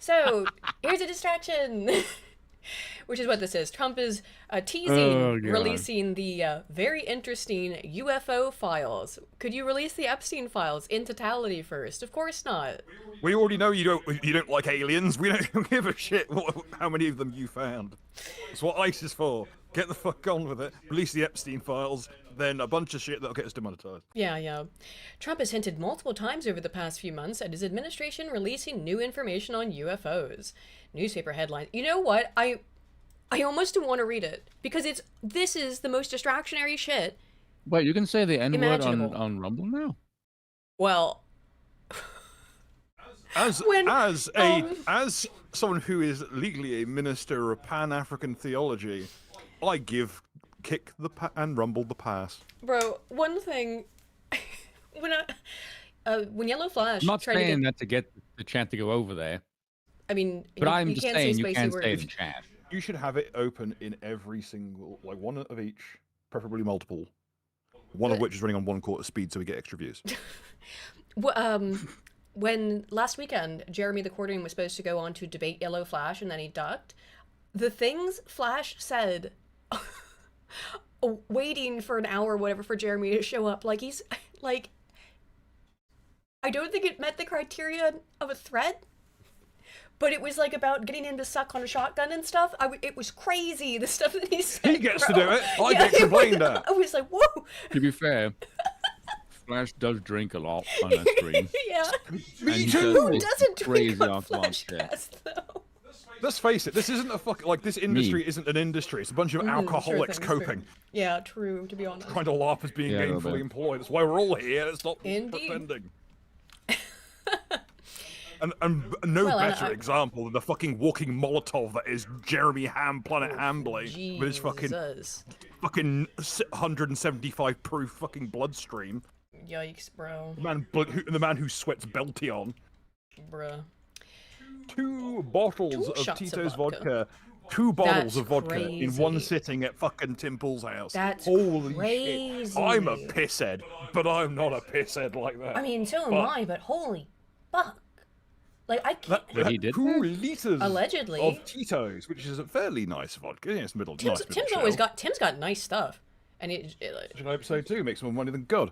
So, here's a distraction. Which is what this is. Trump is teasing Oh, God. releasing the very interesting UFO files. Could you release the Epstein files in totality first? Of course not. We already know you don't like aliens. We don't give a shit how many of them you found. That's what ICE is for. Get the fuck on with it. Release the Epstein files, then a bunch of shit that'll get us demonetized. Yeah. Trump has hinted multiple times over the past few months at his administration releasing new information on UFOs. Newspaper headlines. You know what? I almost don't want to read it because this is the most distractionary shit. Wait, you can say the N-word imaginable. on Rumble now? Well, As someone who is legally a minister of Pan-African theology, I give Kick and Rumble the pass. bro, one thing when Yellow Flash I'm not tried to saying get, that to get the chat to go over there, I mean, but I'm just can't saying say you spicy can't say it words. in chat. You should have it open in every single, like one of each, preferably multiple. One of which is running on 1/4 speed, so we get extra views. When last weekend Jeremy the Courting was supposed to go on to debate Yellow Flash and then he ducked, the things Flash said, waiting for an hour or whatever for Jeremy to show up, like he's like, I don't think it met the criteria of a threat. But it was like about getting him to suck on a shotgun and stuff. It was crazy, the stuff that he said. He gets bro. to do it. I get to blame that. I was like, whoa. To be fair, Flash does drink a lot on that stream. Yeah. Me And too. Who this doesn't drink crazy on off last shit. Flashcast, though? Let's face it, this isn't a this industry isn't an industry. It's a bunch of alcoholics true, coping. Yeah, true, to be honest. Trying to laugh as being Yeah, a little gainfully bit. employed. That's why we're all here. It's not Indeed. pretending. And no Well, better example than the fucking walking Molotov that is Jeremy Planet Hambley with his fucking Jesus. 175 proof fucking bloodstream. Yikes, bro. The man who sweats Beltion. Bruh. 2 bottles Two of shots of Tito's vodka. vodka. 2 bottles That's of vodka in one crazy. sitting at fucking Tim Pool's house. That's Holy crazy. shit. I'm a pisshead, but I'm not a pisshead like that. I mean, so am I, but holy fuck. Like, I can't... But he did 2 liters Allegedly. of Tito's, which is a fairly nice vodka. Yeah, it's middle. Tim's always got... Tim's got nice stuff. And it Episode 2 makes more money than God.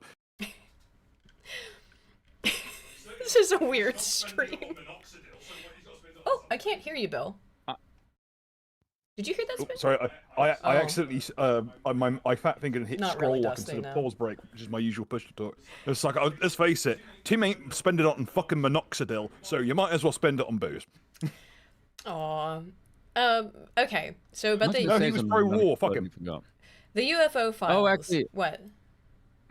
This is a weird stream. Oh, I can't hear you, Bill. Did you hear that? Spit? Sorry, I Oh. accidentally I fat fingered and hit Not scroll really lock dusting, instead of no. pause break, which is my usual push to talk. It's like, let's face it, Tim ain't spending it on fucking minoxidil, so you might as well spend it on booze. Aw. Okay. So, but Must No, say he was something pro-war, about it, fuck but him. I forgot. the UFO files. Oh, actually- What?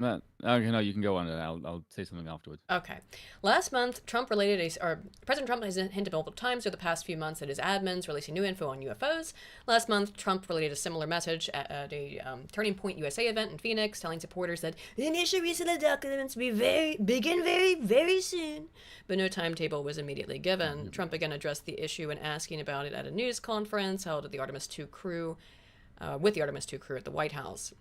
Okay, no, you can go on and I'll say something afterwards. Okay. Last month, President Trump has hinted multiple times over the past few months that his admins releasing new info on UFOs. Last month, Trump relayed a similar message at a Turning Point USA event in Phoenix, telling supporters that the initial release of the documents will begin very, very soon. But no timetable was immediately given. Trump again addressed the issue when asking about it at a news conference held at the Artemis II crew, with the Artemis II crew at the White House.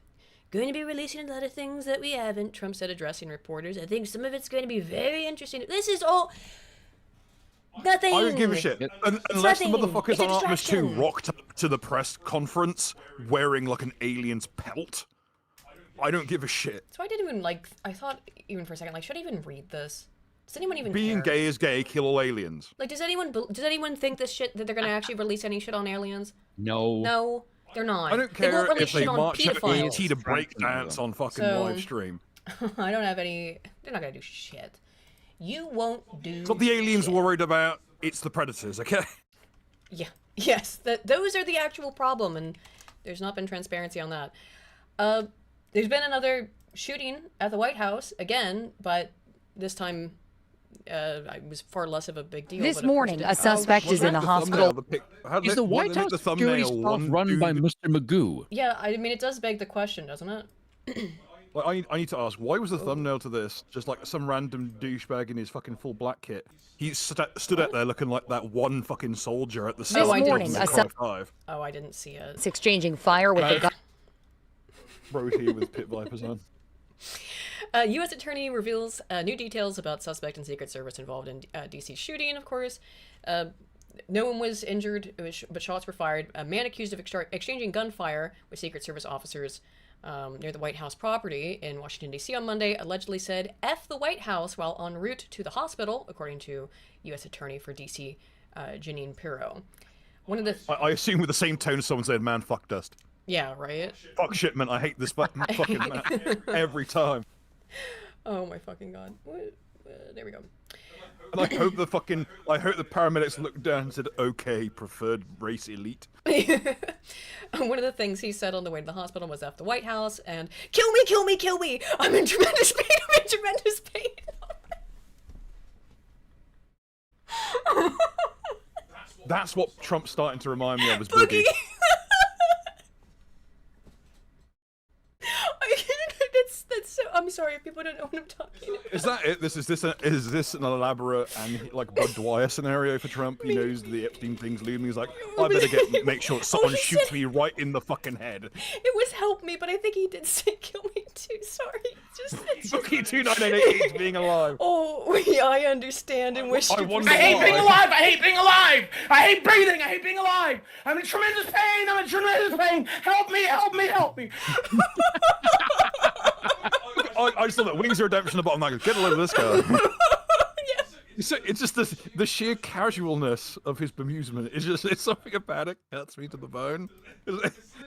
Going to be releasing a lot of things that we haven't, Trump said, addressing reporters. I think some of it's going to be very interesting. This is all nothing. I don't give a shit. Unless the nothing. motherfuckers It's a on Artemis 2 distraction. rocked up to the press conference wearing like an alien's pelt. I don't give a shit. So I didn't even I thought even for a second, should I even read this? Does anyone even Being care? gay is gay, kill all aliens. Does anyone think this shit that they're going to actually release any shit on aliens? No. No, they're not. I don't They won't care release if they shit on march up pedophiles. ET to break dance on fucking So- live stream. I don't have any. They're not going to do shit. You won't do. It's not the aliens shit. we're worried about, it's the predators, okay? Yeah. Yes. Those are the actual problem, and there's not been transparency on that. There's been another shooting at the White House again, but this time it was far less of a big deal. This but of course morning, it a didn't- suspect is in the hospital. Is the White House security staff run by Mr. Magoo? Yeah, I mean, it does beg the question, doesn't it? Like, I need to ask, why was the thumbnail to this just like some random douchebag in his fucking full black kit? He stood out there looking like that one fucking soldier at the start I of didn't. the Cry 5. Oh, I didn't see it. It's exchanging fire with the gun. Bros here with pit vipers on. U.S. Attorney reveals new details about suspect and Secret Service involved in D.C. shooting, of course. No one was injured, but shots were fired. A man accused of exchanging gunfire with Secret Service officers near the White House property in Washington, D.C. on Monday allegedly said F the White House while en route to the hospital, according to U.S. Attorney for D.C. Jeanine Pirro. One of the... I assume with the same tone someone said, man, fuck dust. Yeah, right? Fuck shipment, I hate this fucking man. Every time. Oh my fucking god. There we go. And I hope the paramedics looked down and said, okay, preferred race elite. One of the things he said on the way to the hospital was F the White House and kill me, kill me, kill me. I'm in tremendous pain. I'm in tremendous pain. That's what Trump's starting to remind me of, is Boogie. That's so. I'm sorry if people don't know what I'm talking about. Is that it? Is this an elaborate and like Bud Dwyer scenario for Trump? He knows the Epstein thing's looming. He's like, I better make sure someone shoots me right in the fucking head. It was help me, but I think he did say kill me too. Sorry. It's just... Boogie 2988 being alive. Oh, yeah, I understand and wish. I wonder I hate why. being alive! I hate being alive! I hate breathing! I hate being alive! I'm in tremendous pain! I'm in tremendous pain! Help me! Help me! Help me! I just thought that Wings of Redemption at the bottom. Like, get a load of this guy. It's just the sheer casualness of his bemusement. It's something about it cuts me to the bone.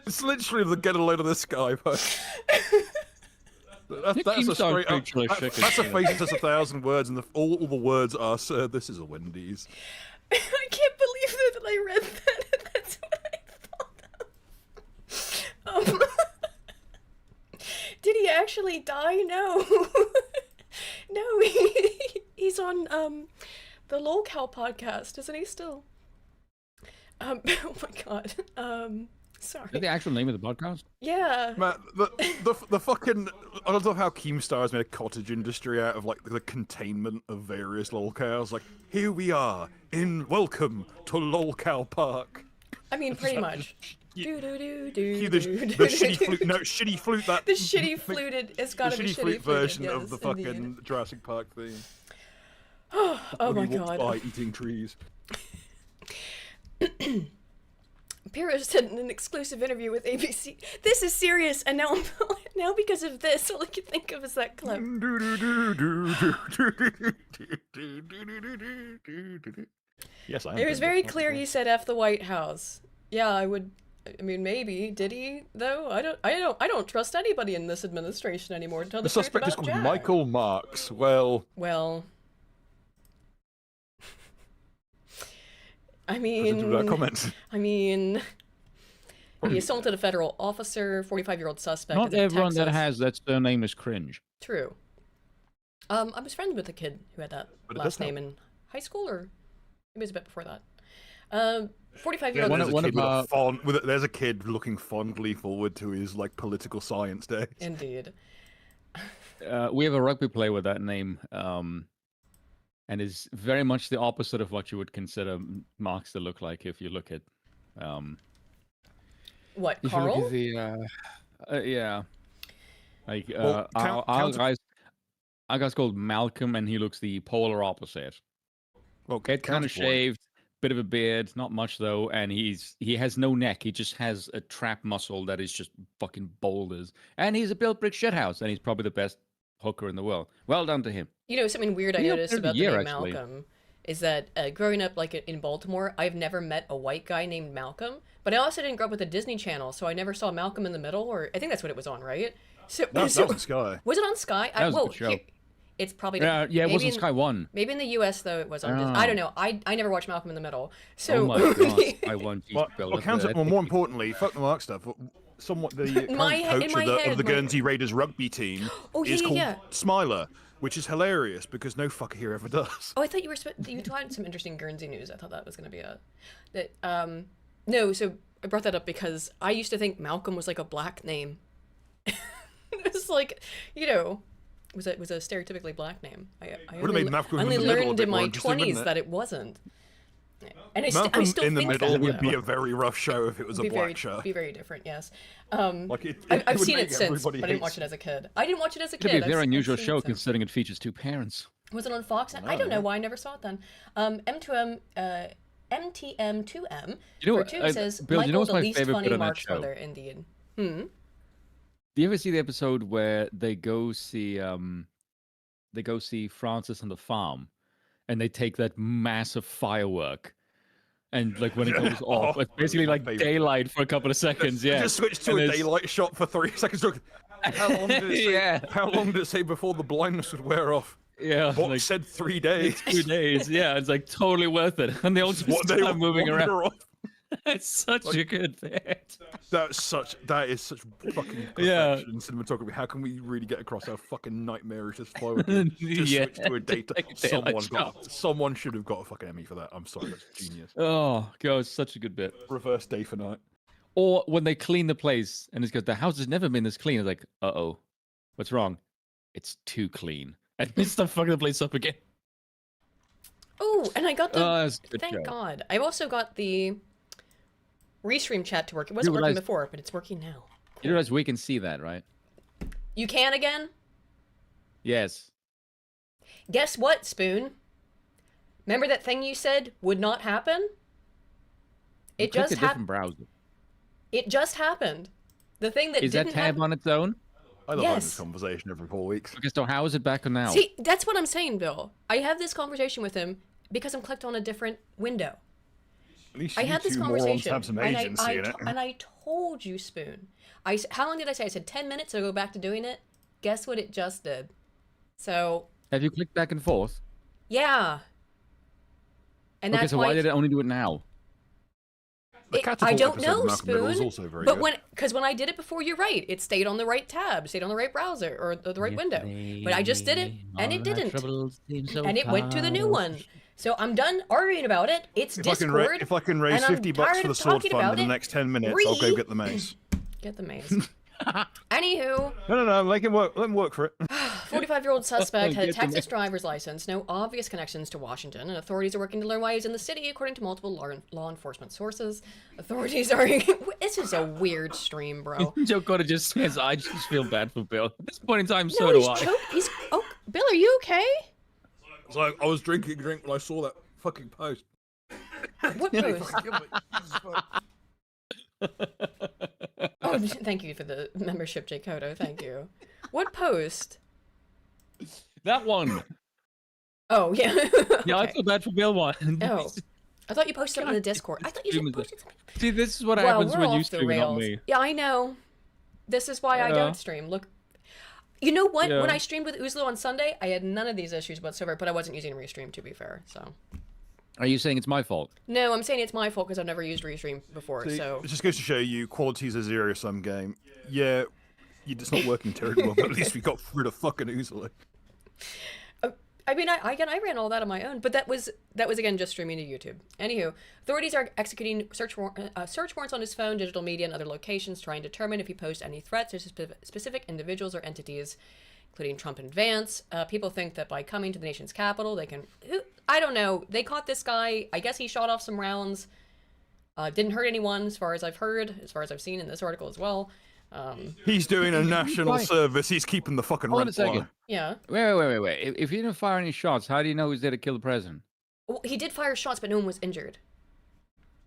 It's literally the get a load of this guy. But that's a straight up. That's a face that's 1,000 words, and all the words are, "Sir, this is a Wendy's." I can't believe that I read that. That's what I thought of. Did he actually die? No. No, he's on the LolCow podcast, isn't he still? Oh my god. Sorry. Is that the actual name of the podcast? Yeah. Man, the fucking, I don't know how Keemstar has made a cottage industry out of like the containment of various lolcows. Like, here we are welcome to Lolcow Park. I mean, pretty much. The shitty flute. No, shitty flute. That the shitty fluted. It's gotta be shitty shitty flute version yes, of the fucking indeed. Jurassic Park theme. Oh my He walks god. by eating trees. Pirro said in an exclusive interview with ABC, "This is serious," and now because of this, all I can think of is that clip. Yes, I am. It was very clear he said F the White House. Yeah, I would. I mean, maybe did he though? I don't trust anybody in this administration anymore. To tell The truth suspect is about called Jack. Michael Marks. Well, I mean, comment. I mean, he assaulted a federal officer, 45-year-old suspect. Not in everyone that Texas. has that surname is cringe. True. I was friends with a kid who had that But it last does name help. in high school, or maybe it was a bit before that. 45-year-old. Yeah, there's, One a kid about- there's a kid looking fondly forward to his like political science days. Indeed. We have a rugby player with that name, and is very much the opposite of what you would consider Marks to look like if you look at. What, If you look Carl? at the, yeah, like Well, our guy's called Malcolm, and he looks the polar opposite. Well, Head kind of counterpoint. shaved, bit of a beard, not much though, and he has no neck. He just has a trap muscle that is just fucking boulders, and he's a built brick shithouse, and he's probably the best hooker in the world. Well done to him. You know, something weird I Yeah, noticed third about the year, name actually. Malcolm is that growing up like in Baltimore, I've never met a white guy named Malcolm. But I also didn't grow up with a Disney Channel, so I never saw Malcolm in the Middle, or I think that's what it was on, right? So, That was in Sky. was it on Sky? That was a good show. It's probably Yeah, it maybe wasn't in- Sky One. Maybe in the U.S. though it was on. Disney. I don't know. I never watched Malcolm in the Middle. So Oh my god, Sky One. Jesus, Bill, that's- More importantly, fuck the Mark stuff. Somewhat the current My head- in coach my of the head, Guernsey Raiders rugby team Oh, is yeah, called yeah. Smiler, which is hilarious because no fucker here ever does. Oh, I thought you were you had some interesting Guernsey news. I thought that was going to be no. So I brought that up because I used to think Malcolm was like a black name. It was like, you know, was a stereotypically black name. I Would've made Malcolm in only the Middle a learned bit in more my interesting, wouldn't 20s it? that it wasn't. And I Malcolm still in the think Middle that, would be though. a very rough show if it was a Be black very, show. be very different. Yes. Like I've would seen make it since, but everybody I didn't hate- watch it as a kid. I didn't watch it as a It'd be kid. a very I've unusual seen show it since. considering it features two parents. Was it on Fox? I don't know why I never saw it then. M2M MTM2M You know for what, 2 says, Bill, Michael, you know what's the my least favorite funny bit on that Mark's show? brother, indeed. Do you ever see the episode where they go see Francis on the farm, and they take that massive firework, and like when it goes off, Oh, it's basically my like favorite. daylight for a couple of seconds. Yeah, Just switch to And a there's- daylight shot for 3 seconds. How long did it say? Yeah. How long did it say before the blindness would wear off? Yeah, What like said 3 days? 2 days. Yeah, it's like totally worth it, and they all just What they start moving wander around. off. It's such a good bit. That is such fucking Yeah. perfection in cinematography. How can we really get across how fucking nightmarish this flow is? Just Yeah, switch to a data. take a daylight Someone should have got a fucking Emmy for that. I'm sorry, that's genius. Oh god, it's such a good bit. Reverse day for night. Or when they clean the place, and it's got the house has never been this clean. It's like, uh-oh, what's wrong? It's too clean, and they start fucking the place up again. Oh, and I got the. That's a good thank show. God. I've also got the restream chat to work. It wasn't working realize- before, but it's working now. You realize we can see that, right? You can again? Yes. Guess what, Spoon? Remember that thing you said would not happen? It Click just a different browser. It just happened. The thing that Is that didn't tab happen. on its own? I love having Yes. this conversation every 4 weeks. Okay, so how is it back on now? See, that's what I'm saying, Bill. I have this conversation with him because I'm clicked on a different window. At least I you had this two morons conversation, have some and agency in it. and I told you, Spoon. How long did I say? I said 10 minutes to go back to doing it. Guess what it just did? So, Have you clicked back and forth? yeah. And Okay, that's so why did it only do it now? The I catapult don't episode know, of Malcolm Middle was Spoon. also very But good. when I did it before, you're right. It stayed on the right tab, stayed on the right browser or the right window. But I just did it, and it didn't, and it went to the new one. So I'm done arguing about it. It's If Discord. I can raise and I'm 50 bucks tired for the of sword talking fund about in the it. next 10 minutes, I'll go get the mace. Get the maze. Anywho, No, make him work. Let him work for it. 45-year-old suspect had a Get the Texas maze. driver's license, no obvious connections to Washington, and authorities are working to learn why he's in the city, according to multiple law enforcement sources. Authorities are... This is a weird stream, bro. Joe Cotta just says, I just feel bad for Bill. At this point in time, so No, do he's I. choked. He's... Oh, Bill, are you okay? So I was drinking a drink when I saw that fucking post. What post? Oh, thank you for the membership, J. Kodo. Thank you. What post? That one. Oh, yeah. Yeah, I Okay. feel bad for Bill one. Oh. I thought you posted something in the Discord. I thought you stream should is posted something. See, this is what Well, happens we're when you off the stream, not rails. me. Yeah, I know. This is why I Yeah. don't stream. Look, you know what? When Yeah. I streamed with Uzlo on Sunday, I had none of these issues whatsoever, but I wasn't using Restream, to be fair, so. Are you saying it's my fault? No, I'm saying it's my fault because I've never used Restream before, so. It just goes to show you quality's a zero-sum game. Yeah, it's not working terribly well, but at least we got rid of fucking Oozily. I mean, I ran all that on my own, but that was again just streaming to YouTube. Anywho, authorities are executing search warrants on his phone, digital media, and other locations, trying to determine if he posed any threats to specific individuals or entities, including Trump and Vance. People think that by coming to the nation's capital, they can. I don't know. They caught this guy. I guess he shot off some rounds. Didn't hurt anyone, as far as I've heard, as far as I've seen in this article as well. He's doing a national Right. service. He's keeping the fucking Hold on a rent second. line. Yeah. Wait. If you didn't fire any shots, how do you know he's there to kill the president? Well, he did fire shots, but no one was injured.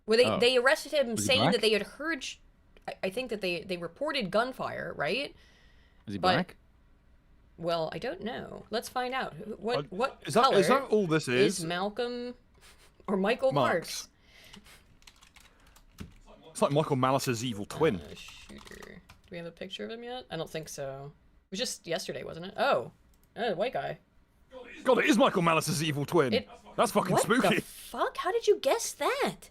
Well, they arrested him Was he saying black? that they had heard. I think that they reported gunfire, right? Is he But- black? Well, I don't know. Let's find out. What Is color that all this is is? Malcolm or Michael Marks. It's like Michael Malice's evil twin. Shooter. Do we have a picture of him yet? I don't think so. It was just yesterday, wasn't it? Oh, white guy. God, it is Michael Malice's evil twin. It- That's fucking What spooky. the fuck? How did you guess that?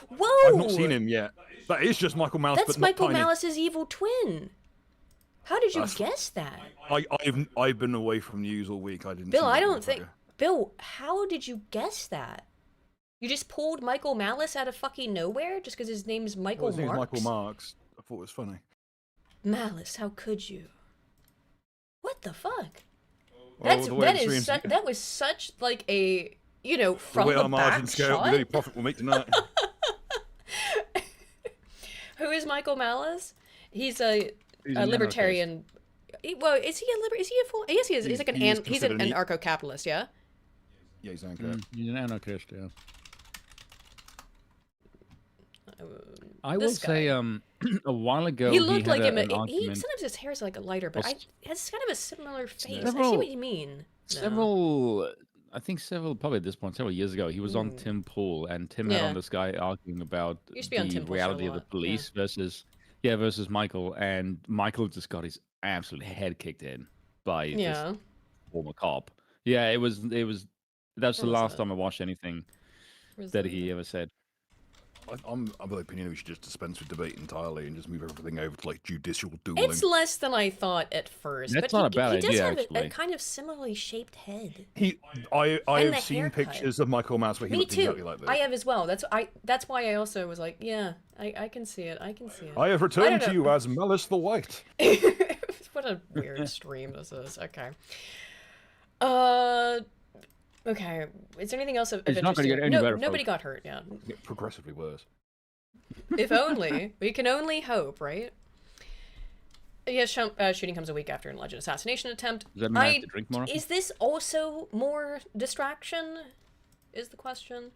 Whoa! I've not seen him yet. That is just Michael Malice, That's but not Michael tiny. Malice's evil twin. How did you That's- guess that? I've been away from news all week. I didn't. Bill, see I that don't think. motherfucker. Bill, how did you guess that? You just pulled Michael Malice out of fucking nowhere just because his name's Michael Well, his name's Marks? Michael Marks. I thought it was funny. Malice, how could you? What the fuck? Well, the way that it is streams- that was such like a The from way the our margin back scale, shot. the only profit we'll make tonight. Who is Michael Malice? He's a He's an libertarian. Well, is he a is he a full? Yes, he is. He's like an He is he's an considered an anarcho-capitalist. Yeah. Yeah, he's anchor. He's an anarchist, yeah. I will This say, guy. a while ago He looked had like him. an He argument. sometimes his hair's like a lighter, but Well, he has kind of a similar face. I see several- what you mean. No. Several, I think probably at this point, several years ago, he was on Mm. Tim Pool, and Tim had Yeah. on this guy arguing about Used to be on the Tim Pool's show a reality of the lot, yeah. police versus Michael, and Michael just got his absolute head kicked in by this Yeah. former cop. Yeah, it was. That's the When was last that? time I watched anything Where's that the- he ever said. I'm of the opinion we should just dispense with debate entirely and just move everything over to like judicial dueling. It's less than I thought at first. That's but not a bad he does idea, have a actually. kind of similarly shaped head. I And the have seen haircut. pictures of Michael Mouse where he Me looked too. exactly like this. I have as well. That's why I also was like, yeah, I can see it. I can see it. I have returned don't to know. you as Malice the White. What a weird stream this is. Okay. Okay. Is there anything else of It's not interest gonna get here? any No, better, nobody folks. got hurt. Yeah. Get progressively worse. If only. We can only hope, right? Yes, shooting comes a week after an alleged assassination attempt. Does that mean I have to drink more? Is this also more distraction? Is the question.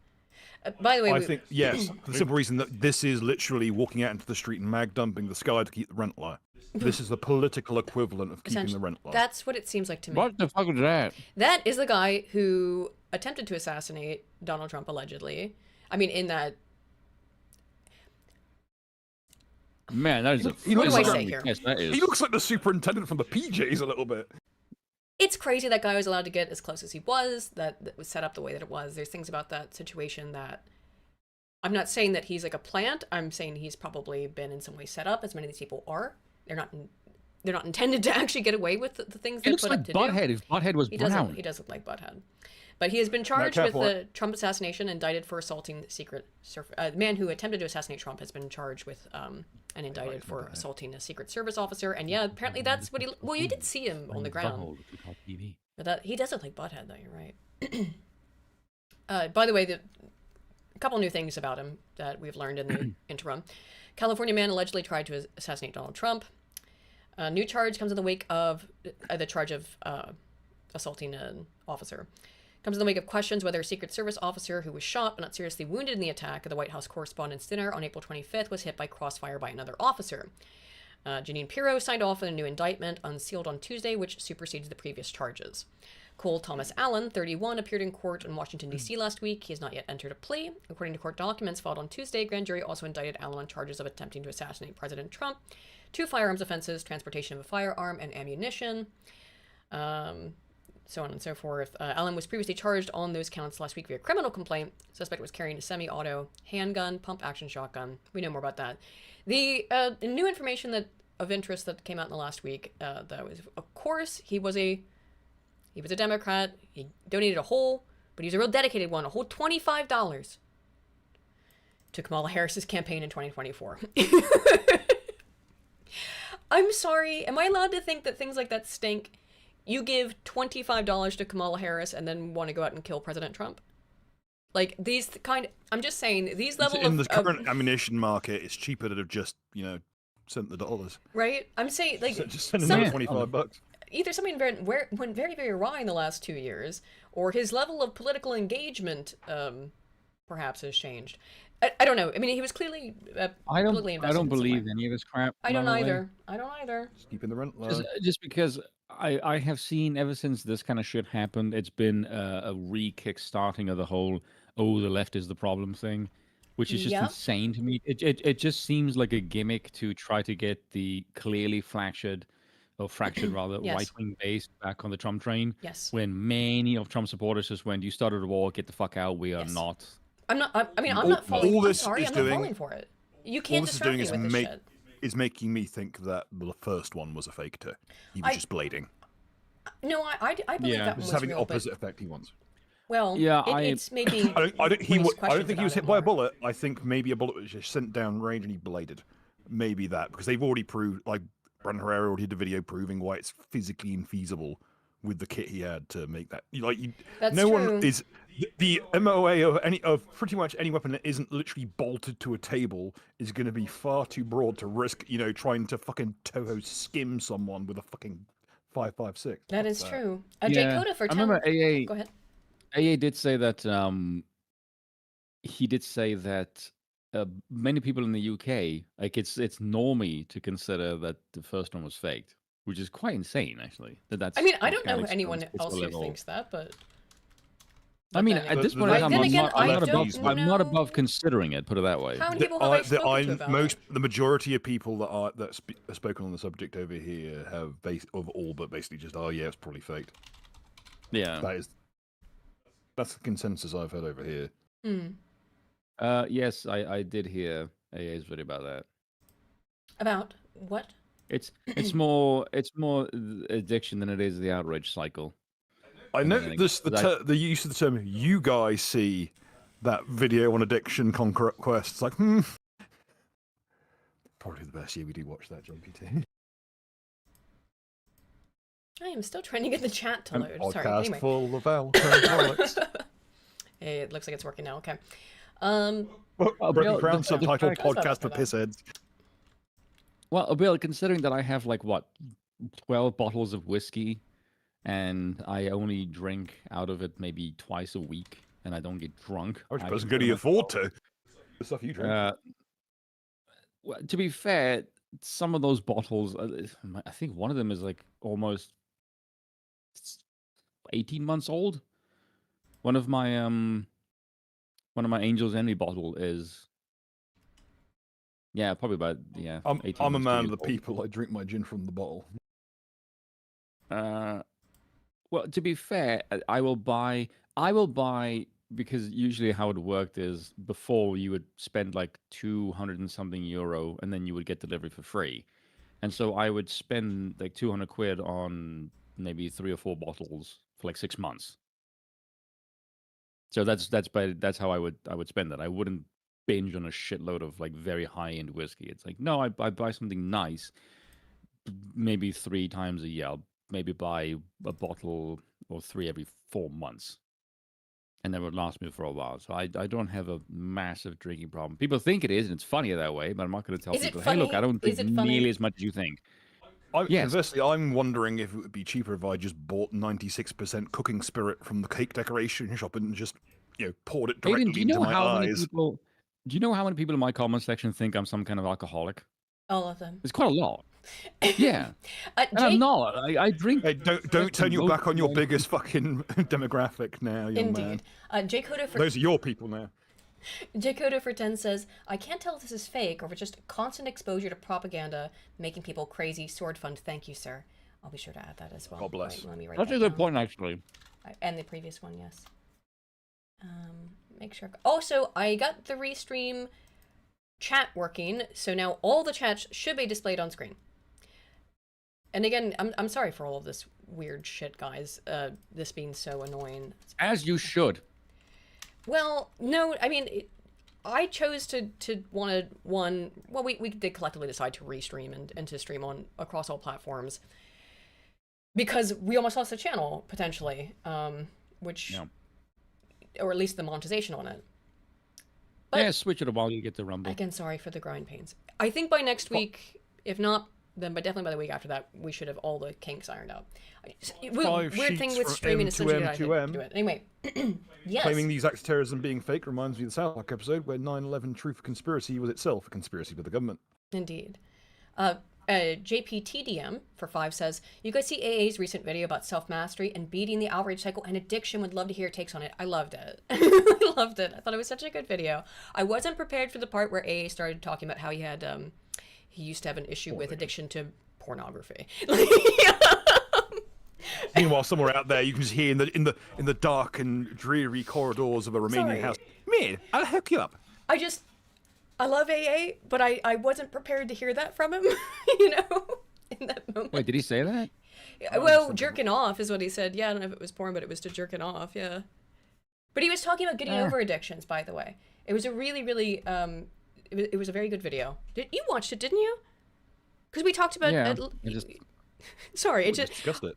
By the way, I think yes, for the simple reason that this is literally walking out into the street and mag dumping the sky to keep the rent low. This is the political equivalent of keeping the rent low. that's what it seems like to me. What the fuck was that? That is the guy who attempted to assassinate Donald Trump allegedly. I mean, in that. Man, that is a. He What do I looks say like- here? Yes, that is. He looks like the superintendent from the PJs a little bit. It's crazy that guy was allowed to get as close as he was, that was set up the way that it was. There's things about that situation that I'm not saying that he's like a plant. I'm saying he's probably been in some way set up, as many of these people are. They're not intended to actually get away with the things He they looks put like up to Butthead do. if Butthead was He brown. does look like Butthead. But he has been charged with careful. the Trump assassination, indicted for assaulting the the man who attempted to assassinate Trump has been charged with and indicted for assaulting a Secret Service officer. And yeah, apparently that's what he. Well, you did see him on the ground. Butthole looking like TV. But he does look like Butthead, though. You're right. By the way, a couple new things about him that we've learned in the interim. California man allegedly tried to assassinate Donald Trump. A new charge comes in the wake of the charge of assaulting an officer. Comes in the wake of questions whether a Secret Service officer who was shot but not seriously wounded in the attack at the White House Correspondents' Dinner on April 25th was hit by crossfire by another officer. Janine Pirro signed off on a new indictment unsealed on Tuesday, which supersedes the previous charges. Cole Thomas Allen, 31, appeared in court in Washington, D.C. last week. He has not yet entered a plea. According to court documents filed on Tuesday, grand jury also indicted Allen on charges of attempting to assassinate President Trump, 2 firearms offenses, transportation of a firearm and ammunition, so on and so forth. Allen was previously charged on those counts last week via criminal complaint. Suspect was carrying a semi-auto handgun, pump-action shotgun. We know more about that. The new information of interest that came out in the last week, that was, of course, he was a Democrat. He donated a whole, but he's a real dedicated one, a whole $25 to Kamala Harris's campaign in 2024. I'm sorry. Am I allowed to think that things like that stink? You give $25 to Kamala Harris and then want to go out and kill President Trump? Like, I'm just saying, these level In of... the current ammunition market, it's cheaper to have just, sent the dollars. Right? I'm saying, like... So just send some- another $25. Either something went very, very awry in the last 2 years, or his level of political engagement perhaps has changed. I don't know. I mean, he was clearly politically invested I don't in some believe way. any of this crap. I don't by the way. either. I don't either. Just keeping the rent low. Just because I have seen ever since this kind of shit happened, it's been a re-kickstarting of the whole the left is the problem thing, which is just Yeah. insane to me. It just seems like a gimmick to try to get the clearly fractured rather Yes. right-wing base back on the Trump train. Yes. When many of Trump supporters just went, "You started a war, get the fuck out. We are Yes. not." I'm not. I mean, I'm not falling. all I'm this sorry. is I'm not doing- falling for it. You All can't this is distract doing me is with this shit. is making me think that the first one was a fake too. He was just blading. No, I believe Yeah. that one This is was having the real, but opposite effect he wants. well, Yeah, it's maybe. I don't raised think he questions was about hit it by a more. bullet. I think maybe a bullet was just sent down range and he bladed. Maybe that because they've already proved, like Brandon Herrera already did a video proving why it's physically infeasible with the kit he had to make that. That's no true. one is the MOA of pretty much any weapon that isn't literally bolted to a table is going to be far too broad to risk trying to fucking Toho skim someone with a fucking 5.56. That Fuck is true. Jay Yeah. Cota for I 10. remember AA. Go ahead. AA did say that he did say that many people in the UK, like it's normie to consider that the first one was faked, which is quite insane, actually. That's. I mean, I what don't know Alex anyone Jones puts else the who level. thinks that, but. I mean, then at this the- point in the- time, then I'm again, not, I I'm not don't above. I'm not know- above considering it. Put it that way. How many people have I spoken to about it? The majority of people that have spoken on the subject over here have all but basically just, oh yeah, it's probably faked. Yeah. That's the consensus I've heard over here. Yes, I did hear AA's video about that. About what? It's more addiction than it is the outrage cycle. I know think the use of the term "you guys see" that video on addiction conquest. It's like, probably the best. Yeah, we do watch that, JPT. I am still trying to get the chat to load. Sorry. Podcast Anyway. full of alcoholics. Hey, it looks like it's working now. Okay. Broken Crown the subtitle fact- podcast for that. pissheads. Well, Bill, considering that I have like what 12 bottles of whiskey, and I only drink out of it maybe twice a week, and I don't get drunk. Which I person consider could he myself- afford to? The stuff you drink. Well, to be fair, some of those bottles, I think one of them is like almost 18 months old. One of my Angel's Envy bottle is, yeah, probably about 18 I'm a months, 2 man of years the old. people. I drink my gin from the bottle. Well, to be fair, I will buy because usually how it worked is before you would spend like 200 and something euro and then you would get delivery for free. And so I would spend like 200 quid on maybe 3 or 4 bottles for like 6 months. So that's how I would spend that. I wouldn't binge on a shitload of like very high end whiskey. It's like, no, I buy something nice, maybe 3 times a year. I'll maybe buy a bottle or 3 every 4 months, and that would last me for a while. So I don't have a massive drinking problem. People think it is, and it's funnier that way. But I'm not going to tell Is it people, hey, look, I funny? don't drink Is it funny? nearly as much as you think. Yes. Conversely, I'm wondering if it would be cheaper if I just bought 96% cooking spirit from the cake decoration shop and just, poured it directly Aiden, do you into know my how many eyes. people? Do you know how many people in my comment section think I'm some kind of alcoholic? All of them. It's quite a lot. Yeah, and I'm Jake, not. I drink. Hey, don't turn your back on your biggest fucking demographic now, young man. indeed. Jake Hoda for Those are your people now. Jake Hoda for 10 says, I can't tell if this is fake or if it's just constant exposure to propaganda making people crazy. Sword fund, thank you, sir. I'll be sure to add that as well. God bless. Right, let me write That's that a good down. point, actually. And the previous one, yes. Make sure. Also, I got the Restream chat working, so now all the chats should be displayed on screen. And again, I'm sorry for all of this weird shit, guys. This being so annoying. As you should. Well, no, I mean, I chose to want to well, we did collectively decide to restream and to stream on across all platforms because we almost lost the channel potentially, which, Yeah. or at least the monetization on it. But Yeah, switch it while you get the rumble. again, sorry for the grind pains. I think by next week, if not, then definitely by the week after that, we should have all the kinks ironed out. Weird thing sheets with from streaming M is to essentially M I to M. do it anyway. Yes. Claiming these acts of terrorism being fake reminds me of the South Park episode where 9/11 Truth Conspiracy was itself a conspiracy with the government. Indeed. JPTDM for 5 says, you guys see AA's recent video about self-mastery and beating the outrage cycle and addiction. Would love to hear your takes on it. I loved it. I loved it. I thought it was such a good video. I wasn't prepared for the part where AA started talking about how he had, he used to have an issue with addiction to pornography. Meanwhile, somewhere out there, you can just hear in the dark and dreary corridors of a Romanian Sorry. house. Man, I'll hook you up. I love AA, but I wasn't prepared to hear that from him, you know, in that moment. Wait, did he say that? Well, jerking off is what he said. Yeah, I don't know if it was porn, but it was to jerking off, yeah. But he was talking about getting over addictions, by the way. It was a really, really, it was a very good video. You watched it, didn't you? Because we talked about... Yeah, I just- Sorry, We discussed it.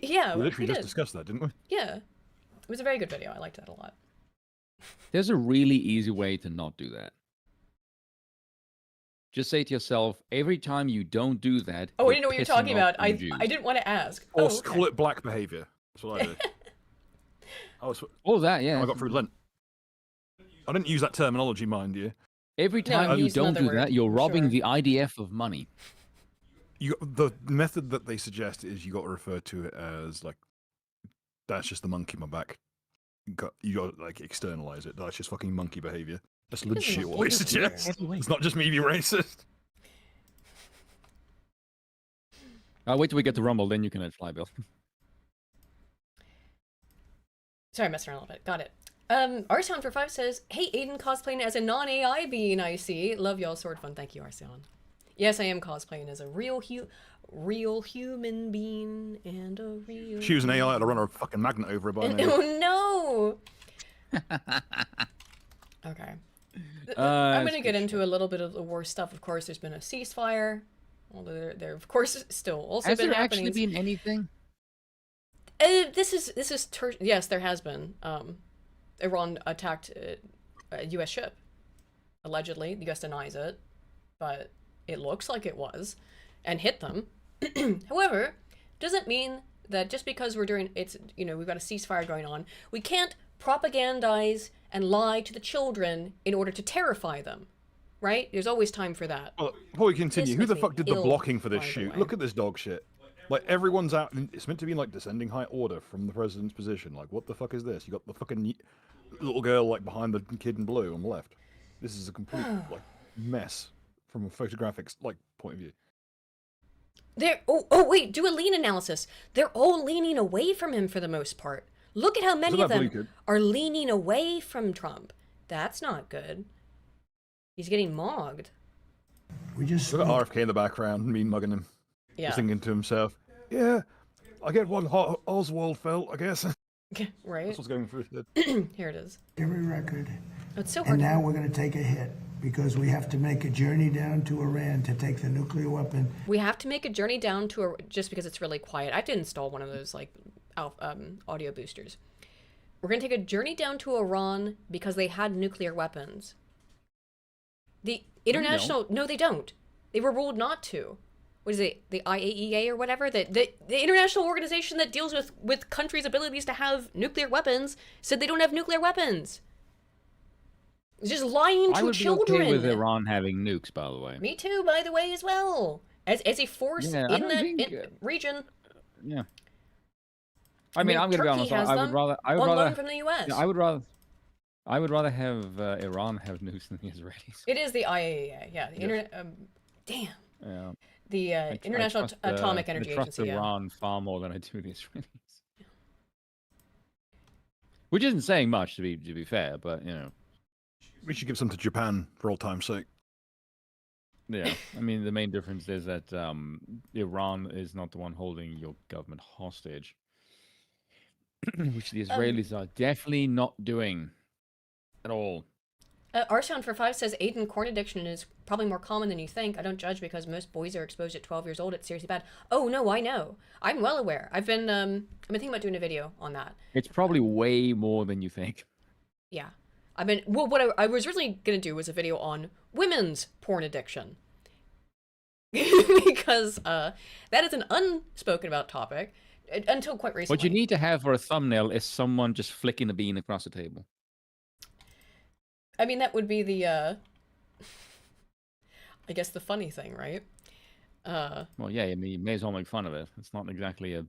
yeah, We literally we just did. discussed that, didn't we? Yeah. It was a very good video. I liked that a lot. There's a really easy way to not do that. Just say to yourself, every time you don't do that. Oh, I didn't know what you're talking pissing off about. I the Jews. didn't want to ask. Or Oh, okay. call it black behaviour. That's what I do. All that, yeah. I got through Lent. I didn't use that terminology, mind you. Every No, time you use don't another do that, word, you're robbing sure. the IDF of money. The method that they suggest is you got to refer to it as like, that's just the monkey on my back. You got to like externalize it. That's just fucking monkey behavior. That's legit what they monkey suggest. behavior. It's not just me be racist. Wait till we get to Rumble, then you can fly, Bill. Sorry, I'm messing around a little bit. Got it. Arsion for 5 says, "Hey, Aiden cosplaying as a non-AI being. I see. Love y'all sword fun. Thank you, Arsion. Yes, I am cosplaying as a real human being and a real. She was an AI to run a fucking magnet over her by now. Oh no. Okay. I'm gonna get into a little bit of the war stuff. Of course, there's been a ceasefire. Although there of course still also Has been there happening. actually been anything? Yes, there has been. Iran attacked a U.S. ship. Allegedly, the U.S. denies it, but it looks like it was, and hit them. However, doesn't mean that just because we've got a ceasefire going on, we can't propagandize and lie to the children in order to terrify them, right? There's always time for that. Well, before we continue, who This the makes fuck me did the ill, blocking for this by the shoot? way. Look at this dog shit. Like, everyone's out, and it's meant to be in, like, descending height order from the president's position. Like, what the fuck is this? You got the fucking little girl, like, behind the kid in blue on the left. This is a complete, like, mess from a photographic, like, point of view. Wait, do a lean analysis. They're all leaning away from him for the most part. Look at how many of that blue them kid? are leaning away from Trump. That's not good. He's getting mogged. We just Look at RFK in the background, mean mugging him. Yeah. Just thinking to himself, yeah, I get what Oswald felt, I guess. Right? That's what's going through his head. Here it is. every record. Oh, it's so And hard. now we're going to take a hit because we have to make a journey down to Iran to take the nuclear weapon. We have to make a journey down to just because it's really quiet. I have to install one of those like audio boosters. We're going to take a journey down to Iran because they had nuclear weapons. The international... No, they don't. They were ruled not to. What is it? The IAEA or whatever? The international organization that deals with countries' abilities to have nuclear weapons said they don't have nuclear weapons. It's just lying to I would children. be okay with Iran having nukes, by the way. Me too, by the way, as well. As a force Yeah, I in don't that think, region. Yeah. I mean, I'm gonna be Turkey honest. has I them would rather. I would on rather. loan from the U.S. Yeah, I would rather have Iran have nukes than the Israelis. It is the IAEA, yeah. The internet. Damn. Yeah. The International Atomic Energy I trust Agency. Yeah. Iran far more than I do the Israelis. Which isn't saying much, to be fair, but you know. We should give some to Japan for old time's sake. Yeah, I mean the main difference is that Iran is not the one holding your government hostage, which the Israelis are definitely not doing at all. Arsound for 5 says Aiden, corn addiction is probably more common than you think. I don't judge because most boys are exposed at 12 years old. It's seriously bad. Oh no, I know. I'm well aware. I've been thinking about doing a video on that. It's probably way more than you think. Yeah. What I was originally gonna do was a video on women's porn addiction. Because that is an unspoken about topic until quite recently. What you need to have for a thumbnail is someone just flicking a bean across the table. I mean, that would be the, I guess the funny thing, right? Well, yeah, I mean, you may as well make fun of it. It's not exactly a...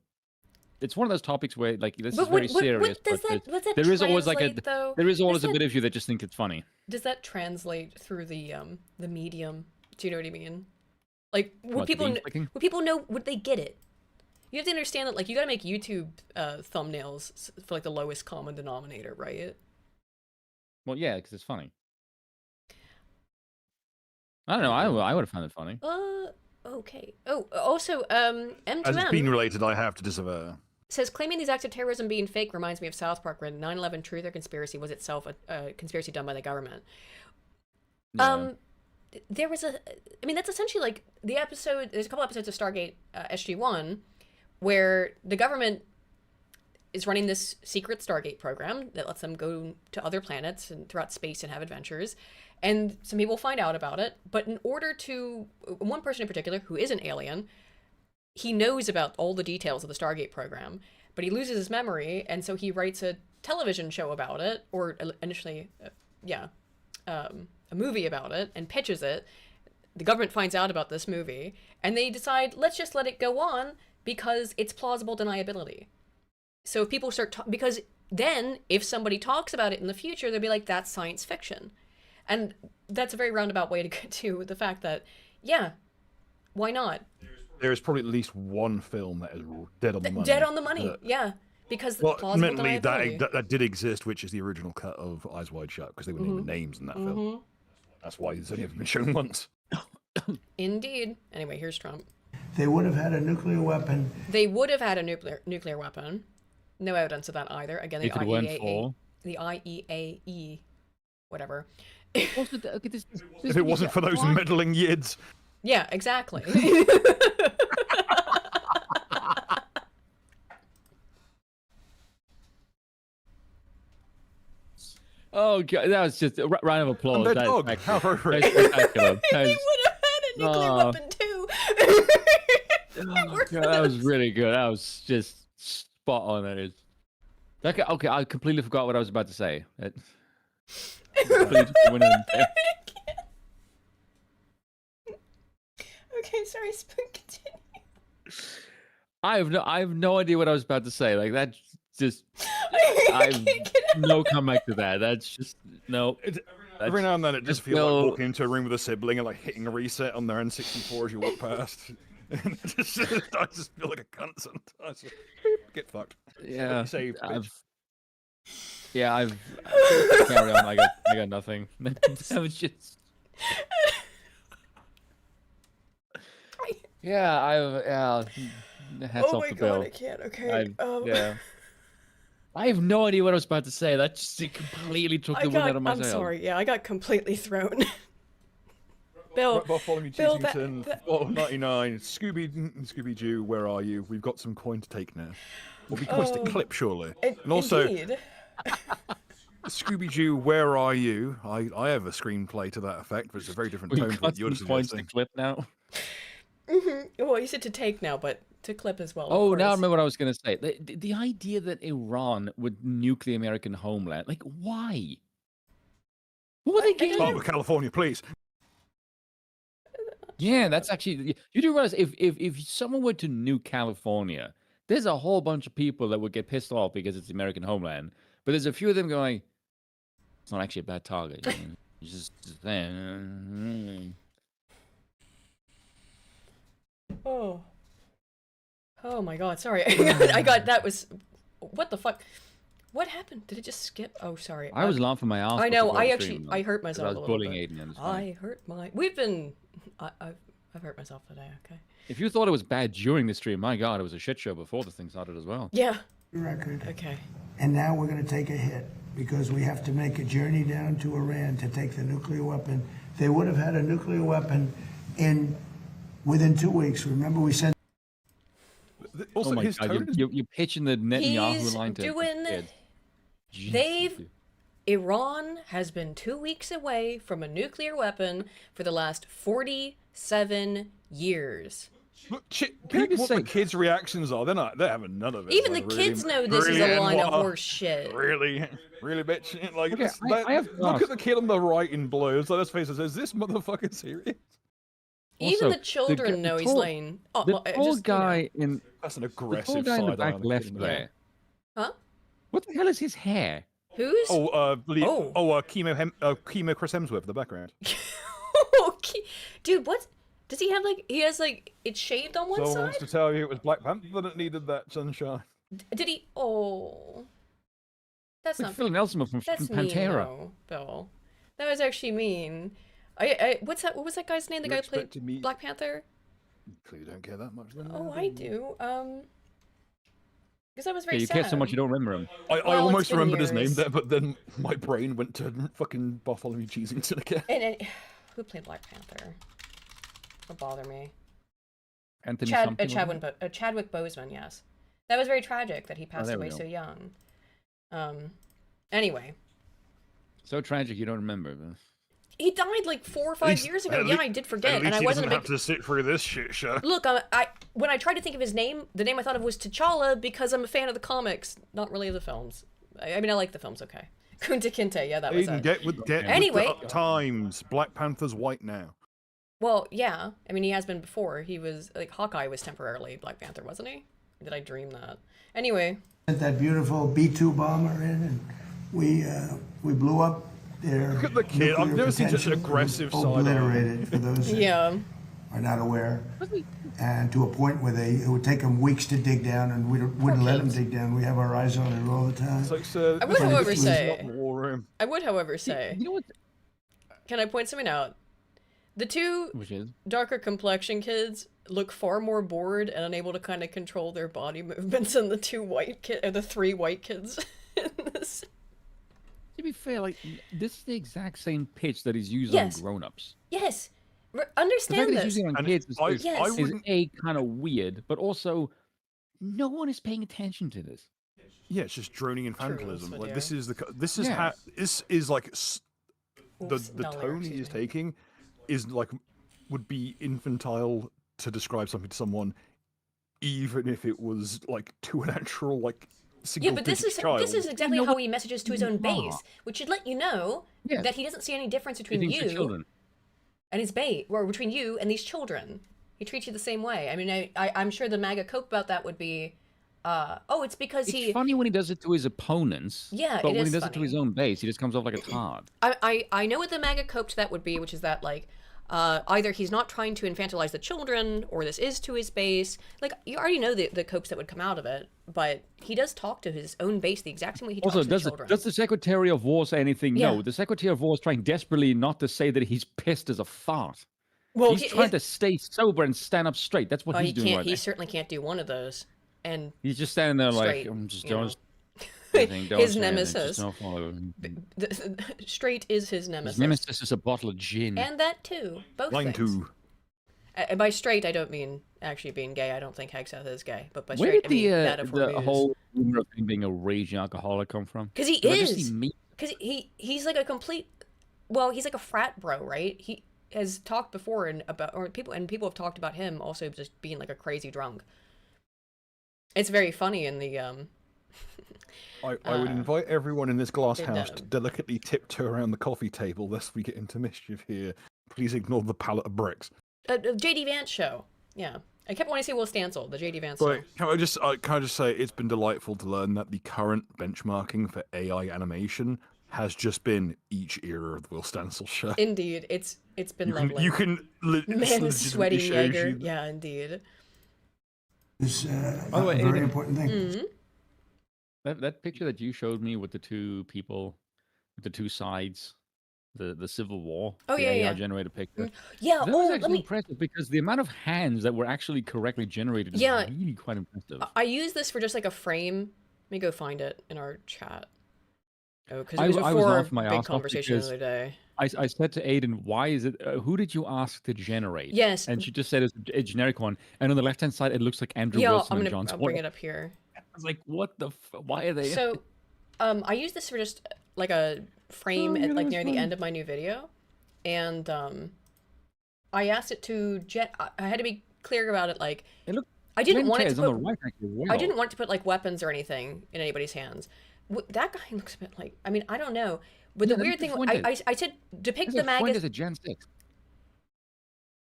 It's one of those topics where, like, this is very serious, but there is always like a... Though? There is always Does a bit of you that just think it's funny. Does that translate through the medium? Do you know what I mean? Like, would What, the people bean flicking? would people know? Would they get it? You have to understand that, like, you gotta make YouTube thumbnails for like the lowest common denominator, right? Well, yeah, because it's funny. I don't know. I would have found it funny. Okay. Oh, also, M2M. As it's being related, I have to disavow. Says claiming these acts of terrorism being fake reminds me of South Park, where 9/11 truth or conspiracy was itself a conspiracy done by the government. Yeah. There was that's essentially like the episode. There's a couple episodes of Stargate SG-1 where the government is running this secret Stargate program that lets them go to other planets and throughout space and have adventures. And some people find out about it, but in order to, one person in particular who is an alien, he knows about all the details of the Stargate program, but he loses his memory, and so he writes a television show about it, or initially, a movie about it and pitches it. The government finds out about this movie, and they decide, let's just let it go on because it's plausible deniability. So if people start, because then if somebody talks about it in the future, they'll be like, that's science fiction. And that's a very roundabout way to get to the fact that, yeah, why not? There is probably at least one film that is dead on the money. Dead on the money, yeah. Because Well, plausible mentally, deniability. that did exist, which is the original cut of Eyes Wide Shut, because they were naming names in that film. That's why it's only ever been shown once. Indeed. Anyway, here's Trump. They would have had a nuclear weapon. They would have had a nuclear weapon. No evidence of that either. Again, the If it weren't IEAE, for- the IEAE, whatever. Also, okay, this If it wasn't for those meddling yids. Yeah, exactly. Oh god, that was just a round of applause. their That is dog. How spectacular. appropriate. That's spectacular. That He is- would have had a nuclear Oh. weapon too. oh, god, that was really good. That was just spot on. That is. Okay, I completely forgot what I was about to say. Completely just went in there. Okay, sorry, Spoon, continue. I have no idea what I was about to say. Like that just I I've can't get out. no comeback to that. That's just no. Every now and then it just It's feels still- like walking into a room with a sibling and like hitting a reset on their N64 as you walk past. I just feel like a cunt sometimes. Get fucked. Yeah, Say, bitch. I've carry on. I got nothing. That was just. Yeah, hats Oh off my to god, Bill. I can't. Okay. Yeah. I have no idea what I was about to say. That just it completely took the wind out of my I'm sail. sorry. Yeah, I got completely thrown. Bill, Bartholomew Bill, Cheesington, that- 4.99. Scooby-Doo, where are you? We've got some coin to take now. Well, we coins to clip, surely. And also, Indeed. Scooby-Doo, where are you? I have a screenplay to that effect, but it's a very different tone We've from what got you're some points to suggesting. clip now. Well, you said to take now, but to clip as well. of Oh, now I course. remember what I was going to say. The idea that Iran would nuclear American homeland, like, why? What were they I don't getting? Start with California, please. Yeah, that's actually you do realize if someone were to nuke California, there's a whole bunch of people that would get pissed off because it's the American homeland. But there's a few of them going, it's not actually a bad target. You know, it's just there. Oh. Oh my god, sorry. I got that was what the fuck? What happened? Did it just skip? Oh, sorry. I was laughing my ass. I off know. before I the actually stream, I hurt 'cause myself I a was little bullying bit. Aiden. And it's fine. I hurt my. We've been. I've hurt myself today. Okay. If you thought it was bad during the stream, my god, it was a shit show before the thing started as well. Yeah. Record. Okay. And now we're going to take a hit because we have to make a journey down to Iran to take the nuclear weapon. They would have had a nuclear weapon within 2 weeks. Remember, we sent. Also, Oh my his god, tone is you're pitching the Netanyahu He's line to doing- kids. Jeez. They've. Iran has been 2 weeks away from a nuclear weapon for the last 47 years. Look, Can I just what say- the kids' reactions are, they're having none of it. Even the like, kids really, know this is a really, line of what- horse shit. Really, really, bitch. Like, Okay, this- I have to look ask. at the kid on the right in blue. So let's face it, is this motherfucker serious? Even Also, the children the know he's tall- lane. Oh, The well, tall just, you know. guy in That's an the tall aggressive guy in the side back eye. left there. Huh? What the hell is his hair? Who's? Oh, Oh. Chemo Chris Hemsworth in the background. Okay. Dude, what? Does he have like? He has like it's shaved on one Someone side. wants to tell you it was Black Panther that needed that sunshine. Did he? Oh. That's Like not. Phil Nelson from That's fucking mean, Pantera. though, Bill. That was actually mean. I what's that? What was that guy's name? The You guy who played expected me- Black Panther. Clearly don't care that much. Then. Oh, I do. Because that was Yeah, very you sad. care so much you don't remember him. I Well, it's almost been remembered his name years. there, but then my brain went to fucking Bartholomew Cheesington again. And who played Black Panther? Would bother me. Anthony something. wasn't it? Chadwick Boseman. Yes, that was very tragic that he passed there we away go. so young. Anyway, So tragic you don't remember. But... he died like 4 or 5 years ago. Yeah, I did forget, and I wasn't a have big. to sit through this shit show. Look, I when I tried to think of his name, the name I thought of was T'Challa because I'm a fan of the comics, not really of the films. I mean, I like the films, okay. Kunta Kinte, yeah, that was Aiden, it. get Anyway. with the times. Black Panther's white now. Well, yeah. I mean, he has been before. He was like Hawkeye was temporarily Black Panther, wasn't he? Did I dream that? Anyway, Sent that beautiful B-2 bomber in, and we blew up their Look at the kid. I've nuclear never seen such an potential. aggressive side eye. Obliterated, for those that yeah. are not aware. And to a point where it would take them weeks to dig down, and we wouldn't let them kids. dig down. We have our eyes on it all the time. It's like, sir, I would, this is however, not say- the war room. I would, however, say, You know what? can I point something out? The two Which is darker complexion kids look far more bored and unable to kind of control their body movements than the two white kid or the three white kids in this. to be fair, like this is the exact same pitch that is used Yes. on grown-ups. Yes, The fact understand that he's this. using it on And kids is, I- is, Yes. is a kind of weird, but also no one is paying attention to this. Yeah, it's just droning infantilism. True, Like yeah. this is this is Yes. how this is like the Oops, the dollar, tone he excuse is me. taking is like would be infantile to describe something to someone, even if it was like to a natural like single Yeah, but this is child. exactly know how what he messages to his you own base, are. which should let you know Yes. that he doesn't see any difference He between thinks they're you children. and his base, or between you and these children. He treats you the same way. I mean, I'm sure the MAGA cope about that would be, oh, it's because It's he. funny when he does it to his opponents. Yeah, but it when is he does it to funny. his own base, he just comes off like a tard. I know what the MAGA cope to that would be, which is that like, either he's not trying to infantilize the children, or this is to his base. Like you already know the copes that would come out of it, but he does talk to his own base the exact same way he talks Also, to the does children. does the Secretary of War say anything? Yeah. No, the Secretary of War is trying desperately not to say that he's pissed as a fart. well, He's trying to stay sober and stand up straight. That's what Oh, he's he doing can't. right He now. certainly can't do one of those. And He's just standing there like, straight, I'm just you know. don't. Anything, don't His say anything, nemesis. just don't follow. Straight is his nemesis. His nemesis is a bottle of gin. And that too. Both Line things. two. And by straight, I don't mean actually being gay. I don't think Hegseth is gay. But by Where straight, did I mean the, metaphor the whole rumor of him being a raging alcoholic come from? Because he 'Cause I just is. see me. Because he's like a complete. Well, he's like a frat bro, right? He has talked before and about, or people have talked about him also just being like a crazy drunk. It's very funny in the I would invite everyone in this glass it house does. to delicately tiptoe around the coffee table lest we get into mischief here. Please ignore the pallet of bricks. JD Vance show. Yeah, I kept wanting to say Will Stancil, the JD Vance show. But can I just say it's been delightful to learn that the current benchmarking for AI animation has just been each era of the Will Stancil show. Indeed, it's been lovely. You can Man, sweaty shows Jaeger. you Yeah, indeed. It's By the way, a very Aiden- important thing. Mhm. That picture that you showed me with the two people, with the two sides, the Civil War. Oh, the yeah, AI yeah. generated picture. Yeah. That Oh, was let actually me. impressive because the amount of hands that were actually correctly generated is Yeah. really quite impressive. I use this for just like a frame. Let me go find it in our chat. Oh, because it I was was before our off my big ass off conversation the because other day. I said to Aiden, why is it, who did you ask to generate? Yes. And she just said it's a generic one. And on the left-hand side, it looks like Andrew Yeah, Wilson I'm and gonna. John I'll bring Sawyer. it up here. I was like, what the why are they? So, I use this for just like a frame Oh, yeah, at that like was near the funny. end of my new video, and I asked it to I had to be clear about it. Like, It looked I didn't want it to Fuentes on put. the right actually. Well. I didn't want to put like weapons or anything in anybody's hands. That guy looks a bit like. I mean, I don't know. But Yeah, the that weird looks thing, like Fuentes. I said depict There's the a Fuentes magazine. at Gen 6.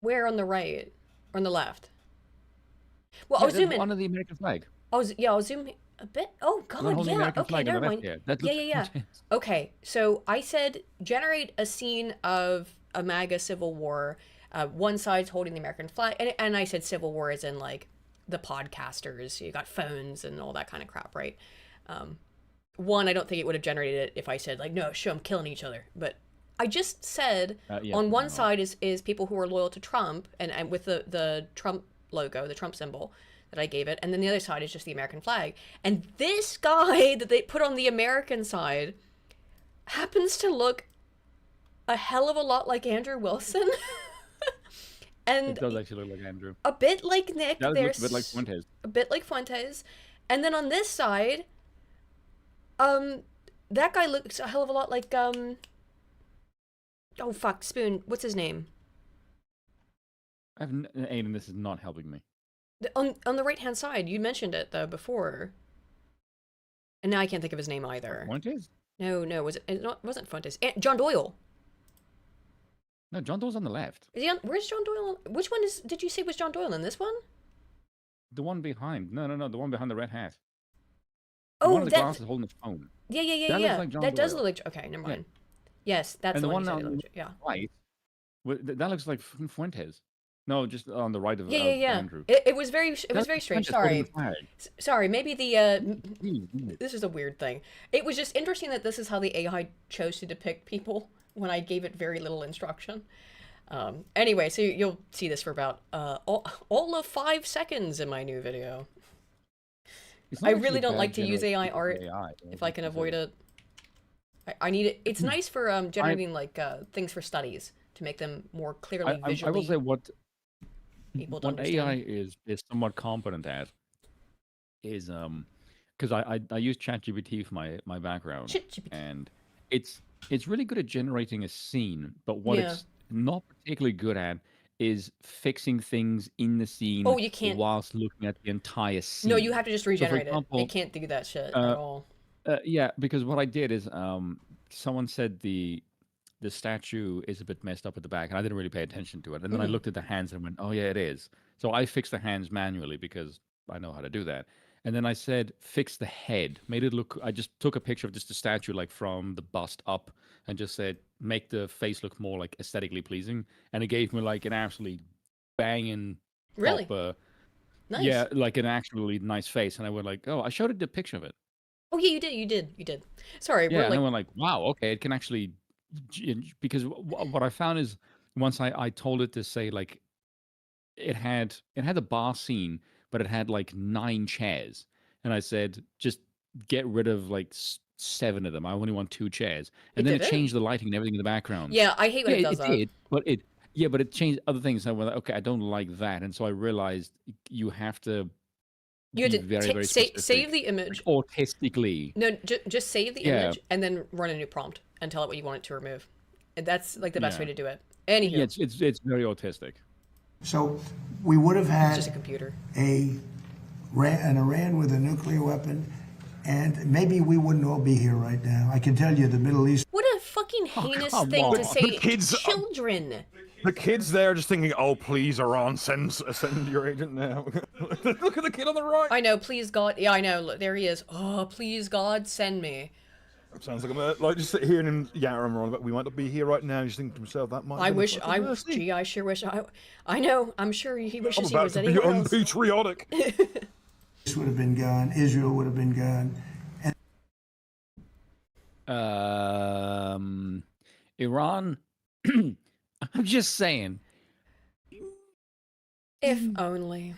Where on the right or on the left? Well, Yeah, I'll zoom in. under the American flag. I'll zoom a bit. Oh The one God, holding the yeah. American Okay, flag on never the left mind. here. That Yeah, looks yeah. Fuentes. Okay, so I said generate a scene of a MAGA civil war. One side's holding the American flag, and I said civil war as in like the podcasters. You got phones and all that kind of crap, right? One, I don't think it would have generated it if I said like, no, show them killing each other. But I just said Yeah, on one no. side is people who are loyal to Trump and with the Trump logo, the Trump symbol that I gave it, and then the other side is just the American flag. And this guy that they put on the American side happens to look a hell of a lot like Andrew Wilson. And It does actually look like Andrew. a bit like Nick. That looks There's a bit like Fuentes. a bit like Fuentes. And then on this side, that guy looks a hell of a lot like oh fuck, Spoon. What's his name? Aiden, this is not helping me. On the right hand side, you mentioned it though before. And now I can't think of his name either. Fuentes? No, was it not, wasn't Fuentes. John Doyle. No, John Doyle's on the left. Is he on, where's John Doyle? Which one did you say was John Doyle in this one? The one behind. No, the one behind the red hat. The Oh, one with the that. glasses holding the phone. Yeah. That looks like John That does Doyle. look like. Okay, never mind. Yes, that's And the the one. one You said on it the looked- yeah. right, that looks like Fuentes. No, just on the right of Yeah. Andrew. It was very. It was That's very strange. Fuentes holding Sorry. the flag. Sorry. Maybe the. Jeez. This is a weird thing. It was just interesting that this is how the AI chose to depict people when I gave it very little instruction. Anyway, so you'll see this for about all of 5 seconds in my new video. It's I not really actually don't bad like to use generating AI art AI, if I can it's avoid it. I need it. It's nice for generating like things for studies to make them more clearly I visually will say what able to what understand. AI is somewhat competent at is because I use ChatGPT for my background, ChatGPT. and it's really good at generating a scene, but what Yeah. it's not particularly good at is fixing things in the scene Oh, you can't- whilst looking at the entire scene. No, you have to just regenerate example, it can't do that shit at uh, all. Yeah, because what I did is someone said the statue is a bit messed up at the back, and I didn't really pay attention to it. And then I looked at the hands and went, "Oh yeah, it is." So I fixed the hands manually because I know how to do that. And then I said, "Fix the head." Made it look. I just took a picture of just the statue, like from the bust up, and just said, "Make the face look more like aesthetically pleasing." And it gave me like an absolutely banging, Really? proper, Nice. yeah, like an actually nice face. And I went like, "Oh," I showed it the picture of it. Oh yeah, you did. Sorry, Yeah, we're and I like went like, wow, okay, it can actually, because what I found is once I told it to say like it had the bar scene, but it had like 9 chairs, and I said just get rid of like 7 of them. I only want 2 chairs, and then did it it? changed the lighting and everything in the background. yeah. I hate when Yeah, it does that. did, but it changed other things. I went like, okay, I don't like that, and so I realized you have to You had be to very save specific, the image. autistically. No, just save the Yeah. image and then run a new prompt and tell it what you want it to remove. And that's like the best Yeah. way to do it. Anywho, Yeah, it's very autistic. So we would have it's just a had computer. an Iran with a nuclear weapon, and maybe we wouldn't all be here right now. I can tell you the Middle East. What a fucking heinous come thing to on. say. The kids- Children. The kids there are just thinking, "Oh, please, Iran, send your agent now." Look at the kid on the right. I know, please God. Yeah, I know. Look, there he is. Oh, please God, send me. Sounds like I'm like just hearing him yammering on about we might not be here right now. He's thinking to himself, "That might." I have been a wish fucking mercy. gee, I sure wish I know. I'm sure he I'm wishes he about was to be anywhere else. unpatriotic. This would have been gone. Israel would have been gone. Iran. I'm just saying. If only.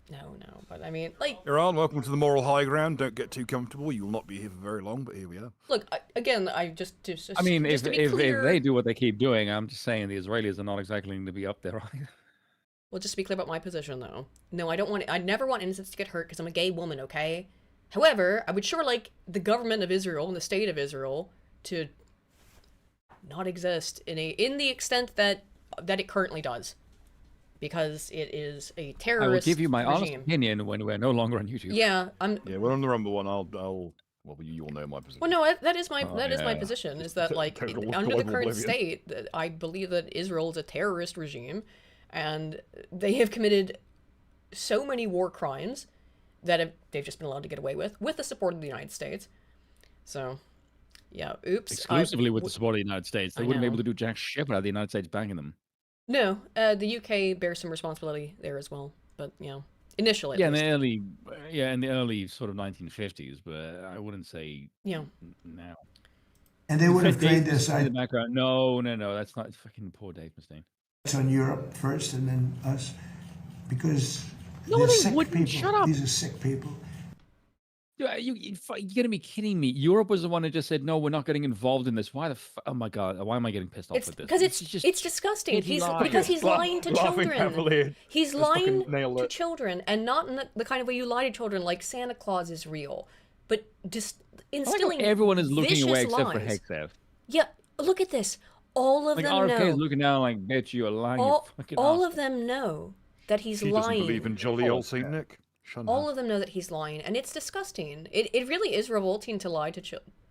No, but I mean, like, Iran, welcome to the moral high ground. Don't get too comfortable. You will not be here for very long, but here we are. look, again, I just I mean, just if to be clear, they do what they keep doing, I'm just saying the Israelis are not exactly going to be up there either. well, just to be clear about my position, though. No, I never want innocents to get hurt because I'm a gay woman, okay? However, I would sure like the government of Israel and the state of Israel to not exist in the extent that it currently does, because it is a terrorist I will give you my honest regime. opinion when we're no longer on YouTube. Yeah, I'm. Yeah, we're on the Rumble one. Well, you all know my position. Well, no, that is my Oh, my yeah. position. Is that like Total under the global current oblivion. state, that I believe that Israel is a terrorist regime, and they have committed so many war crimes that they've just been allowed to get away with the support of the United States. So, yeah, oops. Exclusively with the support of the United States. They I wouldn't be know. able to do jack shit without the United States backing them. No, the UK bears some responsibility there as well, but you know, initially. at Yeah, least. in the early sort of 1950s, but I wouldn't say Yeah. now. And they would have Dave trained their Mustaine in the sights background. No, that's not fucking poor Dave Mustaine. on Europe first and then us, because No, they're they sick wouldn't. people. Shut up. These are sick people. You're gonna be kidding me. Europe was the one that just said, no, we're not getting involved in this. Why oh my God, why am I getting pissed off It's with this? because This is just- it's disgusting. he's lying. Because he's Laugh- lying to laughing children. cavalier. He's Just fucking lying nailed to it. children, and not in the kind of way you lie to children, like Santa Claus is real, but just I like how instilling. everyone is looking away vicious except for lies. Hexef. Yeah, look at this. All of Like them RFK is know. looking down like, bitch, you're lying. All, you fucking all asshole." of them know that he's She doesn't lying. believe in jolly old Saint Nick. Shut All up. of them know that he's lying, and it's disgusting. It really is revolting to lie to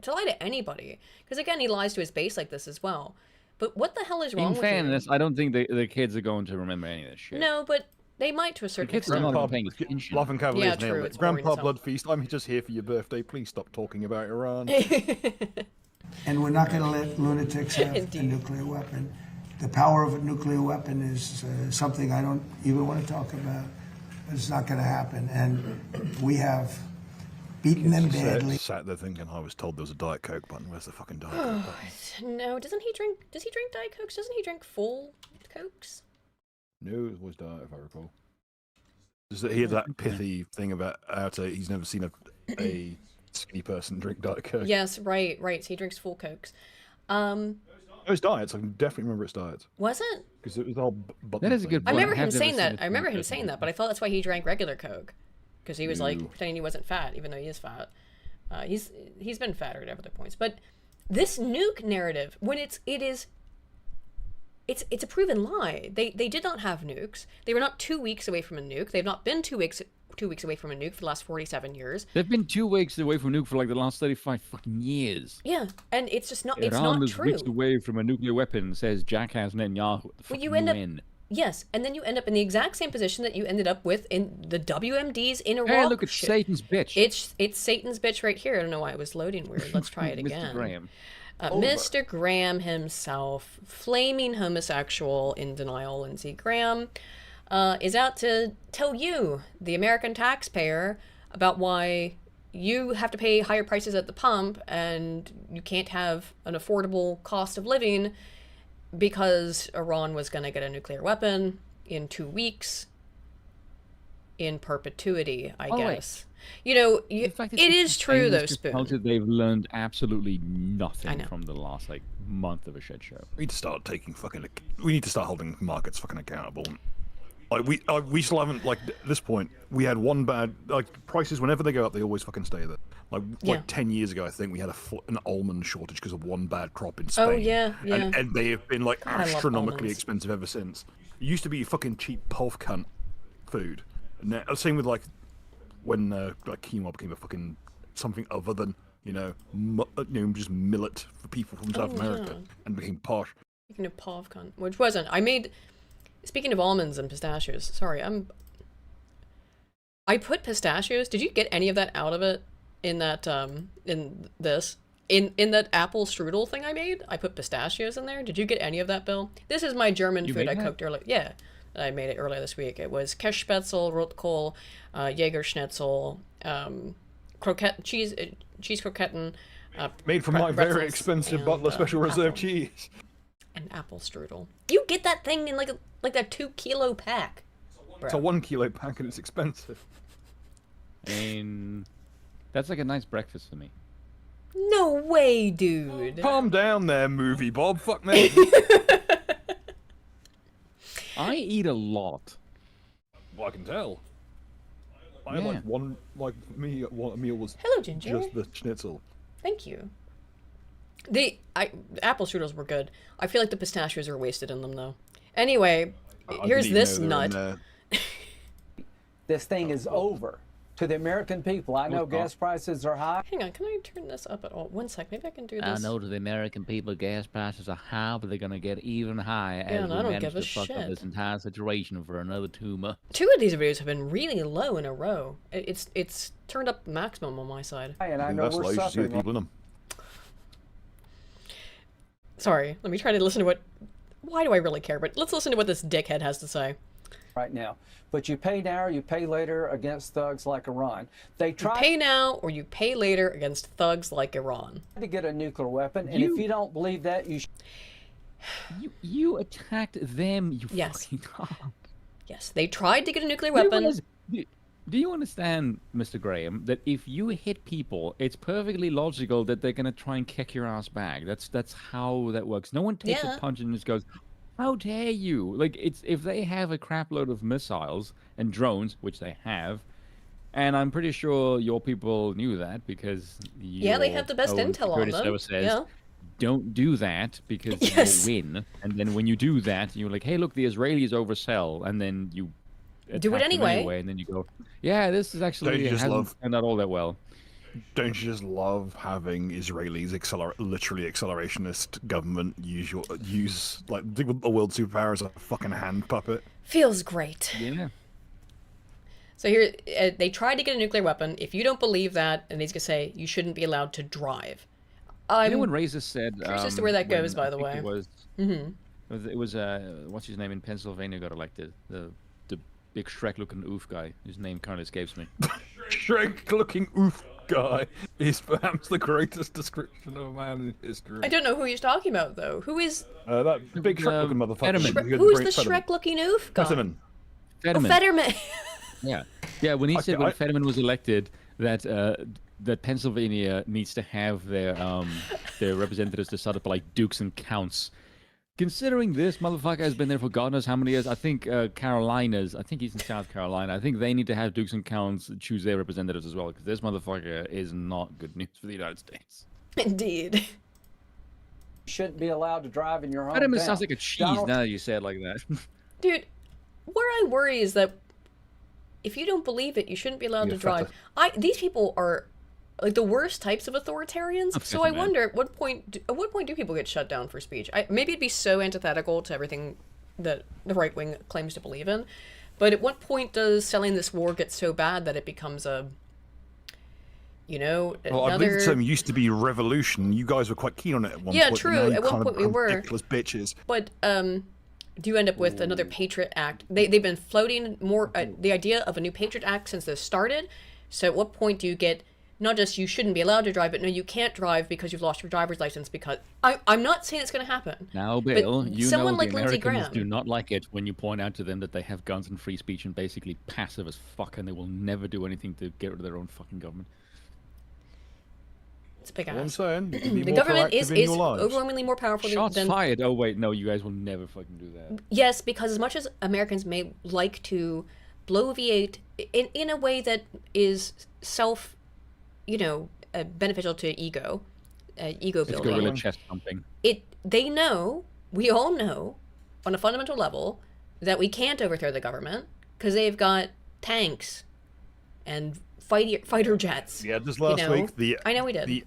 lie to anybody. Because again, he lies to his base like this as well. But what the hell is wrong In with fairness, I don't think the kids are going to remember any of this you? shit. No, but they might to a certain kids are extent. not Grandpa, paying attention. Laughing Cavaliers Yeah, true, nailed it. it's boring Grandpa as hell. Bloodfeast, I'm just here for your birthday. Please stop talking about Iran. And we're not going to let lunatics have a Indeed. nuclear weapon. The power of a nuclear weapon is something I don't even want to talk about. It's not going to happen. And we have beaten them badly. Sat there thinking, I was told there was a Diet Coke button. Where's the fucking Diet Coke button? No, doesn't he drink? Does he drink Diet Cokes? Doesn't he drink full Cokes? No, it was Diet, if I recall. Just that he had that pithy thing about he's never seen a skinny person drink Diet Coke. Yes, right. So he drinks full Cokes. It was diets. I can definitely remember it's diets Was it? because it was the whole button. That is a thing. good I point. remember him have never saying seen that. it I remember from him a saying different that, but I thought that's why he drank regular Coke, because he was like No. pretending he wasn't fat, even though he is fat. He's been fatter at other points. But this nuke narrative, when it's a proven lie. They did not have nukes. They were not 2 weeks away from a nuke. They've not been 2 weeks away from a nuke for the last 47 years. They've been 2 weeks away from nuke for like the last 35 fucking years. Yeah, and it's just not. It's Iran not is true. weeks away from a nuclear weapon, says Jackass Netanyahu. The Well, you fucking end up. UN. Yes, and then you end up in the exact same position that you ended up with in the WMDs in Iraq. Hey, look at shit. Satan's bitch. It's Satan's bitch right here. I don't know why it was loading weird. Let's try it again. Mr. Graham. Mr. Graham himself, flaming homosexual in denial, Lindsey Graham, is out to tell you, the American taxpayer, about why you have to pay higher prices at the pump and you can't have an affordable cost of living because Iran was going to get a nuclear weapon in 2 weeks in perpetuity, I Oh, wait. guess. You know, The fact it is true, though, just Spoon. tells you they've learned absolutely I nothing know. from the last like month of a shit show. We need to start taking we need to start holding markets fucking accountable. Like we still haven't at this point. We had one bad prices. Whenever they go up, they always fucking stay there. Like Yeah. 10 years ago, I think we had an almond shortage because of one bad crop in Spain. Oh, yeah. And they have been I love astronomically almonds. expensive ever since. It used to be fucking cheap pulf cunt food. And now, same with when quinoa became a fucking something other than just millet for people from South America and became posh. Speaking of PovCon, which wasn't. Speaking of almonds and pistachios, sorry, I put pistachios. Did you get any of that out of it in that, in that apple strudel thing I made? I put pistachios in there. Did you get any of that, Bill? This is my German You food made I that? cooked earlier. Yeah, I made it earlier this week. It was Kässpätzle, Rotkohl, Jägerschnitzel, cheese croquetten, Made from my pretzels, very expensive and, Butler Special Reserve apple. cheese. and apple strudel. You get that thing in like that 2-kilo pack. It's a 1 kilo pack and it's expensive. And that's like a nice breakfast for me. No way, dude. Calm down there, movie Bob. Fuck me. I eat a lot. Well, I can tell. I Yeah. like one a meal was Hello, Ginger. just the schnitzel. Thank you. The apple strudels were good. I feel like the pistachios are wasted in them though. Anyway, I here's didn't even this know they were in nut. there. This thing is over. To the American people, I know gas prices are high. Hang on, can I turn this up at all? 1 sec, maybe I can do this. I know to the American people, gas prices are high, but they're gonna get even higher Yeah, as and we I don't manage give a to fuck up shit. this entire situation for another 2 months. 2 of these videos have been really low in a row. It's turned up maximum on my side. And I I think know that's we're low. You should see the suffering people in them. Sorry, let me try to listen to what. Why do I really care? But let's listen to what this dickhead has to say. right now. But you pay now or you pay later against thugs like Iran. They You tried pay now or you pay later against thugs like Iran. to get a nuclear weapon, and if you don't believe that, you You attacked them, you Yes. fucking dog. Yes, they tried to get a nuclear Do you weapon. realize- Do you understand, Mr. Graham, that if you hit people, it's perfectly logical that they're gonna try and kick your ass back. That's how that works. No one takes Yeah. a punch and just goes, "How dare you!" Like it's if they have a crap load of missiles and drones, which they have, and I'm pretty sure your people knew that because Yeah, they your have the best own intel on security them. service says, Yeah. don't do that because Yes. you'll win. And then when you do that, you're like, hey, look, the Israelis oversell, and then you Do it attack them anyway. and then you go, yeah, this is actually Don't you just hasn't love- turned out all that well. Don't you just love having Israelis literally accelerationist government use like the world superpower as a fucking hand puppet? Feels great. Yeah. So here, they tried to get a nuclear weapon. If you don't believe that, and he's gonna say you shouldn't be allowed to drive. You know when Razor said, curious as to where that when goes, by I the think way. it was what's his name in Pennsylvania got elected, the big Shrek-looking oof guy whose name currently escapes me. Shrek-looking oof guy is perhaps the greatest description of a man in history. I don't know who he's talking about though. Who is That big Shrek-looking motherfucker. Fetterman. who's the Shrek-looking oof guy? Fetterman. Oh, Fetterman. Fetterman. Yeah, yeah. When he said Okay, when Fetterman was elected that that Pennsylvania needs to have their representatives to set up like dukes and counts. Considering this motherfucker has been there for God knows how many years, I think Carolinas, I think he's in South Carolina, I think they need to have dukes and counts choose their representatives as well, because this motherfucker is not good news for the United States. Indeed. shouldn't be allowed to drive in your Fetterman hometown. sounds like a cheese Donald- now that you say it like that. Dude, where I worry is that if you don't believe it, you shouldn't be allowed to drive. These people are like the worst types of authoritarians. So I wonder at what point do people get shut down for speech? Maybe it'd be so antithetical to everything that the right wing claims to believe in. But at what point does selling this war get so bad that it becomes a, Well, I believe the term used to be revolution. You guys were quite keen on it at one point. Yeah, but true. now you At one kind of point we become were. ridiculous bitches. But do you end up with another Patriot Act? They've been floating more the idea of a new Patriot Act since this started. So at what point do you get not just you shouldn't be allowed to drive, but no, you can't drive because you've lost your driver's license? Because I'm not saying it's going to happen. Now, Bill, you know someone the like Lindsey Americans Graham do not like it when you point out to them that they have guns and free speech and basically passive as fuck, and they will never do anything to get rid of their own fucking government. It's a big What I'm ass. saying, you can be The more government proactive is in your lives. overwhelmingly more powerful Shots than fired. Oh wait, no, you guys will never fucking do that. Yes, because as much as Americans may like to bloviate in a way that is self, beneficial to ego It's building, gorilla chest pumping. they know, we all know, on a fundamental level, that we can't overthrow the government because they've got tanks and fighter jets. Yeah, just last week, I know we did.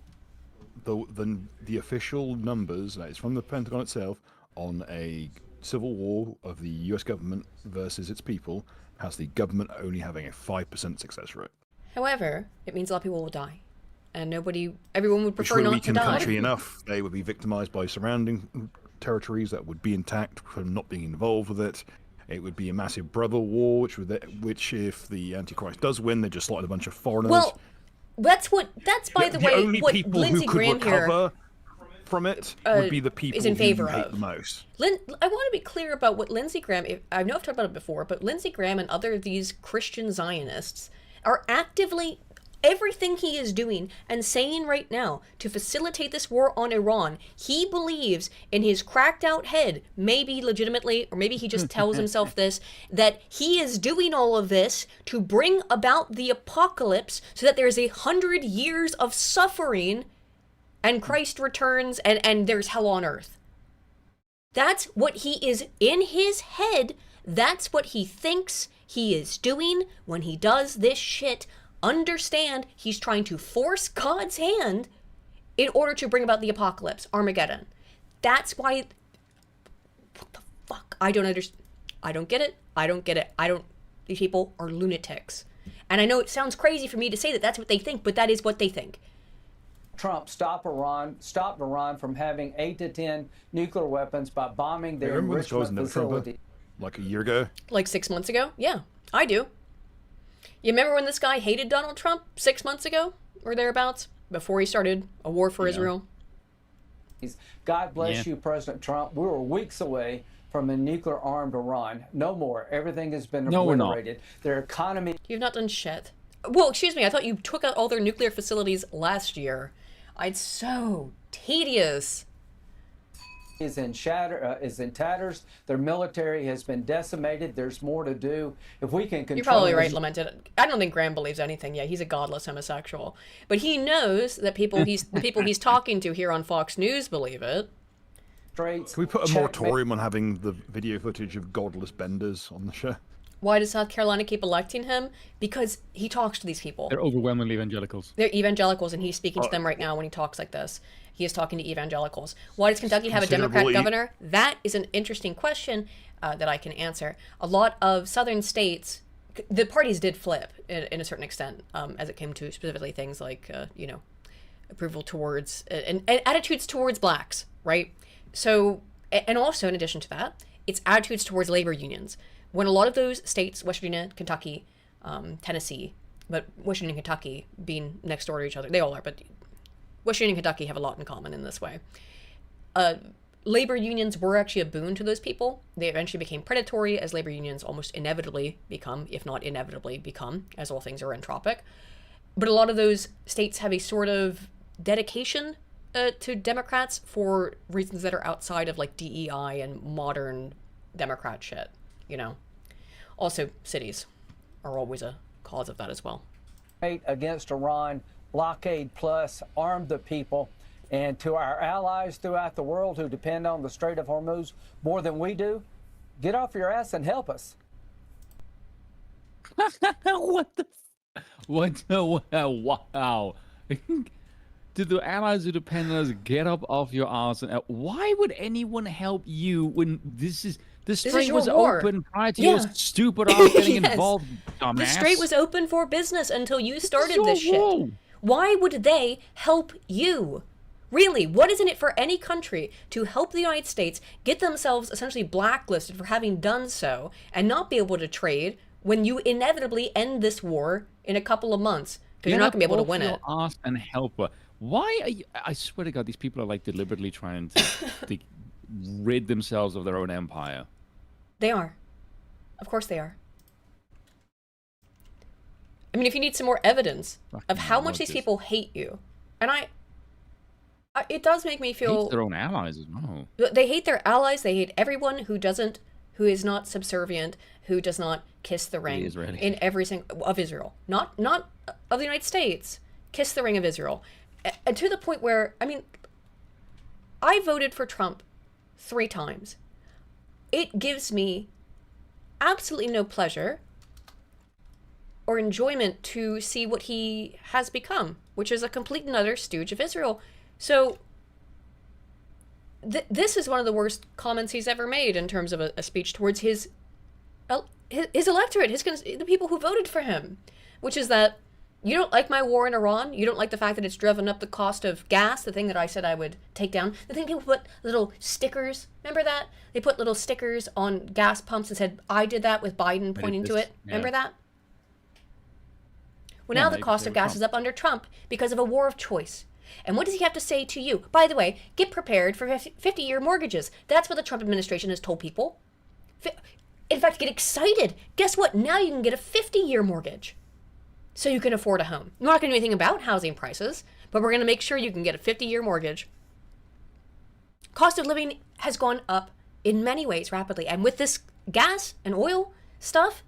The official numbers, that is from the Pentagon itself, on a civil war of the U.S. government versus its people, has the government only having a 5% success rate. However, it means a lot of people will die, and everyone would Which prefer were a not to weakened die. country enough, they would be victimized by surrounding territories that would be intact from not being involved with it. It would be a massive brother war, which if the Antichrist does win, they just slot a bunch of foreigners. Well, that's by the way only what people Lindsey who could Graham here recover from it would be the people is in favor who hate of. the most. I want to be clear about what Lindsey Graham, I know I've talked about it before, but Lindsey Graham and other of these Christian Zionists are actively, everything he is doing and saying right now to facilitate this war on Iran, he believes in his cracked out head, maybe legitimately, or maybe he just tells himself this, that he is doing all of this to bring about the apocalypse so that there's 100 years of suffering and Christ returns and there's hell on earth. That's what he is in his head. That's what he thinks he is doing when he does this shit. Understand, he's trying to force God's hand in order to bring about the apocalypse, Armageddon. That's why. What the fuck? I don't understand. I don't get it. These people are lunatics. And I know it sounds crazy for me to say that that's what they think, but that is what they think. Trump stopped Iran from having 8 to 10 nuclear weapons by bombing their Remember when this guy was enrichment never Trumper? facility. Like a year ago? Like 6 months ago? Yeah, I do. You remember when this guy hated Donald Trump 6 months ago or thereabouts? Before he started a war for Israel? God bless you, President Trump. We were weeks away from a nuclear-armed Iran. No more. Everything has been No, we're not. obliterated. Their economy You've not done shit. Well, excuse me, I thought you took out all their nuclear facilities last year. It's so tedious. is in tatters. Their military has been decimated. There's more to do. If we can control You're probably right, this- Lamented. I don't think Graham believes anything yet. He's a godless homosexual. But he knows that the people he's talking to here on Fox News believe it. Straits, Can we put a checkmate. moratorium on having the video footage of godless benders on the show? Why does South Carolina keep electing him? Because he talks to these people. They're overwhelmingly evangelicals. They're evangelicals, and he's speaking to them right now when he talks like this. He is talking to evangelicals. Why does Kentucky have a Democrat Considerably- governor? That is an interesting question that I can answer. A lot of southern states, the parties did flip in a certain extent as it came to specifically things like, approval towards and attitudes towards blacks, right? So, and also in addition to that, it's attitudes towards labor unions. When a lot of those states, West Virginia, Kentucky, Tennessee, but West Virginia and Kentucky being next door to each other, they all are, but West Virginia and Kentucky have a lot in common in this way. Labor unions were actually a boon to those people. They eventually became predatory, as labor unions almost inevitably become, if not inevitably become, as all things are entropic. But a lot of those states have a sort of dedication to Democrats for reasons that are outside of like DEI and modern Democrat shit, Also, cities are always a cause of that as well. Against Iran, blockade plus, arm the people. And to our allies throughout the world who depend on the Strait of Hormuz more than we do, get off your ass and help us. What the? What? Wow. Did the allies who depend on us get up off your ass? And why would anyone help you when the strait your was war. open prior to Yeah. your stupid ass getting Yes. involved, dumbass? The strait was open for business until you started your this shit. war. Why would they help you? Really, what is in it for any country to help the United States get themselves essentially blacklisted for having done so and not be able to trade when you inevitably end this war in a couple of months? Because you're not going to be able to win it. Ask and help her. Why are you? I swear to God, these people are like deliberately trying to rid themselves of their own empire. They are. Of course they are. I mean, if you need some more evidence of how much these monkeys. people hate you, and it does make me feel Hate their own allies as well. they hate their allies. They hate everyone who is not subservient, who does not kiss the ring Israelis. in every single of Israel, not of the United States. Kiss the ring of Israel, and to the point where I voted for Trump 3 times. It gives me absolutely no pleasure or enjoyment to see what he has become, which is a complete and utter stooge of Israel. So this is one of the worst comments he's ever made in terms of a speech towards his electorate, the people who voted for him, which is that you don't like my war in Iran. You don't like the fact that it's driven up the cost of gas, the thing that I said I would take down. The thing people put little stickers. Remember that? They put little stickers on gas pumps and said, I did that with Biden pointing to it. Yeah. Remember that? Well, Yeah, now the they- cost they of were gas Trump. is up under Trump because of a war of choice. And what does he have to say to you? By the way, get prepared for 50-year mortgages. That's what the Trump administration has told people. In fact, get excited. Guess what? Now you can get a 50-year mortgage. So you can afford a home. We're not going to do anything about housing prices, but we're going to make sure you can get a 50-year mortgage. Cost of living has gone up in many ways rapidly. And with this gas and oil stuff,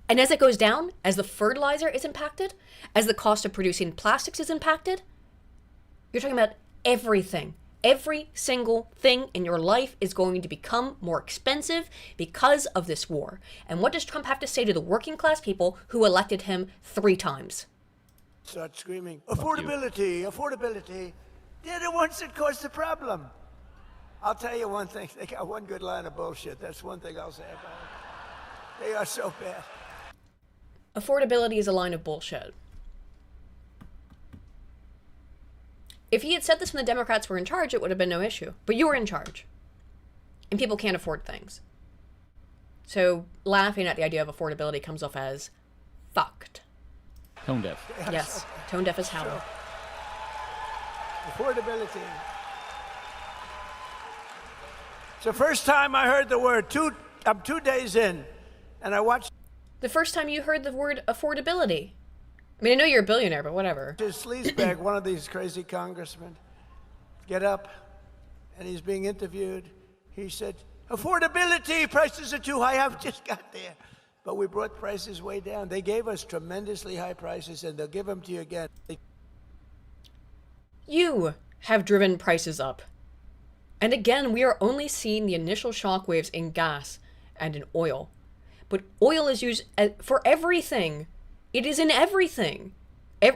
and as it goes down, as the fertilizer is impacted, as the cost of producing plastics is impacted, you're talking about everything. Every single thing in your life is going to become more expensive because of this war. And what does Trump have to say to the working class people who elected him 3 times? Start screaming, affordability, affordability. They're the ones that caused the problem. I'll tell you one thing, they got one good line of bullshit. That's one thing I'll say about it. They are so bad. Affordability is a line of bullshit. If he had said this when the Democrats were in charge, it would have been no issue. But you were in charge. And people can't afford things. So laughing at the idea of affordability comes off as fucked. Tone deaf. Yes, tone deaf as hell. Affordability. It's the first time I heard the word. I'm 2 days in, and I watched The first time you heard the word affordability. I mean, I know you're a billionaire, but whatever. Sleazebag, one of these crazy congressmen, get up, and he's being interviewed. He said, affordability, prices are too high. I've just got there. But we brought prices way down. They gave us tremendously high prices, and they'll give them to you again. You have driven prices up. And again, we are only seeing the initial shockwaves in gas and in oil. but oil is used for everything. It is in everything.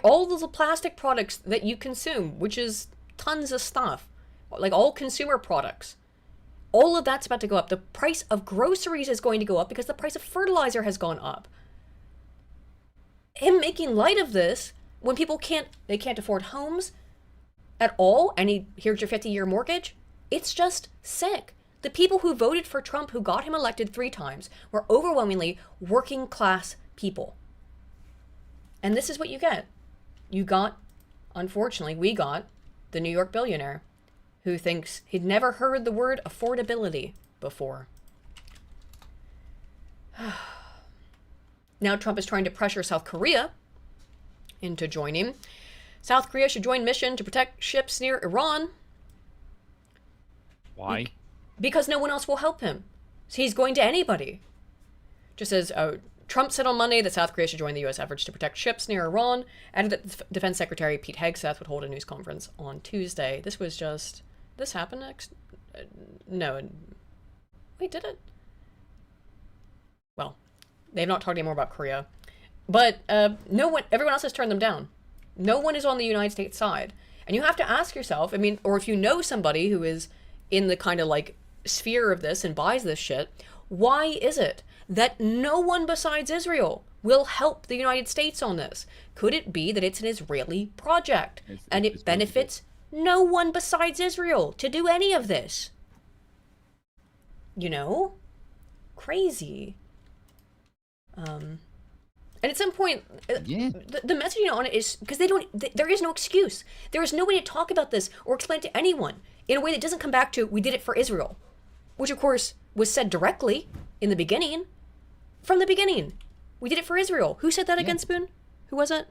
All of the plastic products that you consume, which is tons of stuff, like all consumer products, all of that's about to go up. The price of groceries is going to go up because the price of fertilizer has gone up. Him making light of this when people can't afford homes at all, and here's your 50-year mortgage, it's just sick. The people who voted for Trump, who got him elected 3 times, were overwhelmingly working class people. And this is what you get. Unfortunately, we got the New York billionaire who thinks he'd never heard the word affordability before. Now Trump is trying to pressure South Korea into joining. South Korea should join mission to protect ships near Iran. Why? Because no one else will help him. So he's going to anybody. Just as Trump said on Monday that South Korea should join the U.S. efforts to protect ships near Iran, and that Defense Secretary Pete Hegseth would hold a news conference on Tuesday. This happened next? No. Wait, did it? Well, they've not talked anymore about Korea. But everyone else has turned them down. No one is on the United States side. And you have to ask yourself, or if you know somebody who is in the kind of like sphere of this and buys this shit, why is it that no one besides Israel will help the United States on this? Could it be that it's an Israeli project and it benefits no one besides Israel to do any of this? Crazy. And at some point, the messaging on it is because there is no excuse. There is no way to talk about this or explain to anyone in a way that doesn't come back to, we did it for Israel, which of course was said directly in the beginning. From the beginning, we did it for Israel. Who said that again, Spoon? Who was it?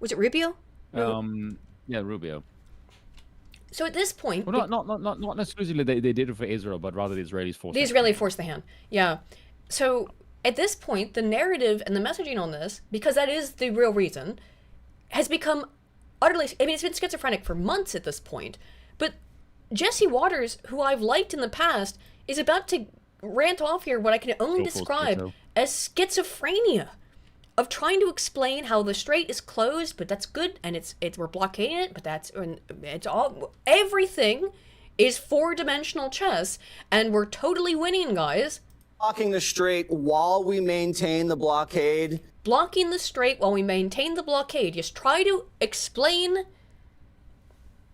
Was it Rubio? Yeah, Rubio. So at this point, well, not exclusively they did it for Israel, but rather the Israelis forced. The Israeli forced the hand. Yeah. So at this point, the narrative and the messaging on this, because that is the real reason, has become utterly... it's been schizophrenic for months at this point. But Jesse Waters, who I've liked in the past, is about to rant off here what I can only describe as schizophrenia of trying to explain how the strait is closed, but that's good, and we're blockading it, but it's all... Everything is 4-dimensional chess, and we're totally winning, guys. Blocking the strait while we maintain the blockade. Blocking the strait while we maintain the blockade. Just try to explain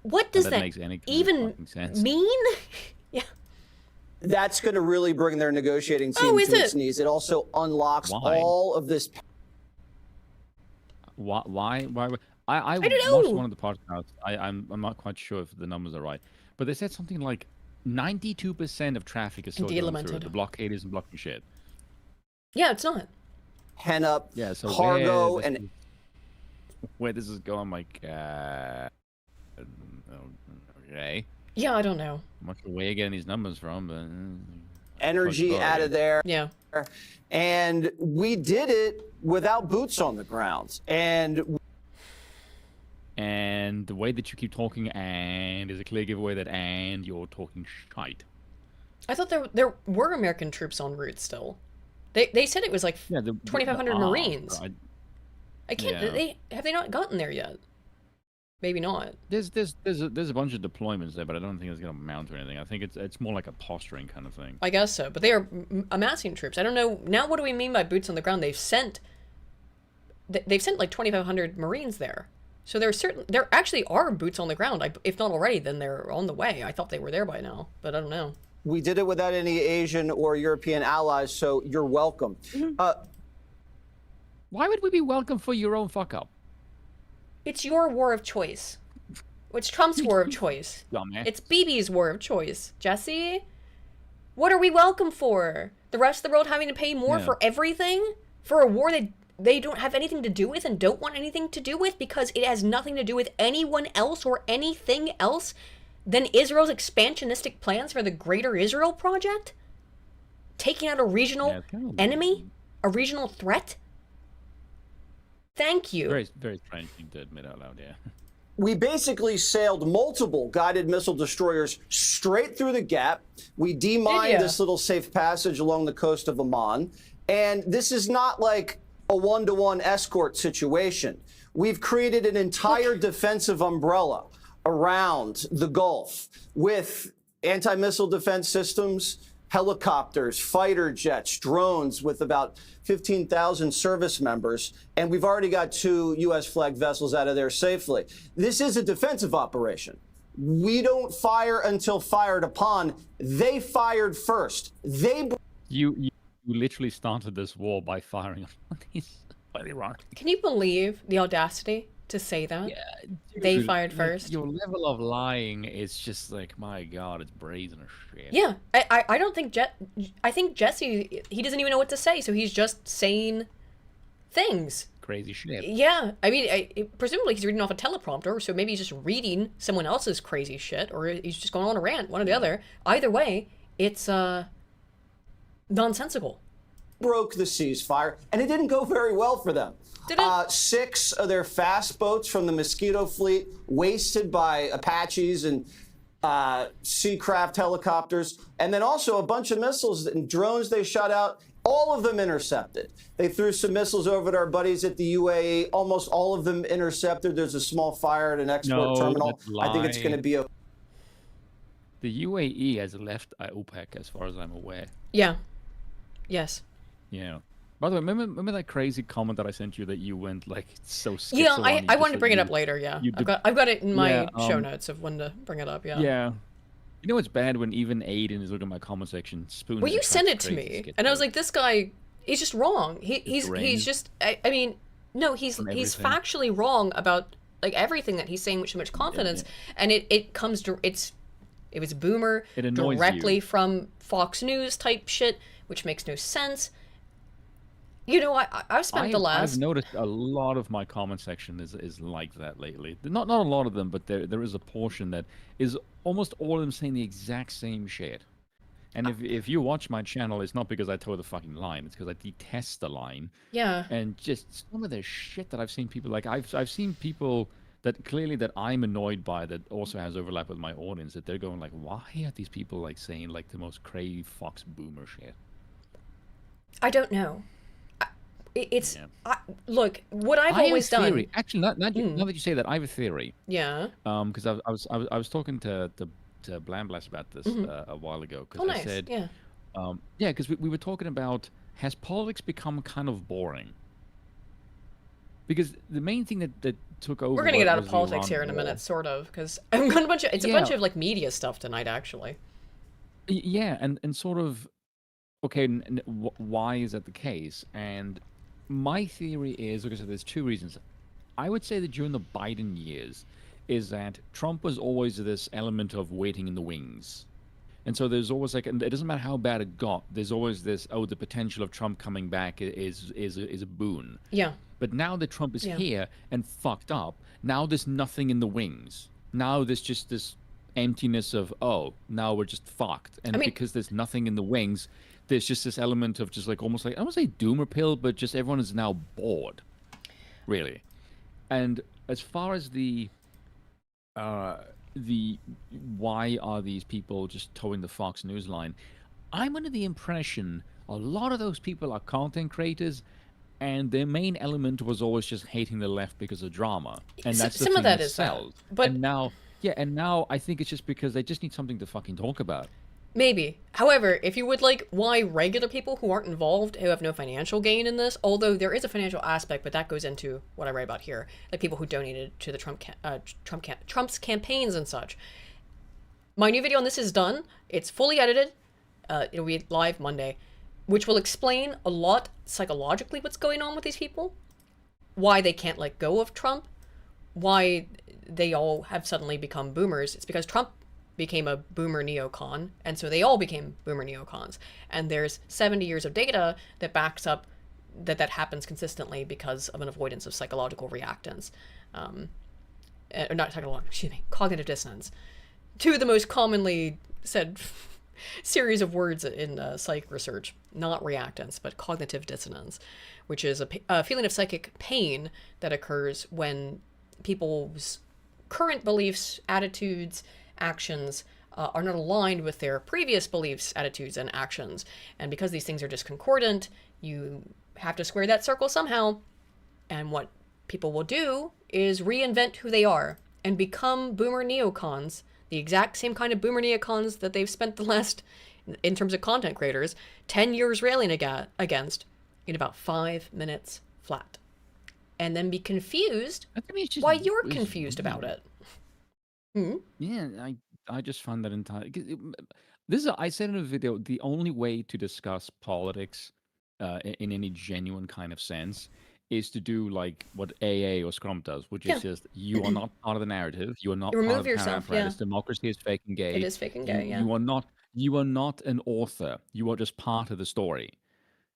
what does that even mean? Yeah. That's going to really bring their negotiating team to its knees. It also unlocks all of this. Why? I don't know. watched one of the podcasts. I'm not quite sure if the numbers are right, but they said something like 92% of traffic is still going through. The blockade isn't blocking shit. Yeah, it's not. Pen up so cargo where this is going, I'm like, okay. Yeah, I don't know. I'm not sure where you're getting these numbers from, but energy out of there. Yeah. And we did it without boots on the ground. And the way that you keep talking and is a clear giveaway that and you're talking shite. I thought there were American troops en route still. They said it was like 2,500 Marines. I can't. Have they not gotten there yet? Maybe not. There's a bunch of deployments there, but I don't think it's going to amount to anything. I think it's more like a posturing kind of thing. I guess so, but they are amassing troops. I don't know now. What do we mean by boots on the ground? They've sent like 2,500 Marines there. So there actually are boots on the ground. If not already, then they're on the way. I thought they were there by now, but I don't know. We did it without any Asian or European allies, so you're welcome. Mm-hmm. Why would we be welcome for your own fuck up? It's your war of choice. It's Trump's war of choice. Dumbass. It's Bibi's war of choice. Jesse, what are we welcome for? The rest of the world having to pay more for everything? For a war that they don't have anything to do with and don't want anything to do with because it has nothing to do with anyone else or anything else than Israel's expansionistic plans for the Greater Israel Project? Taking out a regional enemy? A regional threat? Thank you. Very, very strange thing to admit out loud, yeah. We basically sailed multiple guided missile destroyers straight through the gap. We demined this little safe passage along the coast of Oman. And this is not like a one-to-one escort situation. We've created an entire defensive umbrella around the Gulf with anti-missile defense systems, helicopters, fighter jets, drones with about 15,000 service members, and we've already got 2 U.S. flagged vessels out of there safely. This is a defensive operation. We don't fire until fired upon. They fired first. You literally started this war by firing on these by Iran. Can you believe the audacity to say that? Yeah, dude, they fired first. Your level of lying is just like, my God, it's brazen as shit. Yeah, I don't think I think Jesse, he doesn't even know what to say, so he's just saying things. Crazy shit. Yeah, I mean, presumably he's reading off a teleprompter, so maybe he's just reading someone else's crazy shit, or he's just going on a rant, one or the other. Either way, it's nonsensical. Broke the ceasefire, and it didn't go very well for them. Did it? 6 of their fast boats from the Mosquito fleet wasted by Apaches and Seacraft helicopters, and then also a bunch of missiles and drones they shot out, all of them intercepted. They threw some missiles over to our buddies at the UAE, almost all of them intercepted. There's a small fire at an export terminal. I think it's going to be okay. The UAE has left OPEC, as far as I'm aware. Yeah. Yes. Yeah. By the way, remember that crazy comment that I sent you that you went like so schizo? Yeah, I wanted to bring it up later. Yeah, I've got it in my show notes of when to bring it up. Yeah. Yeah. You know what's bad when even Aiden is looking at my comment section. Spoon. Well, you sent it to me, and I was like, this guy, he's just wrong. He's just. I mean, no, he's factually wrong about like everything that he's saying with so much confidence, and it comes to it was boomer directly from Fox News type shit, which makes no sense. You know, I've spent the last... I've noticed a lot of my comment section is like that lately. Not a lot of them, but there is a portion that is almost all of them saying the exact same shit. And if you watch my channel, it's not because I toe the fucking line. It's because I detest the line. Yeah. And just some of the shit that I've seen people... Like, I've seen people that clearly that I'm annoyed by that also has overlap with my audience, that they're going like, why are these people like saying like the most crazy Fox boomer shit? I don't know. It's look, what I've always done. Actually, now that you say that, I have a theory. Yeah. Because I was talking to Blam Blast about this a while ago. Because I said, yeah, because we were talking about, has politics become kind of boring? Because the main thing that took over. We're gonna get out of politics here in a minute, sort of, because I'm going a bunch of like media stuff tonight, actually. Yeah, and sort of, okay, why is that the case? And my theory is, like I said, there's 2 reasons. I would say that during the Biden years is that Trump was always this element of waiting in the wings. And so there's always like, and it doesn't matter how bad it got, there's always this, the potential of Trump coming back is a boon. Yeah. But now that Trump is here and fucked up, now there's nothing in the wings. Now there's just this emptiness of, now we're just fucked. And because there's nothing in the wings, there's just this element of just like almost like, I don't want to say doomer pill, but just everyone is now bored, really. And as far as the why are these people just towing the Fox News line, I'm under the impression a lot of those people are content creators, and their main element was always just hating the left because of drama, and that's the some thing of that that is sells. But and now I think it's just because they just need something to fucking talk about. Maybe. However, if you would like why regular people who aren't involved, who have no financial gain in this, although there is a financial aspect, but that goes into what I write about here, like people who donated to the Trump's campaigns and such. My new video on this is done. It's fully edited. It'll be live Monday, which will explain a lot psychologically what's going on with these people, why they can't let go of Trump, why they all have suddenly become boomers. It's because Trump became a boomer neocon, and so they all became boomer neocons. And there's 70 years of data that backs up that happens consistently because of an avoidance of psychological reactance. Not psychological, excuse me, cognitive dissonance. 2 of the most commonly said series of words in psych research, not reactance, but cognitive dissonance, which is a feeling of psychic pain that occurs when people's current beliefs, attitudes, actions are not aligned with their previous beliefs, attitudes, and actions. And because these things are discordant, you have to square that circle somehow. And what people will do is reinvent who they are and become boomer neocons, the exact same kind of boomer neocons that they've spent the last, in terms of content creators, 10 years railing against in about 5 minutes flat. And then be confused why you're confused about it. Yeah, I just found that entirely. I said in a video, the only way to discuss politics in any genuine kind of sense is to do like what AA or Scrum does, which is just, you are not part of the narrative, you are not part of the power apparatus. Democracy is fake and gay. It is fake and gay, You are not an author. You are just part of the story.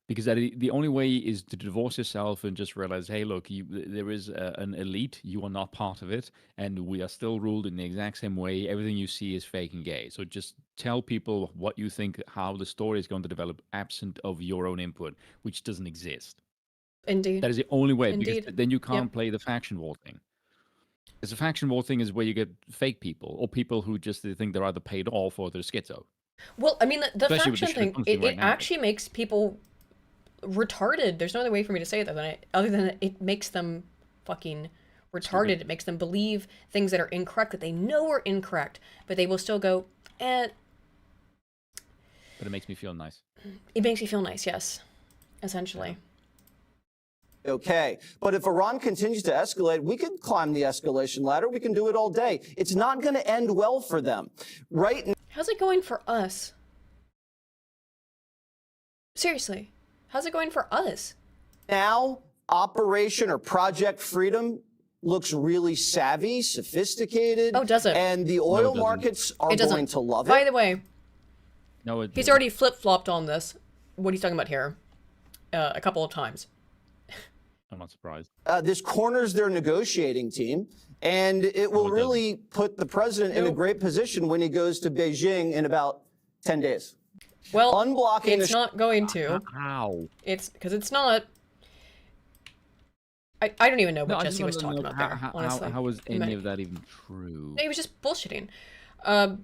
Because the only way is to divorce yourself and just realize, hey, look, there is an elite. You are not part of it, and we are still ruled in the exact same way. Everything you see is fake and gay. So just tell people what you think, how the story is going to develop, absent of your own input, which doesn't exist. Indeed. That is the only way, Indeed. because then you can't play the faction war thing. Because the faction war thing is where you get fake people, or people who just think they're either paid off or they're schizo. Well, I mean, the Especially with the faction shit thing, that comes to right it now. actually makes people retarded. There's no other way for me to say it other than it makes them fucking retarded. It makes them believe things that are incorrect, that they know are incorrect, but they will still go, But it makes me feel nice. It makes me feel nice, yes. Essentially. Okay, but if Iran continues to escalate, we can climb the escalation ladder. We can do it all day. It's not going to end well for them. Right now, How's it going for us? Seriously. How's it going for us? now, Operation or Project Freedom looks really savvy, sophisticated. Oh, does it? And the No, it oil doesn't. markets are It doesn't. going to love By it. the way, No, he's already flip-flopped on this, what he's talking about here, a couple of times. I'm not surprised. This corners their negotiating team, and it will it doesn't. really put the president in a great position when he goes to Beijing in about 10 days. Well, Unblocking it's not going to. How? It's because it's not. I don't even know No, what I just Jesse was wanted to talking know about there, honestly. How is He any might- of that even true? He was just bullshitting. How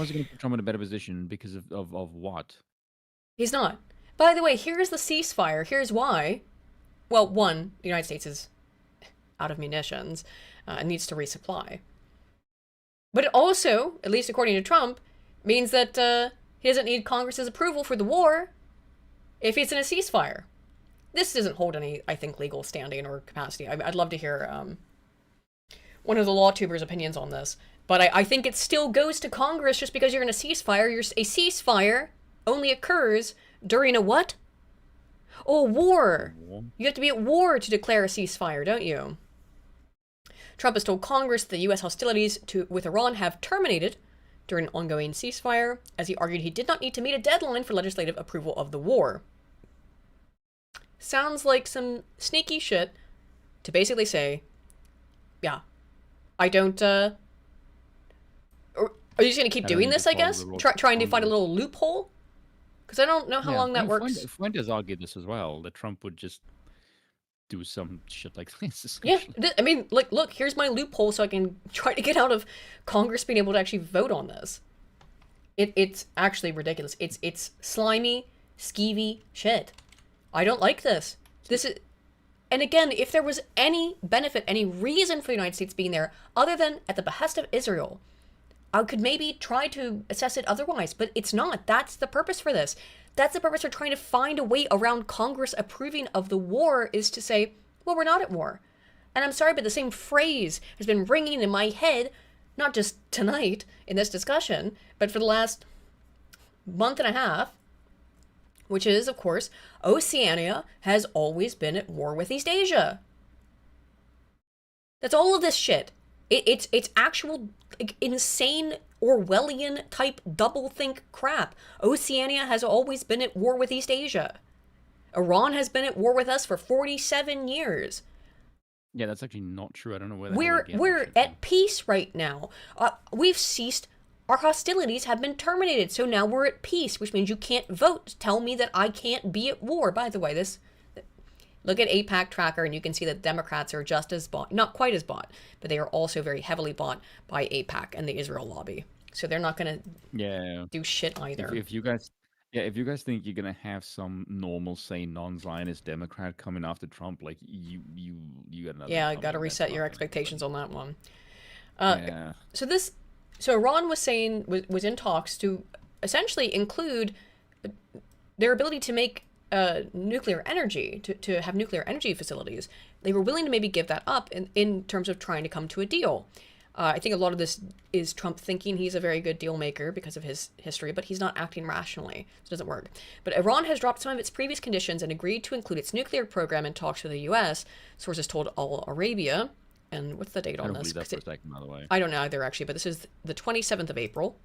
is it going to put Trump in a better position because of what? He's not. By the way, here's the ceasefire. Here's why. Well, one, the United States is out of munitions and needs to resupply. But it also, at least according to Trump, means that he doesn't need Congress's approval for the war if it's in a ceasefire. This doesn't hold any, I think, legal standing or capacity. I'd love to hear one of the law tubers' opinions on this. But I think it still goes to Congress just because you're in a ceasefire. A ceasefire only occurs during a what? Oh, war. You have to be at war to declare a ceasefire, don't you? Trump has told Congress the U.S. hostilities with Iran have terminated during an ongoing ceasefire, as he argued he did not need to meet a deadline for legislative approval of the war. Sounds like some sneaky shit to basically say, yeah, I don't, are you just going to keep I don't doing need this, to I follow guess? the rules Trying to of find a Congress. little loophole? Because I don't know how long that works. Fuentes argued this as well, that Trump would just do some shit like this. Yeah, I mean, like, look, here's my loophole so I can try to get out of Congress being able to actually vote on this. It's actually ridiculous. It's slimy, skeevy shit. I don't like this. This is, and again, if there was any benefit, any reason for the United States being there, other than at the behest of Israel, I could maybe try to assess it otherwise, but it's not. That's the purpose for this. That's the purpose for trying to find a way around Congress approving of the war, is to say, well, we're not at war. And I'm sorry, but the same phrase has been ringing in my head, not just tonight in this discussion, but for the last month and a half, which is, of course, Oceania has always been at war with East Asia. That's all of this shit. It's actual, like, insane Orwellian type doublethink crap. Oceania has always been at war with East Asia. Iran has been at war with us for 47 years. Yeah, that's actually not true. I don't know where the hell they're getting We're that shit from. at peace right now. We've ceased. Our hostilities have been terminated, so now we're at peace, which means you can't vote to tell me that I can't be at war. By the way, this Look at AIPAC Tracker, and you can see that Democrats are just as bought, not quite as bought, but they are also very heavily bought by AIPAC and the Israel lobby. So they're not going to do shit either. If you guys, if you guys think you're gonna have some normal, sane, non-Zionist Democrat coming after Trump, like you got another. Yeah, I got to reset your expectations on that one. Yeah. So Iran was saying was in talks to essentially include their ability to make nuclear energy, to have nuclear energy facilities. They were willing to maybe give that up in terms of trying to come to a deal. I think a lot of this is Trump thinking he's a very good deal maker because of his history, but he's not acting rationally. So it doesn't work. But Iran has dropped some of its previous conditions and agreed to include its nuclear program in talks with the U.S., sources told Al Arabia. And what's the date on this? That for a second, by the way. I don't know either, actually, but this is the 27th of April.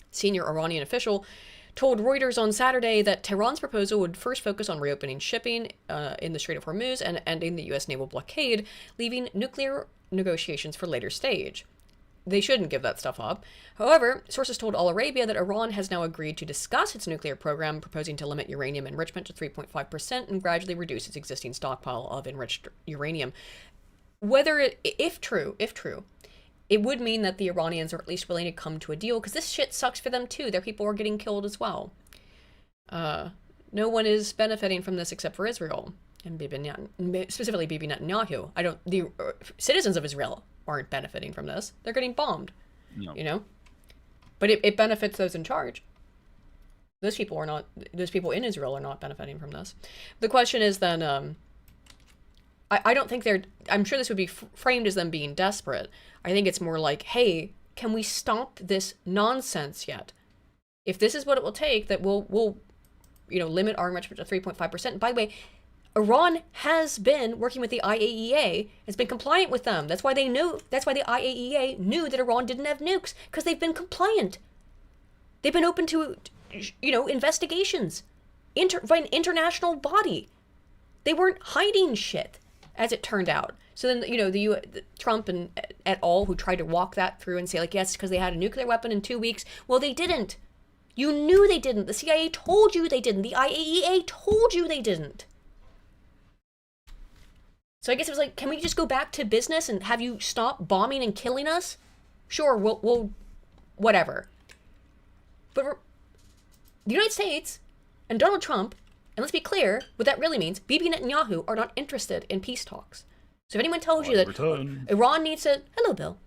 Senior Iranian official told Reuters on Saturday that Tehran's proposal would first focus on reopening shipping in the Strait of Hormuz and ending the U.S. naval blockade, leaving nuclear negotiations for later stage. They shouldn't give that stuff up. However, sources told Al Arabia that Iran has now agreed to discuss its nuclear program, proposing to limit uranium enrichment to 3.5% and gradually reduce its existing stockpile of enriched uranium. If true, it would mean that the Iranians are at least willing to come to a deal, because this shit sucks for them too. Their people are getting killed as well. No one is benefiting from this except for Israel and specifically Bibi Netanyahu. The citizens of Israel aren't benefiting from this. They're getting bombed. No. You know, but it benefits those in charge. Those people in Israel are not benefiting from this. The question is then, I don't think I'm sure this would be framed as them being desperate. I think it's more like, hey, can we stop this nonsense yet? If this is what it will take, that we'll limit our enrichment to 3.5%. By the way, Iran has been working with the IAEA, has been compliant with them. That's why the IAEA knew that Iran didn't have nukes, because they've been compliant. They've been open to, investigations by an international body. They weren't hiding shit, as it turned out. So then, Trump and et al. Who tried to walk that through and say, like, yes, because they had a nuclear weapon in 2 weeks. Well, they didn't. You knew they didn't. The CIA told you they didn't. The IAEA told you they didn't. So I guess it was like, can we just go back to business and have you stop bombing and killing us? Sure, we'll whatever. But the United States and Donald Trump, and let's be clear, what that really means, Bibi Netanyahu are not interested in peace talks. So if anyone tells you that Iran needs to, hello, Bill,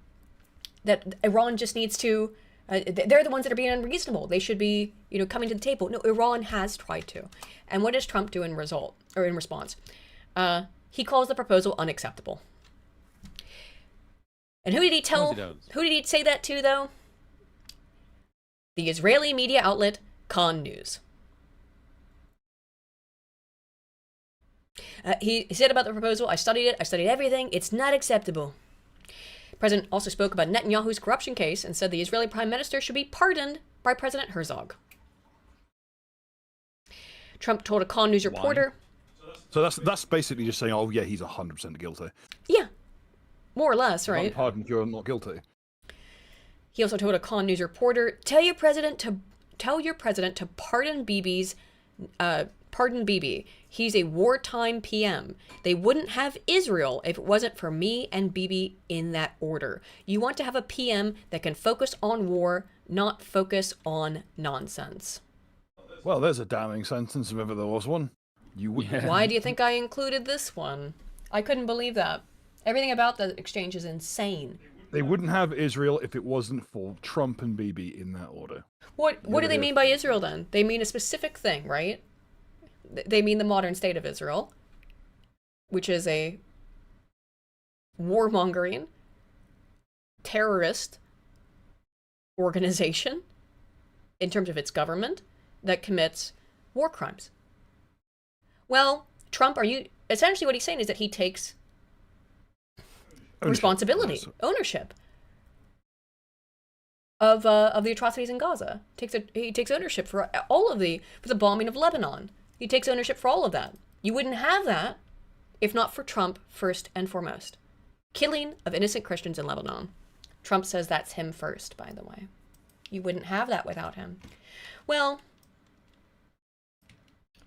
that Iran just needs to, they're the ones that are being unreasonable. They should be, coming to the table. No, Iran has tried to. And what does Trump do in response? He calls the proposal unacceptable. And who did he say that to, though? The Israeli media outlet, Kan News. He said about the proposal, I studied it, I studied everything, it's not acceptable. The president also spoke about Netanyahu's corruption case and said the Israeli prime minister should be pardoned by President Herzog. Trump told a Kan News reporter... So that's basically just saying, oh yeah, he's 100% guilty. Yeah, more or less, right? Pardoned, you're not guilty. He also told a Kan News reporter, tell your president to pardon Bibi's... Pardon Bibi. He's a wartime PM. They wouldn't have Israel if it wasn't for me and Bibi in that order. You want to have a PM that can focus on war, not focus on nonsense. Well, there's a damning sentence if ever there was one. Why do you think I included this one? I couldn't believe that. Everything about the exchange is insane. They wouldn't have Israel if it wasn't for Trump and Bibi in that order. What do they mean by Israel then? They mean a specific thing, right? They mean the modern state of Israel, which is a warmongering, terrorist organization in terms of its that commits war crimes. Well, Trump, essentially what he's saying is that he takes responsibility, ownership of the atrocities in Gaza. He takes ownership for all of for the bombing of Lebanon. He takes ownership for all of that. You wouldn't have that if not for Trump first and foremost. Killing of innocent Christians in Lebanon. Trump says that's him first, by the way. You wouldn't have that without him. Well,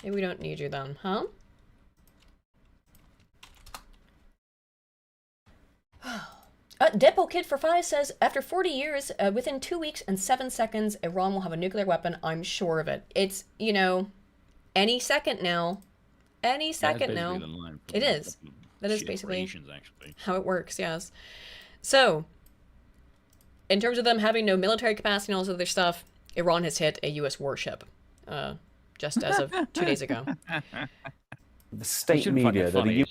maybe we don't need you then, huh? Deadpool Kid for 5 says, after 40 years, within 2 weeks and 7 seconds, Iran will have a nuclear weapon. I'm sure of it. It's, any second now. Any second now. It is. That is basically how it works, yes. So, in terms of them having no military capacity and all this other stuff, Iran has hit a U.S. warship, just as of 2 days ago. The state media that the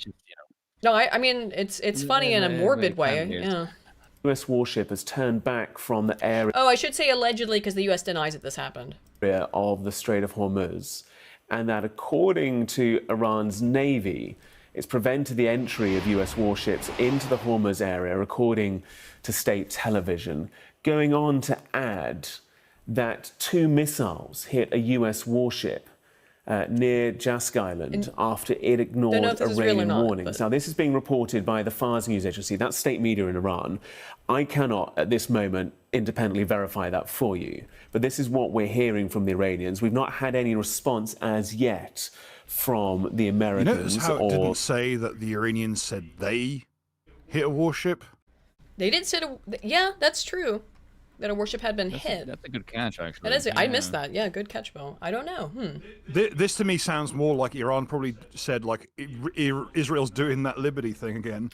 No, I mean, it's funny in a morbid way, yeah. U.S. warship has turned back from the area Oh, I should say allegedly, because the U.S. denies that this happened. of the Strait of Hormuz, and that according to Iran's Navy, it's prevented the entry of U.S. warships into the Hormuz area, according to state television, going on to add that 2 missiles hit a U.S. warship near Jask Island after it ignored Iranian warnings. Now, this is being reported by the Fars news agency. That's state media in Iran. I cannot, at this moment, independently verify that for you. But this is what we're hearing from the Iranians. We've not had any response as yet from the Americans. You notice how it didn't say that the Iranians said they hit a warship? They did say, yeah, that's true. That a warship had been hit. That's a good catch, actually. That is, I missed that. Yeah, good catch, Bill. I don't know. This to me sounds more like Iran probably said, like, Israel's doing that Liberty thing again,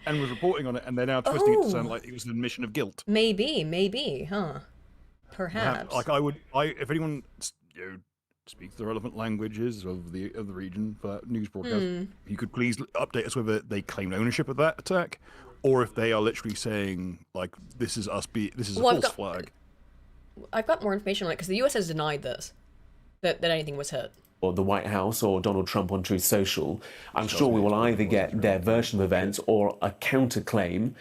and was reporting on it, and they're now twisting it to sound like it was an admission of guilt. Maybe, huh? Perhaps. Like if anyone speaks the relevant languages of the region for news broadcast, you could please update us whether they claim ownership of that attack, or if they are literally saying, like, this is a false flag. I've got more information on it because the U.S. has denied this, that anything was hit. Or the White House or Donald Trump on Truth Social. I'm sure we will either get their version of events or a counterclaim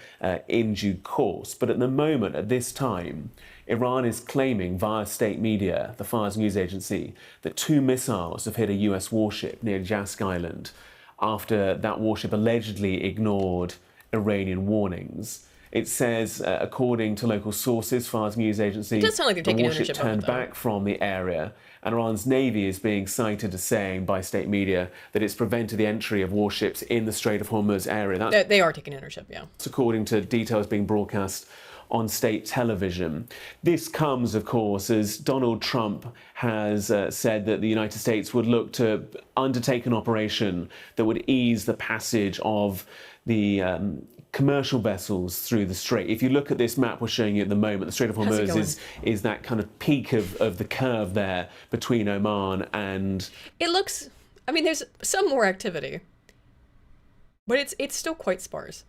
in due course. But at the moment, at this time, Iran is claiming via state media, the Fars news agency, that 2 missiles have hit a U.S. warship near Jask Island after that warship allegedly ignored Iranian warnings. It says, according to local sources, Fars news agency, it does sound like they're taking the warship ownership of it, turned though. back from the area, and Iran's Navy is being cited as saying by state media that it's prevented the entry of warships in the Strait of Hormuz area. They are taking ownership, yeah. That's according to details being broadcast on state television. This comes, of course, as Donald Trump has said that the United States would look to undertake an operation that would ease the passage of the commercial vessels through the strait. If you look at this map we're showing you at the moment, the Strait of Hormuz is that kind of peak of the curve there between Oman and... It looks... I mean, there's some more activity, but it's still quite sparse.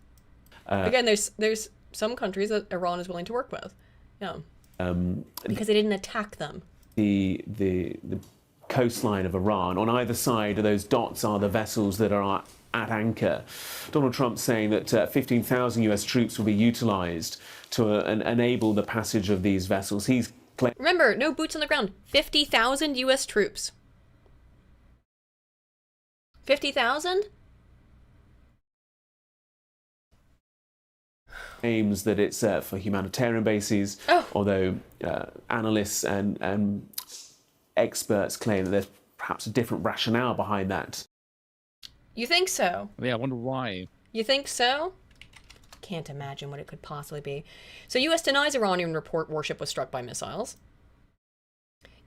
Again, there's some countries that Iran is willing to work with, yeah, because they didn't attack them. The coastline of Iran, on either side of those dots are the vessels that are at anchor. Donald Trump saying that 15,000 US troops will be utilized to enable the passage of these vessels. He's Remember, no boots on the ground. 50,000 US troops. 50,000? Claims that it's for humanitarian bases, although analysts and experts claim that there's perhaps a different rationale behind that. You think so? Yeah, I wonder why. You think so? Can't imagine what it could possibly be. So U.S. denies Iranian report warship was struck by missiles.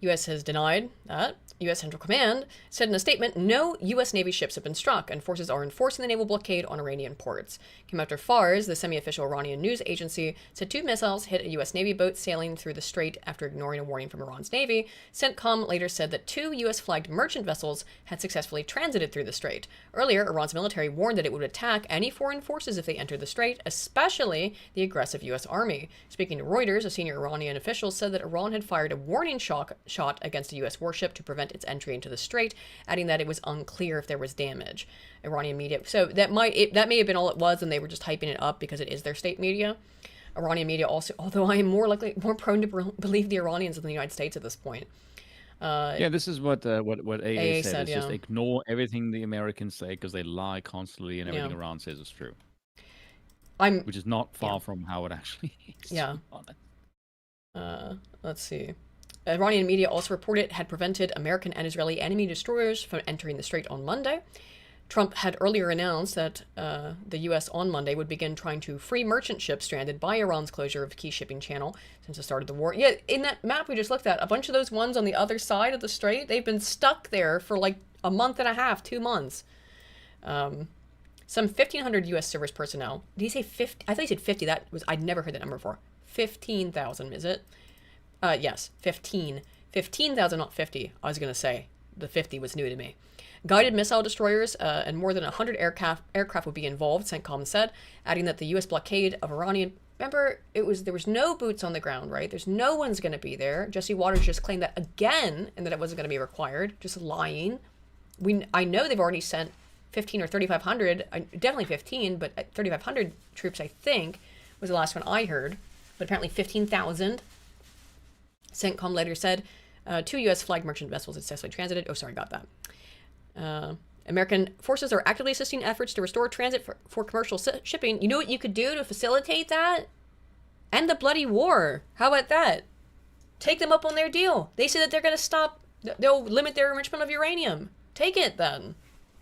U.S. has denied that. U.S. Central Command said in a statement, no U.S. Navy ships have been struck, and forces are enforcing the naval blockade on Iranian ports. Came after Fars, the semi-official Iranian news agency, said 2 missiles hit a U.S. Navy boat sailing through the strait after ignoring a warning from Iran's Navy. CENTCOM later said that 2 U.S.-flagged merchant vessels had successfully transited through the strait. Earlier, Iran's military warned that it would attack any foreign forces if they entered the strait, especially the aggressive U.S. Army. Speaking to Reuters, a senior Iranian official said that Iran had fired a warning shot against a U.S. warship to prevent its entry into the strait, adding that it was unclear if there was damage. Iranian media, so that may have been all it was, and they were just hyping it up because it is their state media. Iranian media also, although I am more prone to believe the Iranians than the United States at this point. Yeah, this is what AA said. Yeah. Just ignore everything the Americans say because they lie constantly, and everything Iran says is true. Which is not far from how it actually is. Yeah. Let's see. Iranian media also reported it had prevented American and Israeli enemy destroyers from entering the strait on Monday. Trump had earlier announced that the U.S. on Monday would begin trying to free merchant ships stranded by Iran's closure of a key shipping channel since the start of the war. Yeah, in that map we just looked at, a bunch of those ones on the other side of the strait, they've been stuck there for like a month and a half, 2 months. Some 1,500 U.S. service personnel. Did he say 50? I thought he said 50. I'd never heard that number before. 15,000, is it? Yes, 15. 15,000, not 50. I was going to say the 50 was new to me. Guided missile destroyers and more than 100 aircraft would be involved, CENTCOM said, adding that the U.S. blockade of Iranian... Remember, there was no boots on the ground, right? There's no one's going to be there. Jesse Waters just claimed that again, and that it wasn't going to be required. Just lying. I know they've already sent 15 or 3,500, definitely 15, but 3,500 troops, I think, was the last one I heard. But apparently 15,000. CENTCOM later said 2 U.S. flagged merchant vessels successfully transited. Oh, sorry, got that. American forces are actively assisting efforts to restore transit for commercial shipping. You know what you could do to facilitate that? End the bloody war. How about that? Take them up on their deal. They say that they're going to stop, they'll limit their enrichment of uranium. Take it then.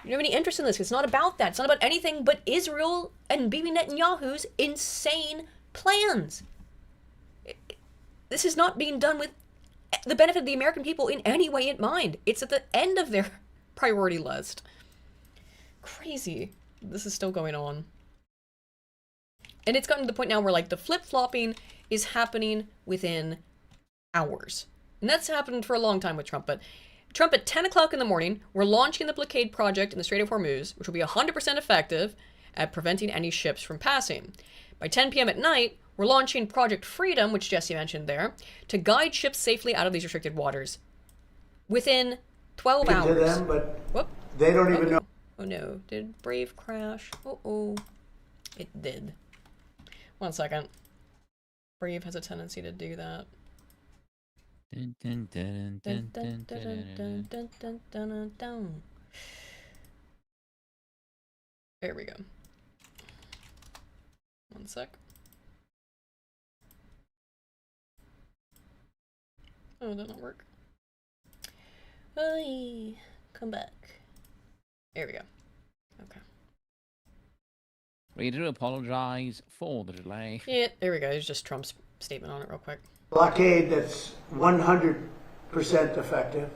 You don't have any interest in this. It's not about that. It's not about anything but Israel and Bibi Netanyahu's insane plans. This is not being done with the benefit of the American people in any way in mind. It's at the end of their priority list. Crazy. This is still going on. And it's gotten to the point now where like the flip-flopping is happening within hours. And that's happened for a long time with Trump, but Trump at 10 o'clock in the morning, we're launching the blockade project in the Strait of Hormuz, which will be 100% effective at preventing any ships from passing. By 10 p.m. at night, we're launching Project Freedom, which Jesse mentioned there, to guide ships safely out of these restricted waters. Within 12 hours. To them, but Whoop. they don't even know. Oh no, did Brave crash? Uh-oh. It did. 1 second. Brave has a tendency to do that. Dun, dun, dun, dun, dun, dun, dun, dun, dun. There we go. 1 sec. Oh, that didn't work. Hey, come back. There we go. Okay. We do apologize for the delay. Yeah, there we go. It's just Trump's statement on it real quick. Blockade that's 100% effective.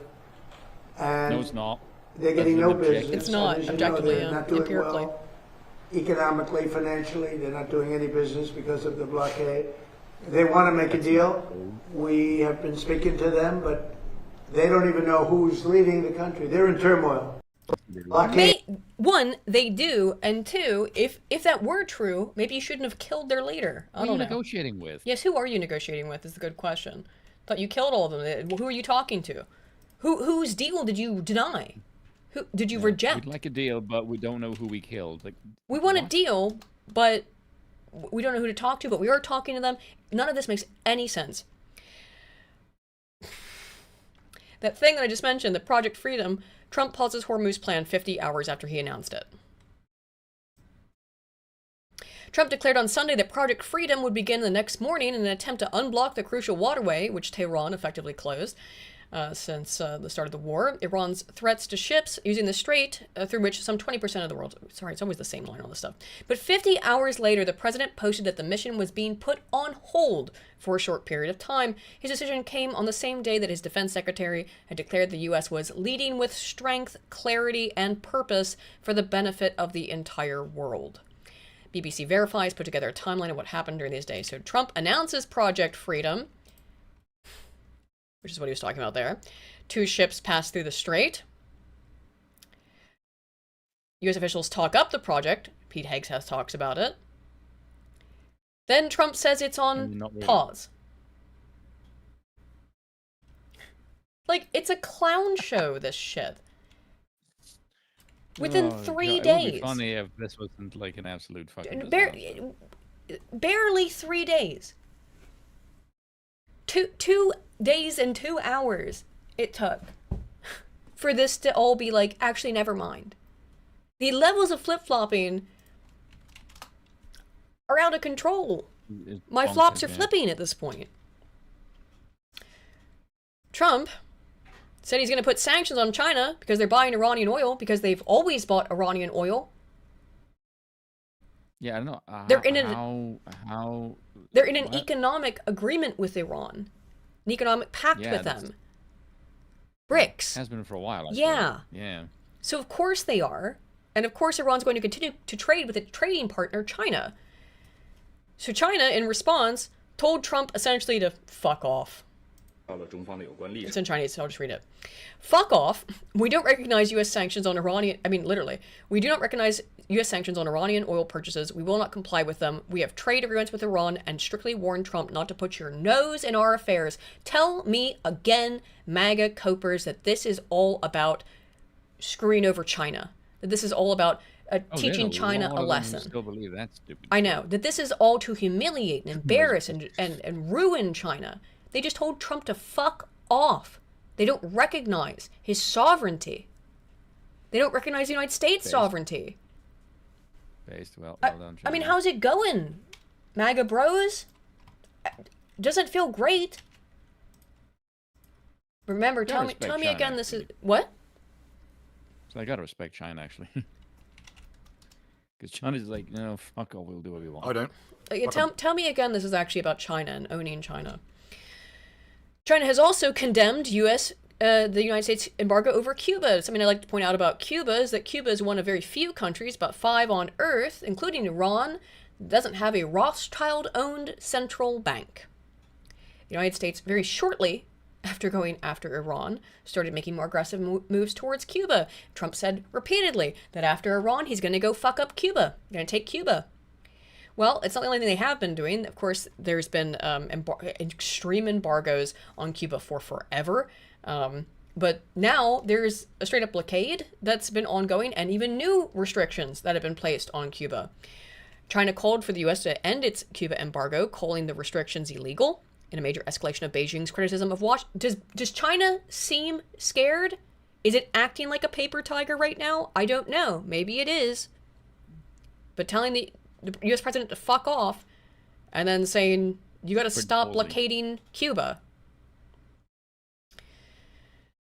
And No, it's not. they're getting no business. It's not, As you know, objectively, they're yeah, not doing empirically. well economically, financially. They're not doing any business because of the blockade. They want to make a deal. We have been speaking to them, but they don't even know who's leading the country. They're in turmoil. One, they do, and two, if that were true, maybe you shouldn't have killed their leader. I Who are don't you know. negotiating with? Yes, who are you negotiating with is the good question. Thought you killed all of them. Who are you talking to? Whose deal did you deny? Who did you reject? We'd like a deal, but we don't know who we killed. Like, We want a deal, but we don't know who to talk to, but we are talking to them. None of this makes any sense. That thing that I just mentioned, the Project Freedom, Trump pauses Hormuz plan 50 hours after he announced it. Trump declared on Sunday that Project Freedom would begin the next morning in an attempt to unblock the crucial waterway, which Tehran effectively closed since the start of the war. Iran's threats to ships using the strait through which some 20% of the world... Sorry, it's always the same line, all this stuff. But 50 hours later, the president posted that the mission was being put on hold for a short period of time. His decision came on the same day that his defense secretary had declared the U.S. was leading with strength, clarity, and purpose for the benefit of the entire world. BBC Verifies put together a timeline of what happened during these days. So Trump announces Project Freedom, which is what he was talking about there. 2 ships pass through the strait. U.S. officials talk up the project. Pete Hegseth talks about it. Then Trump says it's on pause. Like, it's a clown show, this shit. Within 3 God, days. It would be funny if this wasn't like an absolute fucking Barely 3 days. Two days and 2 hours it took for this to all be like, actually, never mind. The levels of flip-flopping are out of control. My flops are flipping at this point. Trump said he's going to put sanctions on China because they're buying Iranian oil, because they've always bought Iranian oil. Yeah, I don't know. They're in they're in an what? economic agreement with Iran, an economic pact Yeah, with that's- them. BRICS. Has been for a while. Actually. Yeah. Yeah. So of course they are. And of course Iran's going to continue to trade with its trading partner, China. So China, in response, told Trump essentially to fuck off. It's in Chinese, so I'll just read it. Fuck off. We don't recognize U.S. sanctions on Iranian... I mean, literally. We do not recognize U.S. sanctions on Iranian oil purchases. We will not comply with them. We have trade agreements with Iran and strictly warn Trump not to put your nose in our affairs. Tell me again, MAGA copers, that this is all about screwing over China. That this is all about teaching China a lesson. Still believe that stupid. I know. That this is all to humiliate and embarrass and ruin China. They just told Trump to fuck off. They don't recognize his sovereignty. They don't recognize the United States' sovereignty. Well done, I mean, how's it going, MAGA bros? Doesn't feel great. Remember, tell me China, again. This is what? So I gotta respect China, actually, because China's like, no, fuck all, we'll do what we want. I don't. Tell me again. This is actually about China and owning China. China has also condemned the United States embargo over Cuba. Something I'd like to point out about Cuba is that Cuba is one of very few countries, about 5 on Earth, including Iran, that doesn't have a Rothschild-owned central bank. The United States, very shortly after going after Iran, started making more aggressive moves towards Cuba. Trump said repeatedly that after Iran, he's going to go fuck up Cuba. He's going to take Cuba. Well, it's not the only thing they have been doing. Of course, there's been extreme embargoes on Cuba for forever. But now there's a straight-up blockade that's been ongoing, and even new restrictions that have been placed on Cuba. China called for the U.S. to end its Cuba embargo, calling the restrictions illegal, in a major escalation of Beijing's criticism of Washington. Does China seem scared? Is it acting like a paper tiger right now? I don't know. Maybe it is. But telling the U.S. president to fuck off, and then saying, you got to stop blockading Cuba.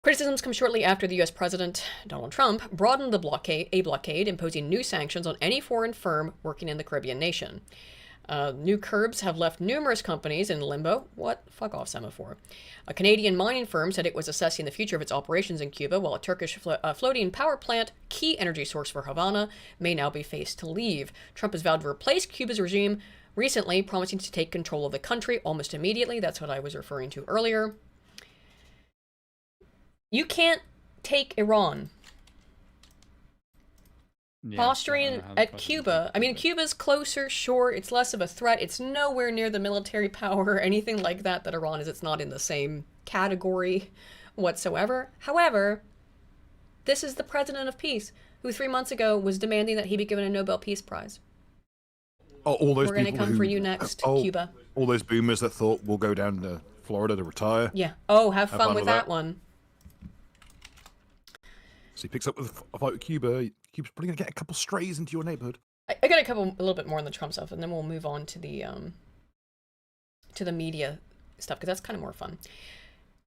Criticisms come shortly after the U.S. President, Donald Trump, broadened the blockade, imposing new sanctions on any foreign firm working in the Caribbean nation. New curbs have left numerous companies in limbo. What? Fuck off, Semaphore. A Canadian mining firm said it was assessing the future of its operations in Cuba, while a Turkish floating power plant, key energy source for Havana, may now be faced to leave. Trump has vowed to replace Cuba's regime recently, promising to take control of the country almost immediately. That's what I was referring to earlier. You can't take Iran. Posturing at Cuba. I mean, Cuba's closer, sure, it's less of a threat. It's nowhere near the military power or anything like that Iran is. It's not in the same category whatsoever. However, this is the president of peace, who 3 months ago was demanding that he be given a Nobel Peace Prize. Oh, all those We're going to people come for you next, Cuba. All those boomers that thought we'll go down to Florida to retire. Yeah. Oh, have fun with that one. So he picks up with a fight with Cuba. Cuba's probably going to get a couple strays into your neighborhood. I got a little bit more on the Trump stuff, and then we'll move on to the media stuff, because that's kind of more fun.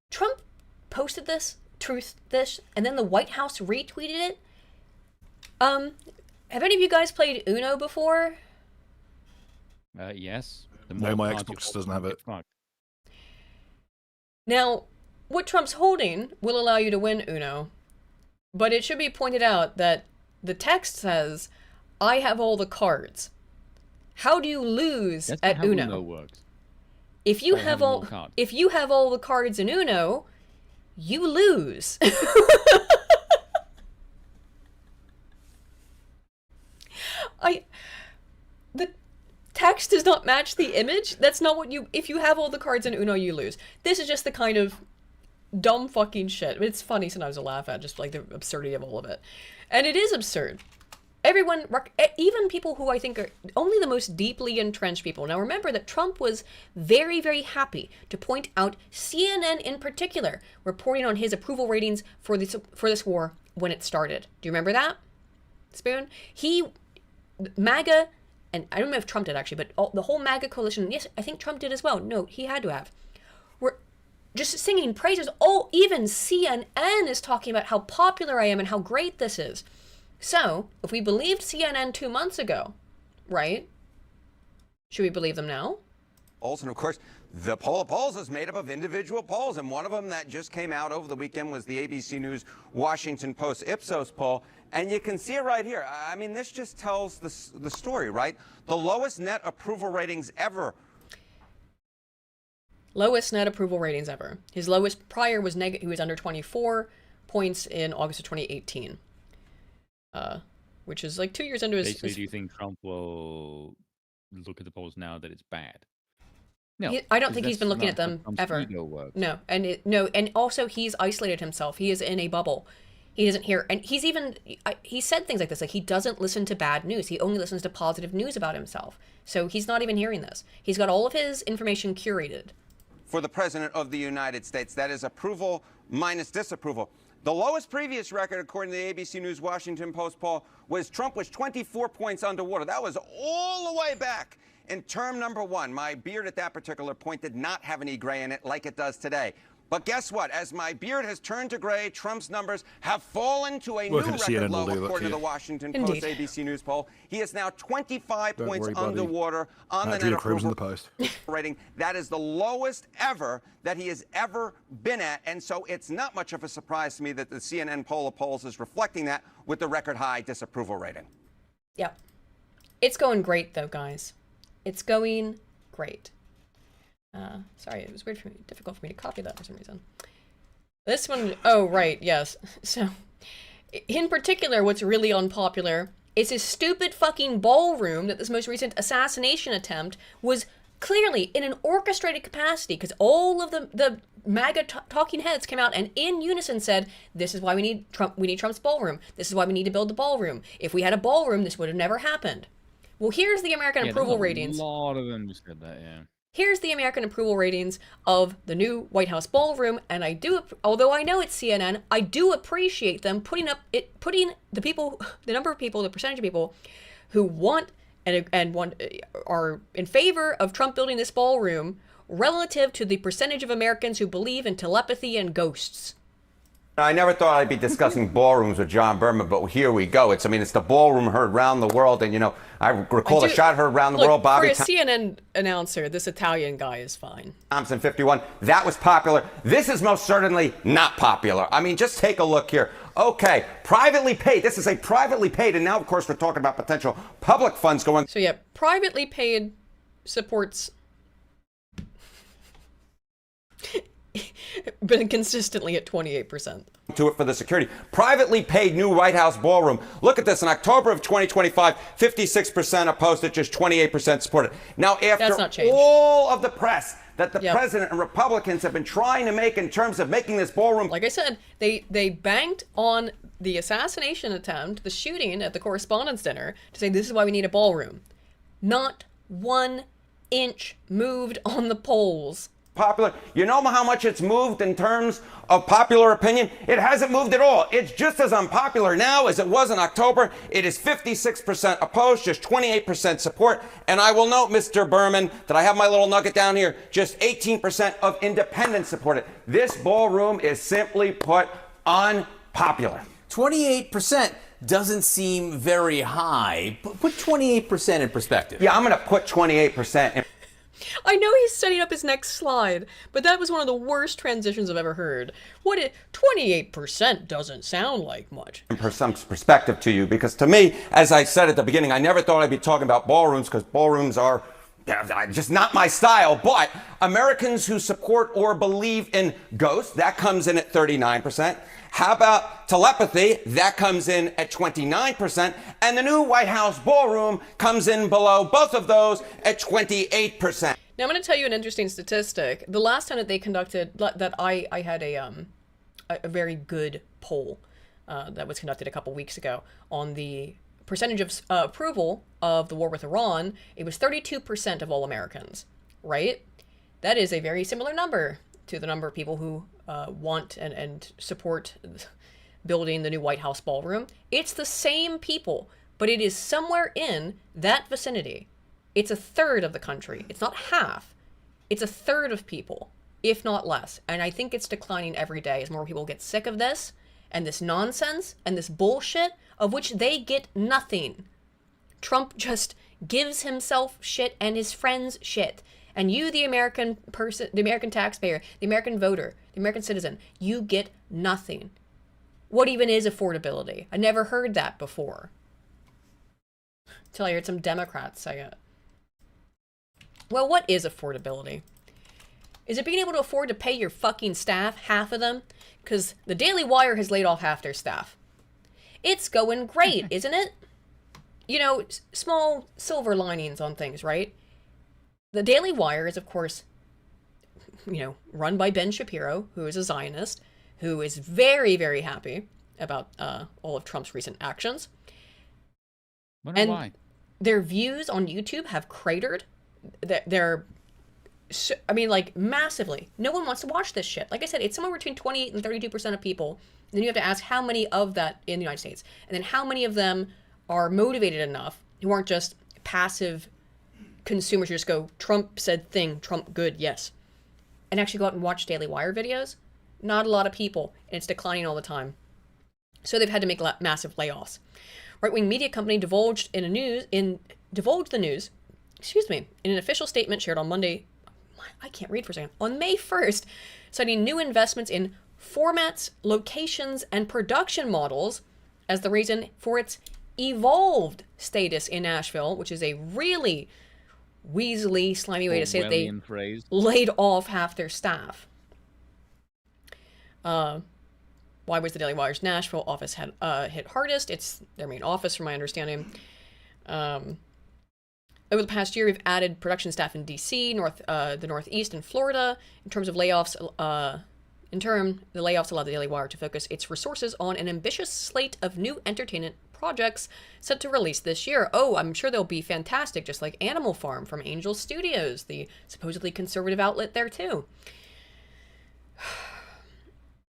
Trump posted this, and then the White House retweeted it. Have any of you guys played Uno before? Yes. No, my Xbox doesn't have it. Now, what Trump's holding will allow you to win Uno, but it should be pointed out that the text says, I have all the cards. How do you lose at how Uno? Uno works. If you have all the cards in Uno, you lose. The text does not match the image. That's not what if you have all the cards in Uno, you lose. This is just the kind of dumb fucking shit. It's funny sometimes to laugh at, just like the absurdity of all of it. And it is absurd. Everyone, even people who I think are only the most deeply entrenched people. Now remember that Trump was very, very happy to point out CNN in particular reporting on his approval ratings for this war when it started. Do you remember that, Spoon? MAGA, and I don't know if Trump did actually, but the whole MAGA coalition, yes, I think Trump did as well. No, he had to have. just singing praises. Oh, even CNN is talking about how popular I am and how great this is. So, if we believed CNN 2 months ago, right? Should we believe them now? And of course, the poll of polls is made up of individual polls, and one of them that just came out over the weekend was the ABC News Washington Post Ipsos poll, and you can see it right here. I mean, this just tells the story, right? The lowest net approval ratings ever. Lowest net approval ratings ever. His lowest prior was he was under 24 points in August of 2018, which is like 2 years into his. Basically, do you think Trump will look at the polls now that it's bad? No, I don't think he's been looking at them ever. No, and also he's isolated himself. He is in a bubble. He doesn't hear, and he said things like this, like he doesn't listen to bad news. He only listens to positive news about himself. So he's not even hearing this. He's got all of his information curated. For the President of the United States, that is approval minus disapproval. The lowest previous record, according to the ABC News Washington Post poll, was Trump was 24 points underwater. That was all the way back in term number 1. My beard at that particular point did not have any gray in it like it does today. But guess what? As my beard has turned to gray, Trump's numbers have fallen to a new record low, according to the Washington Post ABC News poll. He is now 25 points underwater on the net approval rating. That is the lowest ever that he has ever been at. And so it's not much of a surprise to me that the CNN poll of polls is reflecting that with the record high disapproval rating. Yep. It's going great, though, guys. It's going great. Sorry, it was difficult for me to copy that for some reason. This one, oh, right, yes. So, in particular, what's really unpopular is his stupid fucking ballroom that this most recent assassination attempt was clearly in an orchestrated capacity, because all of the MAGA talking heads came out and in unison said, this is why we need Trump's ballroom. This is why we need to build the ballroom. If we had a ballroom, this would have never happened. Well, here's the American approval ratings. A lot of them said that, yeah. Here's the American approval ratings of the new White House ballroom, and although I know it's CNN, I do appreciate them putting the people, the number of people, the percentage of people who want are in favor of Trump building this ballroom relative to the percentage of Americans who believe in telepathy and ghosts. I never thought I'd be discussing ballrooms with John Berman, but here we go. It's the ballroom heard around the world, and I recall a shot heard around the world. Bobby, for a CNN announcer, this Italian guy is fine. Thompson 51. That was popular. This is most certainly not popular. I mean, just take a look here. Okay, privately paid. This is a privately paid, and now, of course, we're talking about potential public funds going. So yeah, privately paid supports. Been consistently at 28%. To it for the security. Privately paid new White House ballroom. Look at this. In October of 2025, 56% opposed it, just 28% supported. Now, after all of the press that the president and Republicans have been trying to make in terms of making this ballroom. Like I said, they banked on the assassination attempt, the shooting at the Correspondents' Dinner, to say this is why we need a ballroom. Not 1 inch moved on the polls. Popular. You know how much it's moved in terms of popular opinion? It hasn't moved at all. It's just as unpopular now as it was in October. It is 56% opposed, just 28% support. And I will note, Mr. Berman, that I have my little nugget down here. Just 18% of independents support it. This ballroom is simply put unpopular. 28% doesn't seem very high. Put 28% in perspective. Yeah, I'm going to put 28% in. I know he's setting up his next slide, but that was one of the worst transitions I've ever heard. 28% doesn't sound like much. For some perspective to you, because to me, as I said at the beginning, I never thought I'd be talking about ballrooms, because ballrooms are just not my style. But Americans who support or believe in ghosts, that comes in at 39%. How about telepathy? That comes in at 29%. And the new White House ballroom comes in below both of those at 28%. Now, I'm going to tell you an interesting statistic. The last time that they conducted, that I had a very good poll that was conducted a couple weeks ago on the percentage of approval of the war with Iran. It was 32% of all Americans, right? That is a very similar number to the number of people who want and support building the new White House ballroom. It's the same people, but it is somewhere in that vicinity. It's a third of the country. It's not half. It's a third of people if not less. And I think it's declining every day as more people get sick of this and this nonsense and this bullshit of which they get nothing. Trump just gives himself shit and his friends shit. And you, the American person, the American taxpayer, the American voter, the American citizen, you get nothing. What even is affordability? I never heard that before. Until I heard some Democrats say it. Well, what is affordability? Is it being able to afford to pay your fucking staff, half of them? Because the Daily Wire has laid off half their staff. It's going great, isn't it? You know, small silver linings on things, right? The Daily Wire is, of course, you know, run by Ben Shapiro, who is a Zionist, who is very, very happy about all of Trump's recent actions. Wonder why. Their views on YouTube have cratered. They're, I mean, like, massively. No one wants to watch this shit. Like I said, it's somewhere between 28 and 32% of people. And then you have to ask how many of that in the United States. And then how many of them are motivated enough, who aren't just passive consumers who just go, Trump said thing, Trump good, yes. And actually go out and watch Daily Wire videos. Not a lot of people. And it's declining all the time. So they've had to make massive layoffs. Right-wing media company divulged the news, in an official statement shared on Monday, I can't read for a second, on May 1st, citing new investments in formats, locations, and production models as the reason for its evolved status in Nashville, which is a really weaselly, slimy way to say that they laid off half their staff. Why was the Daily Wire's Nashville office hit hardest? It's their main office, from my understanding. Over the past year, we've added production staff in D.C., the Northeast, and Florida. In terms of layoffs, the layoffs allowed the Daily Wire to focus its resources on an ambitious slate of new entertainment projects set to release this year. Oh, I'm sure they'll be fantastic, just like Animal Farm from Angel Studios, the supposedly conservative outlet there too.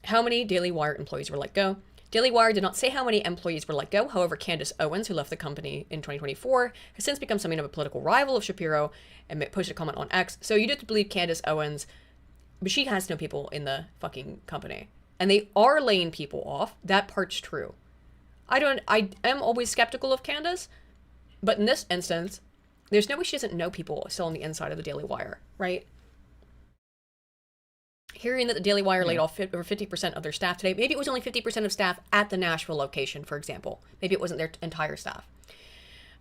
How many Daily Wire employees were let go? Daily Wire did not say how many employees were let go. However, Candace Owens, who left the company in 2024, has since become something of a political rival of Shapiro and posted a comment on X. So you do have to believe Candace Owens, but she has no people in the fucking company. And they are laying people off. That part's true. I am always skeptical of Candace, but in this instance, there's no way she doesn't know people still on the inside of the Daily Wire, right? Hearing that the Daily Wire laid off over 50% of their staff today. Maybe it was only 50% of staff at the Nashville location, for example. Maybe it wasn't their entire staff.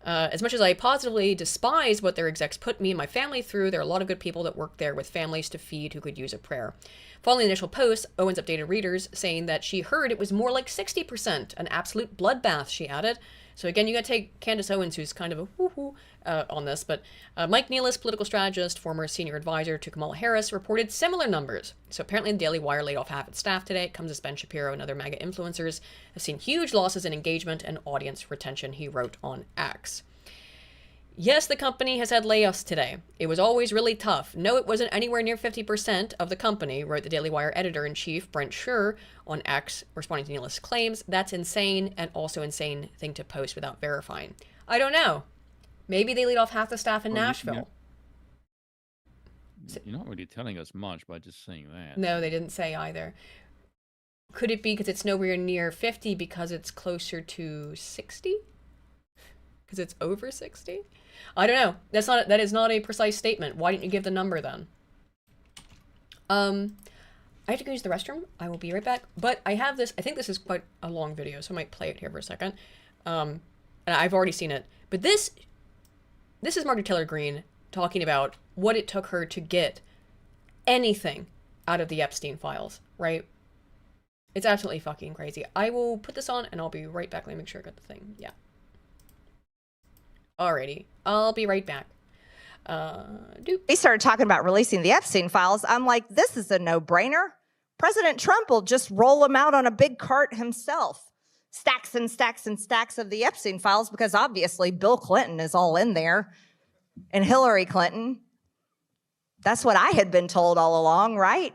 As much as I positively despise what their execs put me and my family through, there are a lot of good people that work there with families to feed who could use a prayer. Following the initial post, Owens updated readers, saying that she heard it was more like 60%, an absolute bloodbath, she added. So again, you got to take Candace Owens, who's kind of a woohoo on this, but Mike Nealis, political strategist, former senior advisor to Kamala Harris, reported similar numbers. So apparently the Daily Wire laid off half its staff today. It comes as Ben Shapiro and other MAGA influencers have seen huge losses in engagement and audience retention, he wrote on X. Yes, the company has had layoffs today. It was always really tough. No, it wasn't anywhere near 50% of the company, wrote the Daily Wire editor-in-chief, Brent Scher, on X, responding to Nealis' claims. That's insane, and also insane thing to post without verifying. I don't know. Maybe they laid off half the staff in Nashville. You're not really telling us much by just saying that. No, they didn't say either. Could it be because it's nowhere near 50 because it's closer to 60? Because it's over 60? I don't know. That is not a precise statement. Why didn't you give the number then? I have to go use the restroom. I will be right back. But I have this. I think this is quite a long video, so I might play it here for a second. And I've already seen it. But this is Marjorie Taylor Greene talking about what it took her to get anything out of the Epstein files, right? It's absolutely fucking crazy. I will put this on and I'll be right back. Let me make sure I got the thing. Yeah. Alrighty. I'll be right back. They started talking about releasing the Epstein files. I'm like, this is a no-brainer. President Trump will just roll them out on a big cart himself. Stacks and stacks and stacks of the Epstein files, because obviously Bill Clinton is all in there and Hillary Clinton. That's what I had been told all along, right?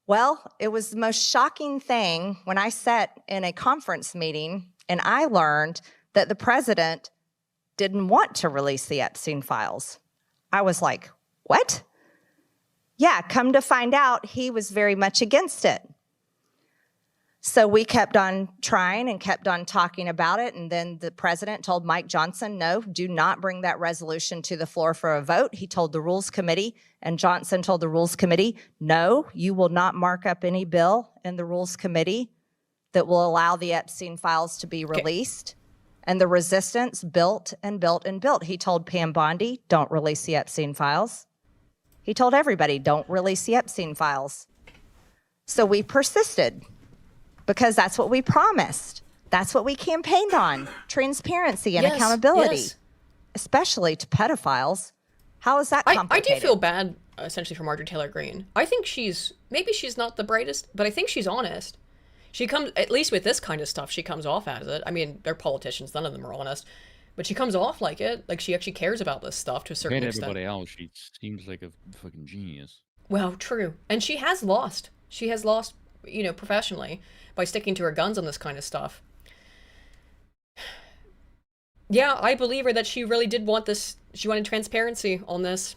Well, it was the most shocking thing when I sat in a conference meeting and I learned that the president didn't want to release the Epstein files. I was like, what? Yeah, come to find out, he was very much against it. So we kept on trying and kept on talking about it. And then the president told Mike Johnson, no, do not bring that resolution to the floor for a vote. He told the Rules Committee, and Johnson told the Rules Committee, no, you will not mark up any bill in the Rules Committee that will allow the Epstein files to be released. And the resistance built and built and built. He told Pam Bondi, don't release the Epstein files. He told everybody, don't release the Epstein files. So we persisted because that's what we promised. That's what we campaigned on, transparency and accountability, especially to pedophiles. How is that complicated? I do feel bad, essentially, for Marjorie Taylor Greene. I think maybe she's not the brightest, but I think she's honest. She comes, at least with this kind of stuff, she comes off as it. I mean, they're politicians, none of them are honest. But she comes off like it, like she actually cares about this stuff to a certain extent. Everybody else, she seems like a fucking genius. Well, true. And she has lost. She has lost, you know, professionally by sticking to her guns on this kind of stuff. Yeah, I believe her that she really did want this. She wanted transparency on this.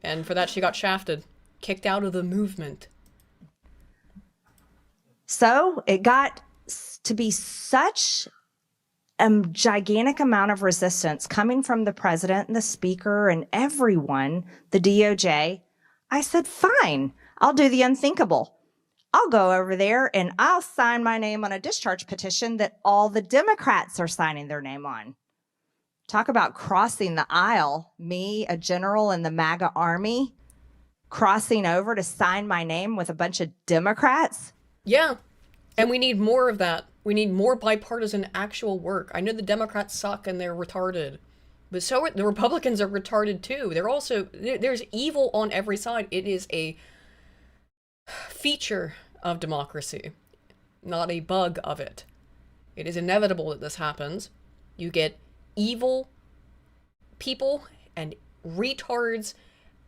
And for that, she got shafted, kicked out of the movement. So it got to be such a gigantic amount of resistance coming from the president and the speaker and everyone, the DOJ. I said, fine, I'll do the unthinkable. I'll go over there and I'll sign my name on a discharge petition that all the Democrats are signing their name on. Talk about crossing the aisle. Me, a general in the MAGA army, crossing over to sign my name with a bunch of Democrats. Yeah, and we need more of that. We need more bipartisan actual work. I know the Democrats suck and they're retarded, but so the Republicans are retarded too. They're also, there's evil on every side. It is a feature of democracy, not a bug of it. It is inevitable that this happens. You get evil people and retards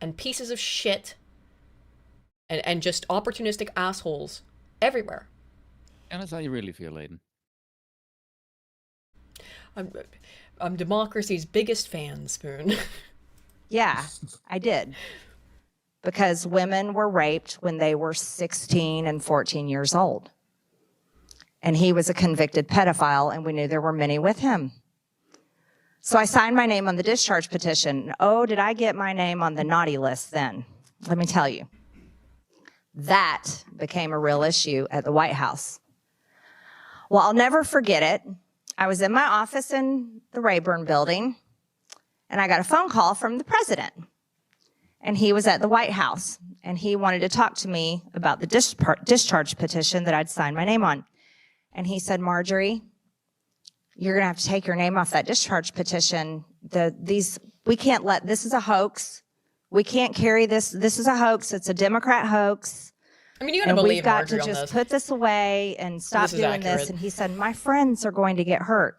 and pieces of shit and just opportunistic assholes everywhere. And that's how you really feel, Aiden. I'm democracy's biggest fan, Spoon. Yeah, I did. Because women were raped when they were 16 and 14 years old. And he was a convicted pedophile, and we knew there were many with him. So I signed my name on the discharge petition. Oh, did I get my name on the naughty list then? Let me tell you. That became a real issue at the White House. Well, I'll never forget it. I was in my office in the Rayburn building, and I got a phone call from the president. And he was at the White House, and he wanted to talk to me about the discharge petition that I'd signed my name on. And he said, Marjorie, you're going to have to take your name off that discharge petition. We can't let, this is a hoax. We can't carry this. This is a hoax. It's a Democrat hoax. I mean, you gotta believe Marjorie on this. We've got to just put this away and stop doing this. And he said, my friends are going to get hurt.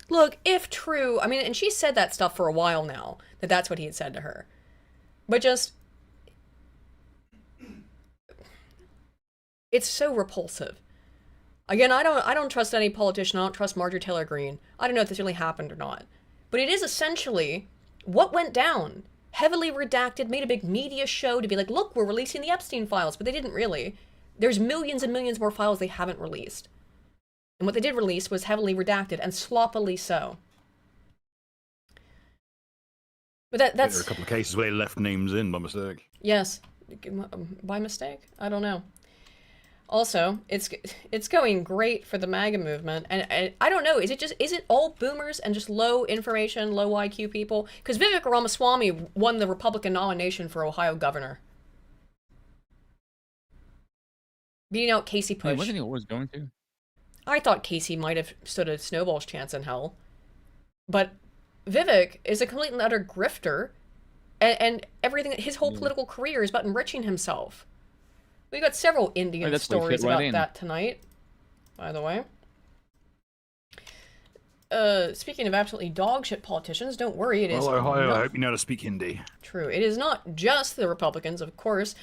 Look, if true, I mean, and she said that stuff for a while now, that that's what he had said to her. But just, it's so repulsive. Again, I don't trust any politician. I don't trust Marjorie Taylor Greene. I don't know if this really happened or not. But it is essentially what went down. Heavily redacted, made a big media show to be like, look, we're releasing the Epstein files, but they didn't really. There's millions and millions more files they haven't released. And what they did release was heavily redacted, and sloppily so. But that's... There are a couple of cases where they left names in by mistake. Yes. By mistake? I don't know. Also, it's going great for the MAGA movement, and I don't know, is it all boomers and just low information, low IQ people? Because Vivek Ramaswamy won the Republican nomination for Ohio governor. Beating out Casey Push. Wait, wasn't he always going to? I thought Casey might have stood a snowball's chance in hell. But Vivek is a complete and utter grifter, and everything, his whole political career is about enriching himself. We got several Indian stories about that tonight, by the way. Speaking of absolutely dogshit politicians, don't worry, it is. Well, Ohio, I hope you know how to speak Hindi. True. It is not just the Republicans, of course.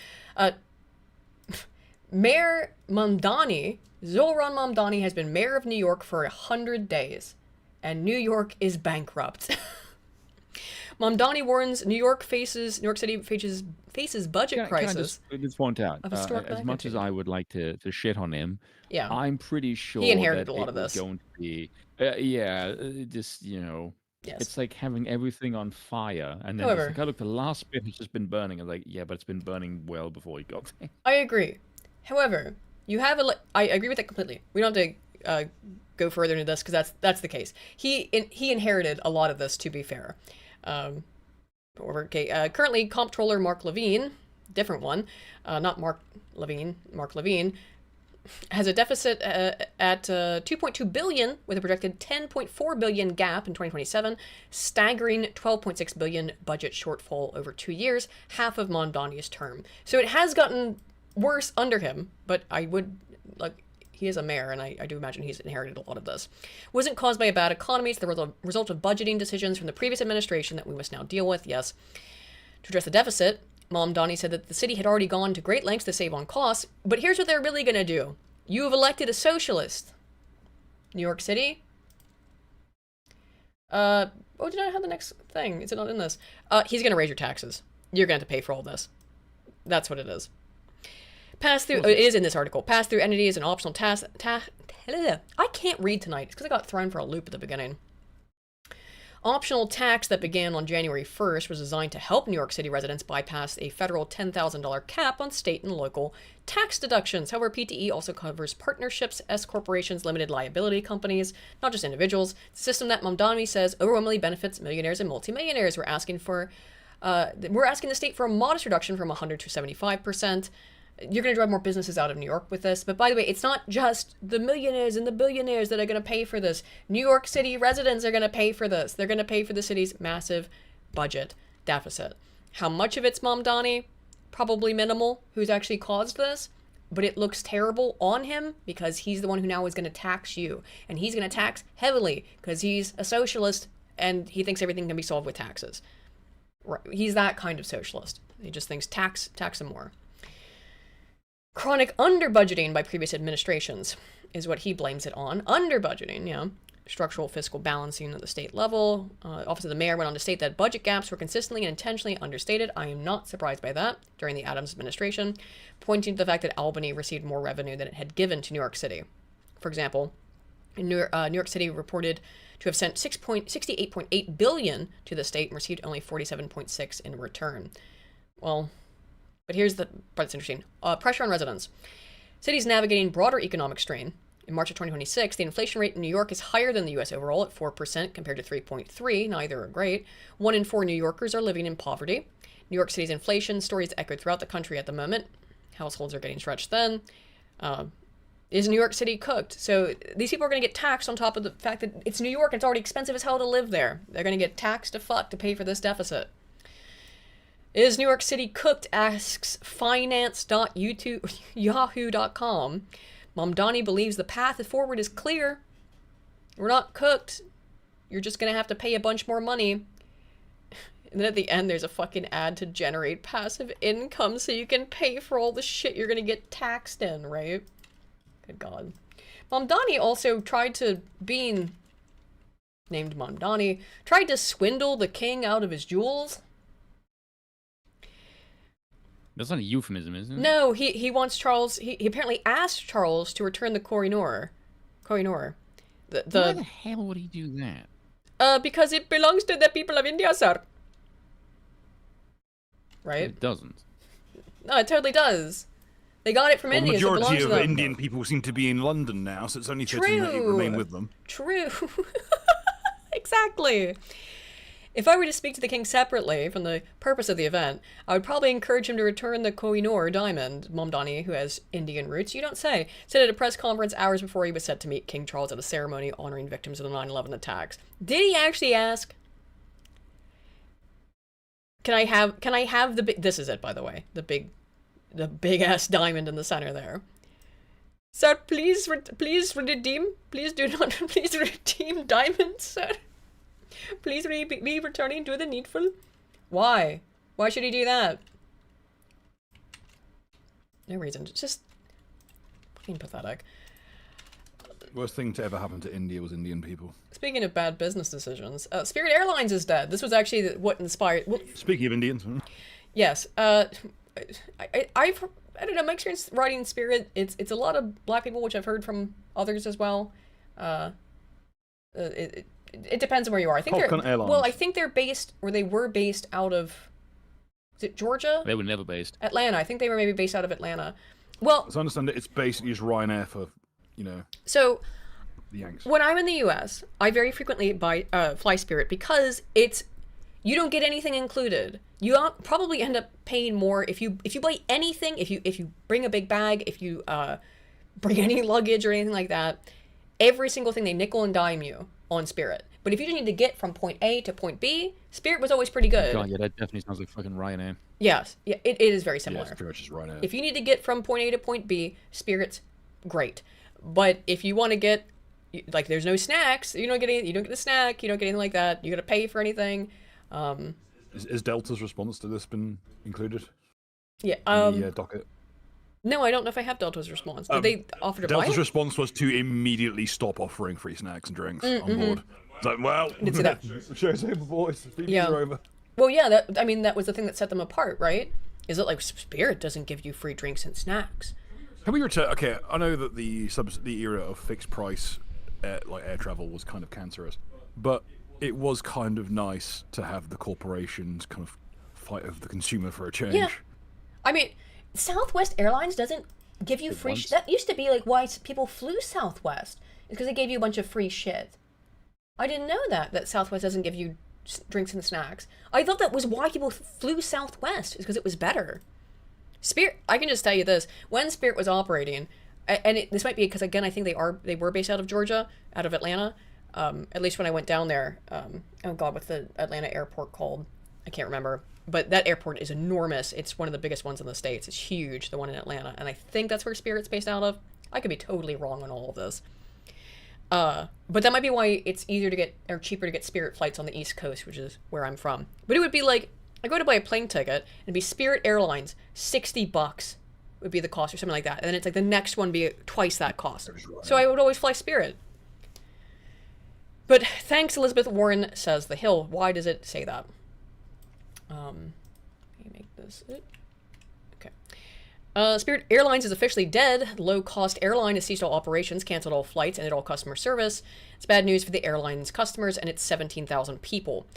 Mayor Mamdani, Zohran Mamdani, has been mayor of New York for 100 days, and New York is bankrupt. Mamdani warns New York City faces faces budget crisis. Can I just point out, of historic as much as magnitude. I would like to shit on him, Yeah. I'm pretty sure He inherited that a lot it of was this. going to be, just, Yes. it's like having everything on fire, and then However- just like, oh, look, the last bit has just been burning. I'm like, yeah, but it's been burning well before he got there. I agree. However, you have I agree with that completely. We don't have to go further into this because that's the case. He inherited a lot of this, to be fair. Currently, Comptroller Mark Levine, different one, not Mark Levine, has a deficit at 2.2 billion with a projected 10.4 billion gap in 2027, staggering 12.6 billion budget shortfall over 2 years, half of Mamdani's term. So it has gotten worse under him, but I would he is a mayor, and I do imagine he's inherited a lot of this. Wasn't caused by a bad economy. It's the result of budgeting decisions from the previous administration that we must now deal with. Yes. To address the deficit, Mamdani said that the city had already gone to great lengths to save on costs, but here's what they're really going to do. You have elected a socialist. New York City. Oh, did I have the next thing? Is it not in this? He's going to raise your taxes. You're going to have to pay for all this. That's what it is. Pass through. It is in this article. Pass through entity is an optional task. I can't read tonight. It's because I got thrown for a loop at the beginning. Optional tax that began on January 1st was designed to help New York City residents bypass a federal $10,000 cap on state and local tax deductions. However, PTE also covers partnerships, S corporations, limited liability companies, not just individuals. It's a system that Mamdani says overwhelmingly benefits millionaires and multimillionaires. We're asking the state for a modest reduction from 100 to 75%. You're going to drive more businesses out of New York with this. But by the way, it's not just the millionaires and the billionaires that are going to pay for this. New York City residents are going to pay for this. They're going to pay for the city's massive budget deficit. How much of it's Mamdani? Probably minimal, who's actually caused this. But it looks terrible on him because he's the one who now is going to tax you. And he's going to tax heavily because he's a socialist and he thinks everything can be solved with taxes. Right. He's that kind of socialist. He just thinks tax him more. Chronic under-budgeting by previous administrations is what he blames it on. Under-budgeting, yeah. Structural fiscal balancing at the state level. Office of the Mayor went on to state that budget gaps were consistently and intentionally understated. I am not surprised by that during the Adams administration, pointing to the fact that Albany received more revenue than it had given to New York City. For example, New York City reported to have sent $68.8 billion to the state and received only $47.6 in return. Well, but here's the part that's interesting. Pressure on residents. Cities navigating broader economic strain. In March of 2026, the inflation rate in New York is higher than the U.S. overall at 4% compared to 3.3%. Neither are great. 1 in 4 New Yorkers are living in poverty. New York City's inflation story is echoed throughout the country at the moment. Households are getting stretched thin. Is New York City cooked? So these people are going to get taxed on top of the fact that it's New York. It's already expensive as hell to live there. They're going to get taxed to fuck to pay for this deficit. Is New York City cooked? Asks finance.yahoo.com. Mamdani believes the path forward is clear. We're not cooked. You're just going to have to pay a bunch more money. And then at the end, there's a fucking ad to generate passive income so you can pay for all the shit you're going to get taxed in, right? Good God. Mamdani also tried to, being named Mamdani, tried to swindle the king out of his jewels. That's not a euphemism, isn't it? No, he wants Charles. He apparently asked Charles to return the Kohinoor. Why the hell would he do that? Because it belongs to the people of India, sir. Right? It doesn't. No, it totally does. They got it from India. The majority so it belongs of to them. Indian people seem to be in London now, so it's only fitting that it remain with them. True. Exactly. If I were to speak to the king separately from the purpose of the event, I would probably encourage him to return the Kohinoor diamond. Mamdani, who has Indian roots, you don't say, said at a press conference hours before he was set to meet King Charles at a ceremony honoring victims of the 9/11 attacks. Did he actually ask? Can I have the big, this is it, by the way, the big ass diamond in the center there. Sir, please redeem diamonds, sir. Please be returning to the needful. Why? Why should he do that? No reason. It's just fucking pathetic. Worst thing to ever happen to India was Indian people. Speaking of bad business decisions, Spirit Airlines is dead. This was actually what inspired... Well, speaking of Indians... Yes. I don't know, my experience riding Spirit, it's a lot of black people, which I've heard from others as well. It depends on where you are. I think I think they're based, or they were based out of, is it Georgia? They were never based. Atlanta. I think they were maybe based out of Atlanta. Well, as I understand it, it's basically just Ryanair for, So, the Yanks. When I'm in the U.S., I very frequently fly Spirit because you don't get anything included. You probably end up paying more if you buy anything. If you bring a big bag, if you bring any luggage or anything like that, every single thing they nickel and dime you on Spirit. But if you just need to get from point A to point B, Spirit was always pretty good. God, yeah, that definitely sounds like fucking Ryanair. Yes, yeah, it is very similar. Yeah, it's pretty much just Ryanair. If you need to get from point A to point B, Spirit's great. But if you want to get, like, there's no snacks, you don't get the snack, you don't get anything like that. You got to pay for anything. Is Delta's response to this been included? Yeah. In the docket. No, I don't know if I have Delta's response. Did they offer to buy Delta's it? response was to immediately stop offering free snacks and drinks on board. It's like, well, I did see that. Show's over, boys. Yeah. Are over. Well, yeah. That was the thing that set them apart, right? Is it like Spirit doesn't give you free drinks and snacks? Can we return? Okay, I know that the era of fixed price, like air travel, was kind of cancerous, but it was kind of nice to have the corporations kind of fight over the consumer for a change. Yeah. I mean, Southwest Airlines doesn't give you free shit. That used to be like why people flew Southwest. It's because they gave you a bunch of free shit. I didn't know that Southwest doesn't give you drinks and snacks. I thought that was why people flew Southwest, is because it was better. Spirit, I can just tell you this, when Spirit was operating, and this might be because, again, I think they were based out of Georgia, out of Atlanta, at least when I went down there. Oh god, what's the Atlanta airport called? I can't remember, but that airport is enormous. It's one of the biggest ones in the States. It's huge, the one in Atlanta, and I think that's where Spirit's based out of. I could be totally wrong on all of this. But that might be why it's easier to get, or cheaper to get Spirit flights on the East Coast, which is where I'm from. But it would be like, I go to buy a plane ticket, and it'd be Spirit Airlines, $60 would be the cost or something like that. And then it's like the next one be twice that cost. So I would always fly Spirit. But thanks, Elizabeth Warren, says The Hill. Why does it say that? Let me make this it. Okay. Spirit Airlines is officially dead. Low-cost airline has ceased all operations, canceled all flights, ended all customer service. It's bad news for the airline's customers and its 17,000 people.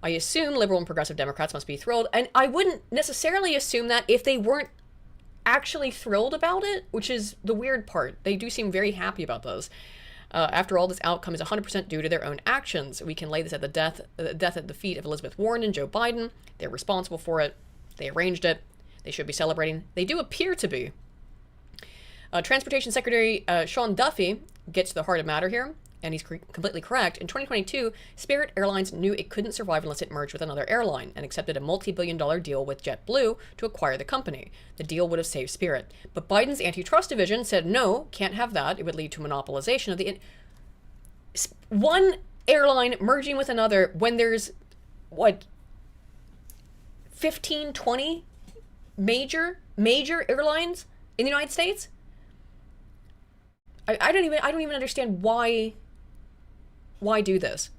I assume liberal and progressive Democrats must be thrilled, and I wouldn't necessarily assume that if they weren't actually thrilled about it, which is the weird part. They do seem very happy about this. After all, this outcome is 100% due to their own actions. We can lay this at the death at the feet of Elizabeth Warren and Joe Biden. They're responsible for it. They arranged it. They should be celebrating. They do appear to be. Transportation Secretary Sean Duffy gets to the heart of matter here, and he's completely correct. In 2022, Spirit Airlines knew it couldn't survive unless it merged with another airline and accepted a multi-billion-dollar deal with JetBlue to acquire the company. The deal would have saved Spirit. But Biden's antitrust division said, no, can't have that. It would lead to monopolization of the... One airline merging with another when there's, 15, 20 major airlines in the United States? I don't even understand why do this.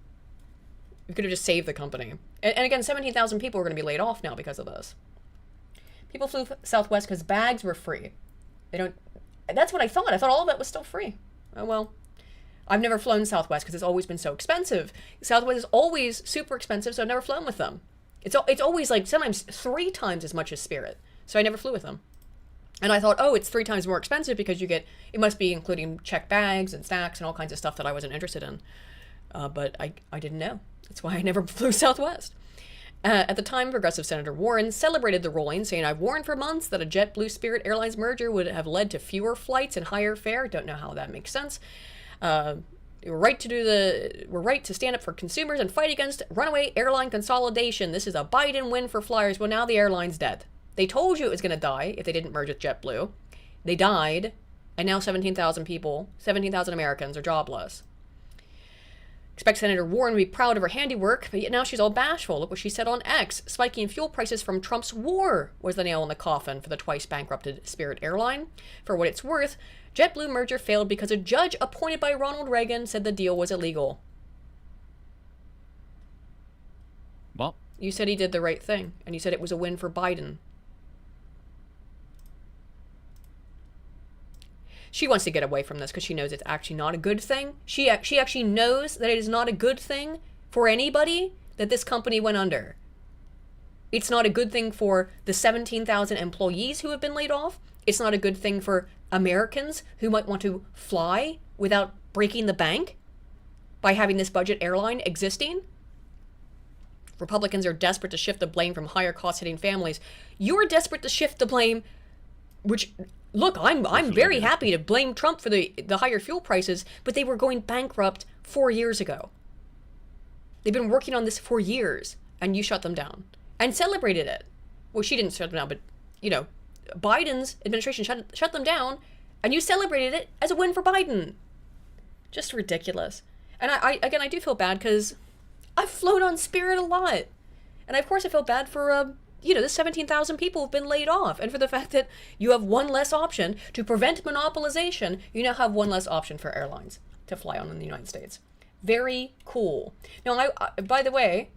We could have just saved the company. And again, 17,000 people are going to be laid off now because of this. People flew Southwest because bags were free. That's what I thought. I thought all of it was still free. Oh well. I've never flown Southwest because it's always been so expensive. Southwest is always super expensive, so I've never flown with them. It's always like sometimes 3 times as much as Spirit. So I never flew with them. And I thought, oh, it's 3 times more expensive because it must be including checked bags and snacks and all kinds of stuff that I wasn't interested in. But I didn't know. That's why I never flew Southwest. At the time, Progressive Senator Warren celebrated the ruling, saying, I've warned for months that a JetBlue Spirit Airlines merger would have led to fewer flights and higher fare. Don't know how that makes sense. We're right to stand up for consumers and fight against runaway airline consolidation. This is a Biden win for flyers. Well, now the airline's dead. They told you it was going to die if they didn't merge with JetBlue. They died, and now 17,000 people, 17,000 Americans are jobless. Expect Senator Warren to be proud of her handiwork, but yet now she's all bashful. Look what she said on X. Spiking fuel prices from Trump's war was the nail in the coffin for the twice bankrupted Spirit Airline. For what it's worth, JetBlue merger failed because a judge appointed by Ronald Reagan said the deal was illegal. Well, You said he did the right thing, and you said it was a win for Biden. She wants to get away from this because she knows it's actually not a good thing. She actually knows that it is not a good thing for anybody that this company went under. It's not a good thing for the 17,000 employees who have been laid off. It's not a good thing for Americans who might want to fly without breaking the bank by having this budget airline existing. Republicans are desperate to shift the blame from higher costs hitting families. You're desperate to shift the blame, which, look, I'm very happy to blame Trump for the higher fuel prices, but they were going bankrupt 4 years ago. They've been working on this for years, and you shut them down and celebrated it. Well, she didn't shut them down, but, you know, Biden's administration shut them down, and you celebrated it as a win for Biden. Just ridiculous. And I do feel bad because I've flown on Spirit a lot. And of course I feel bad for, the 17,000 people who've been laid off. And for the fact that you have one less option to prevent monopolization, you now have one less option for airlines to fly on in the United States. Very cool. Now, by the way,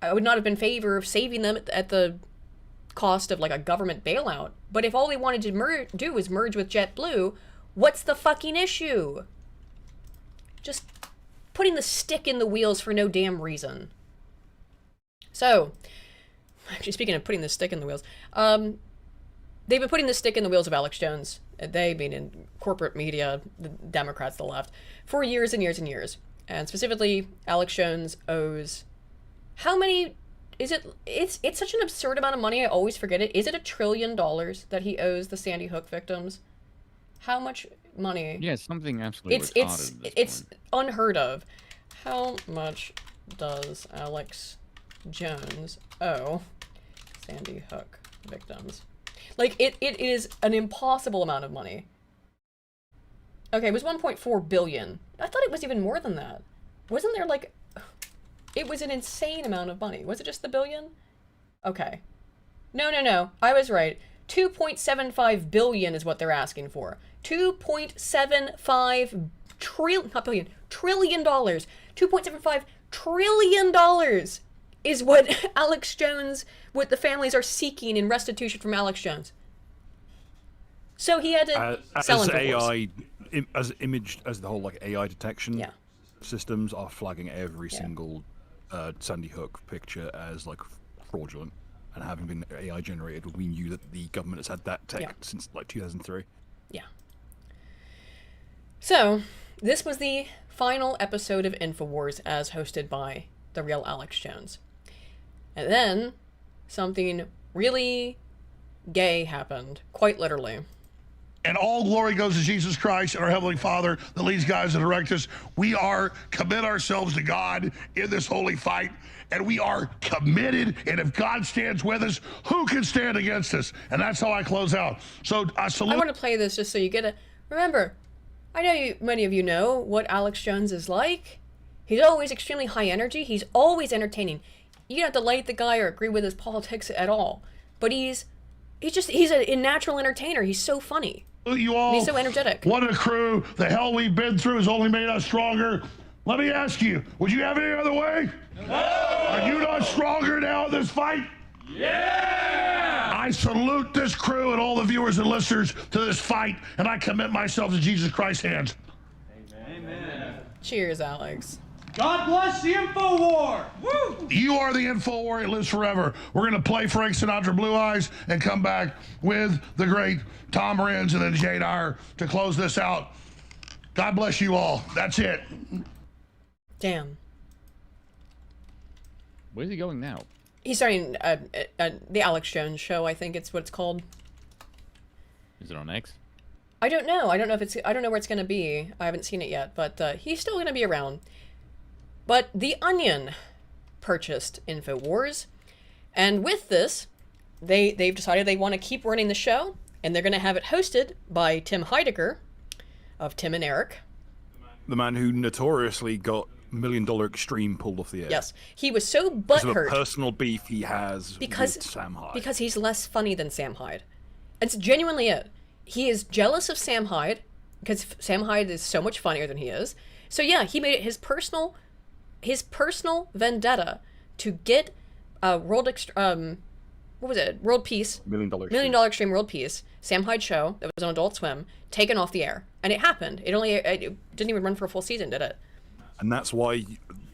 I would not have been in favor of saving them at the cost of like a government bailout. But if all they wanted to do was merge with JetBlue, what's the fucking issue? Just putting the stick in the wheels for no damn reason. So, actually speaking of putting the stick in the wheels, they've been putting the stick in the wheels of Alex Jones, they being in corporate media, the Democrats, the left, for years and years and years. And specifically, Alex Jones owes, how many, it's such an absurd amount of money, I always forget it. Is it $1 trillion that he owes the Sandy Hook victims? How much money? Yeah, something absolutely retarded. It's unheard of. How much does Alex Jones owe Sandy Hook victims? Like, it is an impossible amount of money. Okay, it was 1.4 billion. I thought it was even more than that. Wasn't there like, it was an insane amount of money. Was it just the billion? Okay. No. I was right. 2.75 billion is what they're asking for. 2.75 trillion, not billion, trillion dollars. 2.75 trillion dollars is what Alex Jones, what the families are seeking in restitution from Alex Jones. So he had to sell as InfoWars. as imaged as the whole like AI detection systems are flagging every single Sandy Hook picture as like fraudulent, and having been AI generated, we knew that the government has had that tech since like 2003. Yeah. So this was the final episode of InfoWars as hosted by the real Alex Jones. And then something really gay happened, quite literally. And all glory goes to Jesus Christ and our Heavenly Father that leads, guides, and directs us. We commit ourselves to God in this holy fight, and we are committed. And if God stands with us, who can stand against us? And that's how I close out. So I salute. I want to play this just so you get it. Remember, I know many of you know what Alex Jones is like. He's always extremely high energy. He's always entertaining. You don't have to like the guy or agree with his politics at all, but he's a natural entertainer. He's so funny. You all, and he's so energetic. What a crew. The hell we've been through has only made us stronger. Let me ask you, would you have it any other way? No! Are you not stronger now in this fight? Yeah! I salute this crew and all the viewers and listeners to this fight, and I commit myself to Jesus Christ's hands. Amen. Cheers, Alex. God bless the InfoWar! Woo! You are the InfoWar. It lives forever. We're going to play Frank Sinatra Blue Eyes and come back with the great Tom Renz and then Jay Dyer to close this out. God bless you all. That's it. Damn. Where's he going now? He's starting the Alex Jones show, I think it's what it's called. Is it on X? I don't know. I don't know where it's going to be. I haven't seen it yet, but he's still going to be around. But The Onion purchased InfoWars, and with this, they've decided they want to keep running the show, and they're going to have it hosted by Tim Heidecker of Tim and Eric. The man who notoriously got $1 Million Extreme pulled off the air. Yes, he was so butthurt. Because of a personal beef he has with Sam Hyde. Because he's less funny than Sam Hyde. It's genuinely it. He is jealous of Sam Hyde, because Sam Hyde is so much funnier than he is. So yeah, he made it his personal vendetta to get what was it? World Peace. $1 Million $1 Million Extreme World Peace. Sam Hyde show that was on Adult Swim taken off the air, and it happened. It didn't even run for a full season, did it? And that's why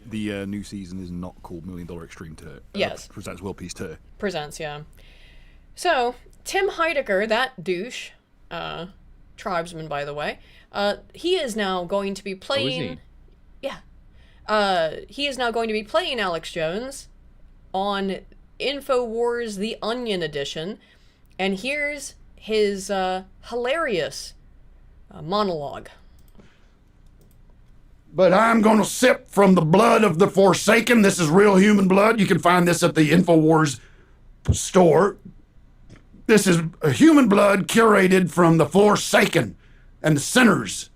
the new season is not called $1 Million Extreme Tour. Yes. Presents World Peace Tour. Presents, yeah. So Tim Heidecker, that douche, tribesman by the way, he is now going to be playing. He is now going to be playing Alex Jones on InfoWars The Onion edition, and here's his hilarious monologue. But I'm going to sip from the blood of the Forsaken. This is real human blood. You can find this at the InfoWars store. This is human blood curated from the Forsaken and the sinners.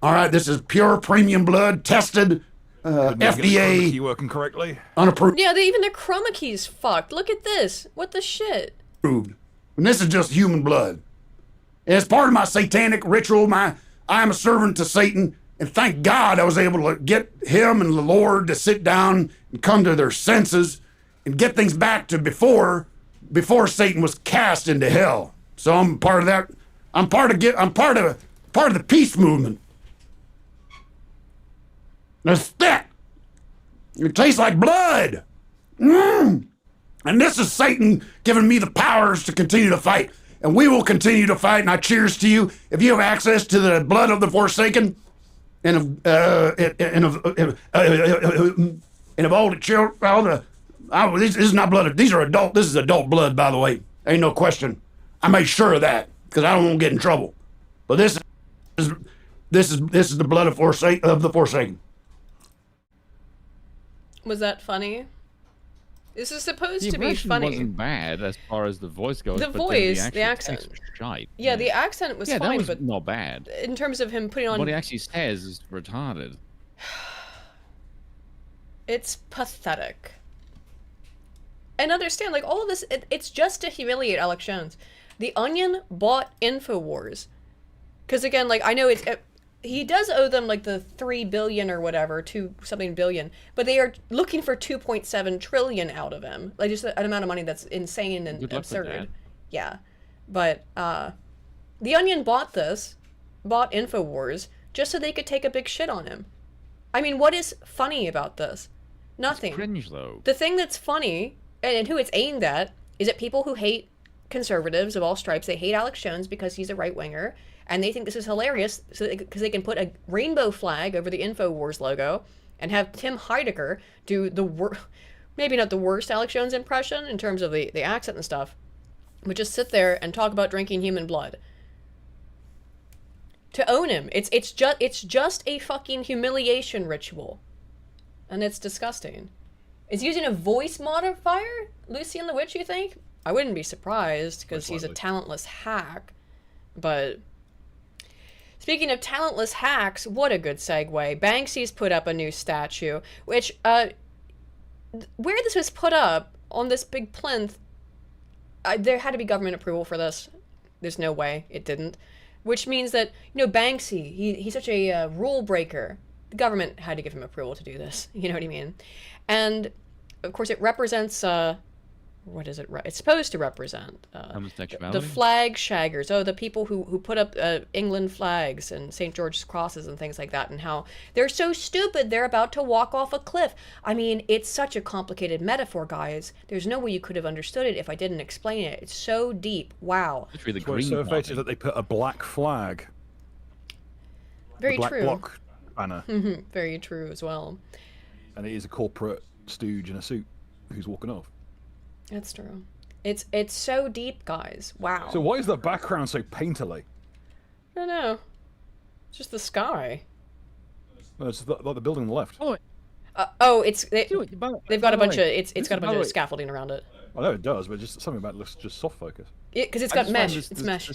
All right, this is pure premium blood, tested, FDA. You working correctly? Unapproved. Yeah, even the chroma key's fucked. Look at this. What the shit? And this is just human blood. As part of my satanic ritual, I am a servant to Satan, and thank God I was able to get him and the Lord to sit down and come to their senses and get things back to before Satan was cast into hell. So I'm part of that. I'm part of the peace movement. That's that. It tastes like blood. And this is Satan giving me the powers to continue to fight. And we will continue to fight, and I cheers to you. If you have access to the blood of the Forsaken and of all the children, this is not blood. This is adult blood, by the way. Ain't no question. I made sure of that because I don't want to get in trouble. But this is the blood of the Forsaken. Was that funny? This is supposed the to be funny. Wasn't bad as far as the voice goes. The but voice, then the accent. text was shite. Yeah, the accent was fine, fine, that was but not bad. In terms of him putting on, What he actually says is retarded. It's pathetic. And understand, like, all of this, it's just to humiliate Alex Jones. The Onion bought InfoWars. Because, again, like, I know he does owe them, like, the $3 billion or whatever, 2-something billion, but they are looking for $2.7 trillion out of him. Like, just an amount of money that's insane and absurd. Yeah. But, The Onion bought InfoWars, just so they could take a big shit on him. I mean, what is funny about this? Nothing. It's cringe, though. The thing that's funny, and who it's aimed at, is that people who hate conservatives of all stripes. They hate Alex Jones because he's a right-winger, and they think this is hilarious because they can put a rainbow flag over the InfoWars logo and have Tim Heidecker do maybe not the worst Alex Jones impression in terms of the accent and stuff, but just sit there and talk about drinking human blood. To own him, it's just a fucking humiliation ritual, and it's disgusting. It's using a voice modifier, Lucian the Witch. You think? I wouldn't be surprised because he's a talentless hack. But speaking of talentless hacks, what a good segue. Banksy's put up a new statue, which where this was put up on this big plinth, there had to be government approval for this. There's no way it didn't. Which means that, Banksy, he's such a rule breaker. The government had to give him approval to do this. You know what I mean? And, of course, it represents, what is it? It's supposed to represent the flag shaggers. Oh, the people who put up England flags and St. George's crosses and things like that, and how they're so stupid they're about to walk off a cliff. I mean, it's such a complicated metaphor, guys. There's no way you could have understood it if I didn't explain it. It's so deep. Wow. It's really so effective that they put a black flag. Very the black true. Bloc banner. Very true as well. And it is a corporate stooge in a suit who's walking off. That's true. It's so deep, guys. Wow. So why is the background so painterly? I don't know. It's just the sky. No, it's like the building on the left. They've got a bunch of it's got a bunch of scaffolding around it. I know it does, but just something about it looks just soft focus. Because it's got mesh. It's mesh.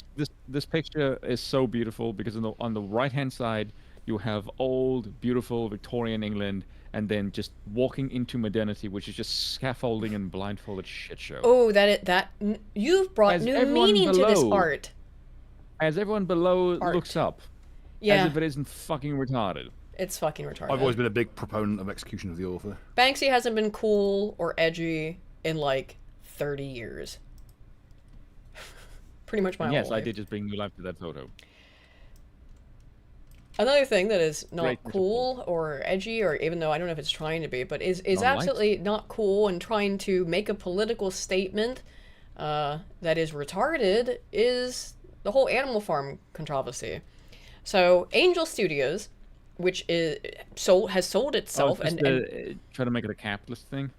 This picture is so beautiful because on the right hand side you have old, beautiful Victorian England, and then just walking into modernity, which is just scaffolding and blindfolded shit show. Oh, you've brought new meaning to this art. As everyone below looks up, as if it isn't fucking retarded. It's fucking retarded. I've always been a big proponent of execution of the author. Banksy hasn't been cool or edgy in like 30 years. Pretty much my whole Yes, I life. did just bring new life to that photo. Another thing that is not Great cool or edgy, or even though I don't know if it's trying to be, but is Non-white? absolutely not cool and trying to make a political statement that is retarded, is the whole Animal Farm controversy. So Angel Studios, which has sold itself just and try to make it a capitalist thing.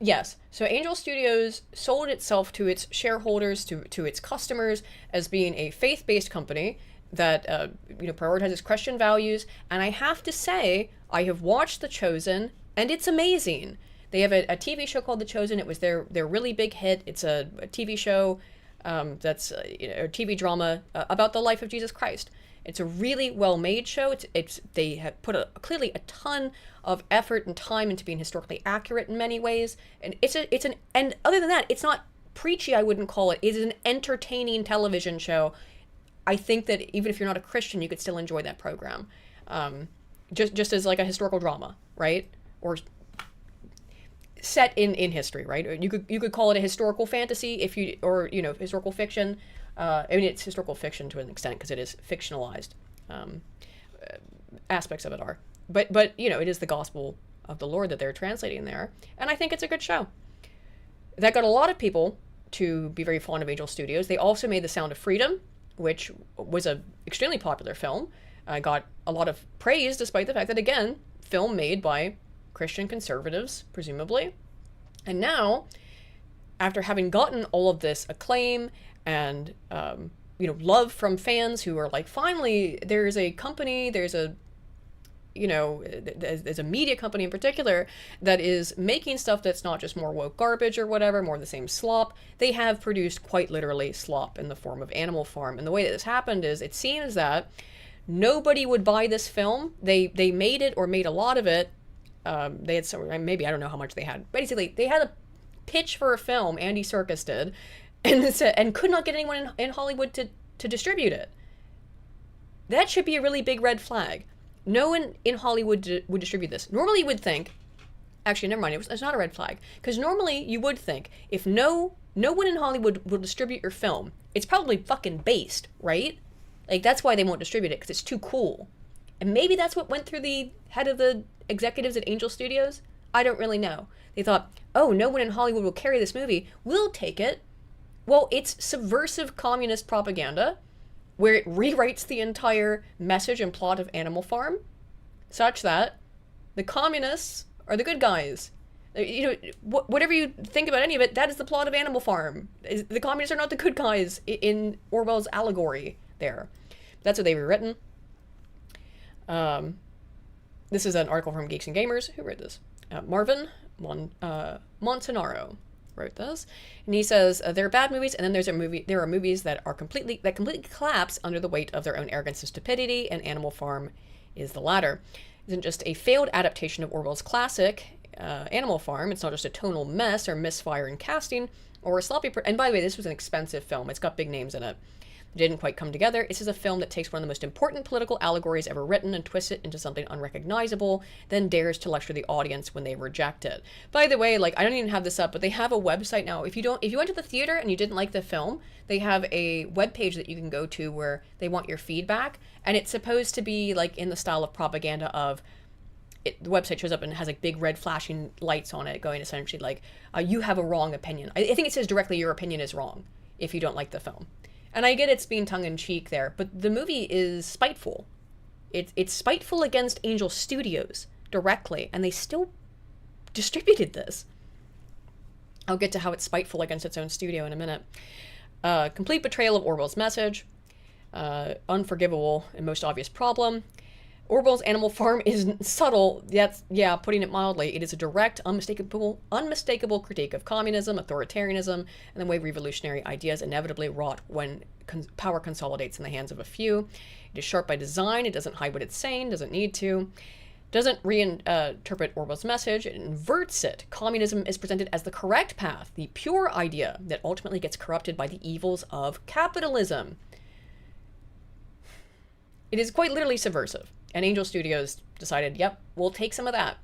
yes. So Angel Studios sold itself to its shareholders, to its customers, as being a faith-based company that prioritizes Christian values. And I have to say, I have watched The Chosen, and it's amazing. They have a TV show called The Chosen. It was their really big hit. It's a TV show that's a TV drama about the life of Jesus Christ. It's a really well-made show. They have put clearly a ton of effort and time into being historically accurate in many ways, and and other than that, it's not preachy. I wouldn't call it. It is an entertaining television show. I think that even if you're not a Christian, you could still enjoy that program, just as like a historical drama, right? Or set in history, right? You could call it a historical fantasy or historical fiction. I mean, it's historical fiction to an extent because it is fictionalized. Aspects of it are, but it is the gospel of the Lord that they're translating there, and I think it's a good show. That got a lot of people to be very fond of Angel Studios. They also made The Sound of Freedom, which was a extremely popular film. Got a lot of praise despite the fact that, again, film made by Christian conservatives, presumably. And now, after having gotten all of this acclaim and love from fans who are like, finally, there's a company, there's a media company in particular that is making stuff that's not just more woke garbage or whatever, more of the same slop. They have produced quite literally slop in the form of Animal Farm. And the way that this happened is, it seems that nobody would buy this film. They made it, or made a lot of it. They had some, maybe, I don't know how much they had. Basically, they had a pitch for a film, Andy Serkis did, and could not get anyone in Hollywood to distribute it. That should be a really big red flag. No one in Hollywood would distribute this. Normally you would think, actually, never mind, it's not a red flag. Because normally you would think, if no one in Hollywood will distribute your film, it's probably fucking based, right? Like, that's why they won't distribute it, because it's too cool. And maybe that's what went through the head of the executives at Angel Studios. I don't really know. They thought, oh, no one in Hollywood will carry this movie. We'll take it. Well, it's subversive communist propaganda, where it rewrites the entire message and plot of Animal Farm, such that the communists are the good guys. Whatever you think about any of it, that is the plot of Animal Farm. The communists are not the good guys in Orwell's allegory there. That's what they've rewritten. This is an article from Geeks and Gamers. Who wrote this? Marvin Montanaro wrote this, and he says there are bad movies, and then there are movies that completely collapse under the weight of their own arrogance and stupidity, and Animal Farm is the latter. It isn't just a failed adaptation of Orwell's classic Animal Farm. It's not just a tonal mess or misfire in casting or a sloppy. And by the way, this was an expensive film. It's got big names in it. It didn't quite come together. This is a film that takes one of the most important political allegories ever written and twists it into something unrecognizable, then dares to lecture the audience when they reject it. By the way, I don't even have this up, but they have a website now. If you went to the theater and you didn't like the film, they have a webpage that you can go to where they want your feedback, and it's supposed to be in the style of propaganda of the website shows up and has big red flashing lights on it going essentially you have a wrong opinion. I think it says directly your opinion is wrong if you don't like the film. And I get it's being tongue-in-cheek there, but the movie is spiteful. It's spiteful against Angel Studios directly, and they still distributed this. I'll get to how it's spiteful against its own studio in a minute. Complete betrayal of Orwell's message. Unforgivable and most obvious problem. Orwell's Animal Farm is subtle, putting it mildly. It is a direct, unmistakable critique of communism, authoritarianism, and the way revolutionary ideas inevitably rot when power consolidates in the hands of a few. It is sharp by design. It doesn't hide what it's saying, doesn't need to. Doesn't reinterpret Orwell's message. It inverts it. Communism is presented as the correct path, the pure idea that ultimately gets corrupted by the evils of capitalism. It is quite literally subversive. And Angel Studios decided, yep, we'll take some of that.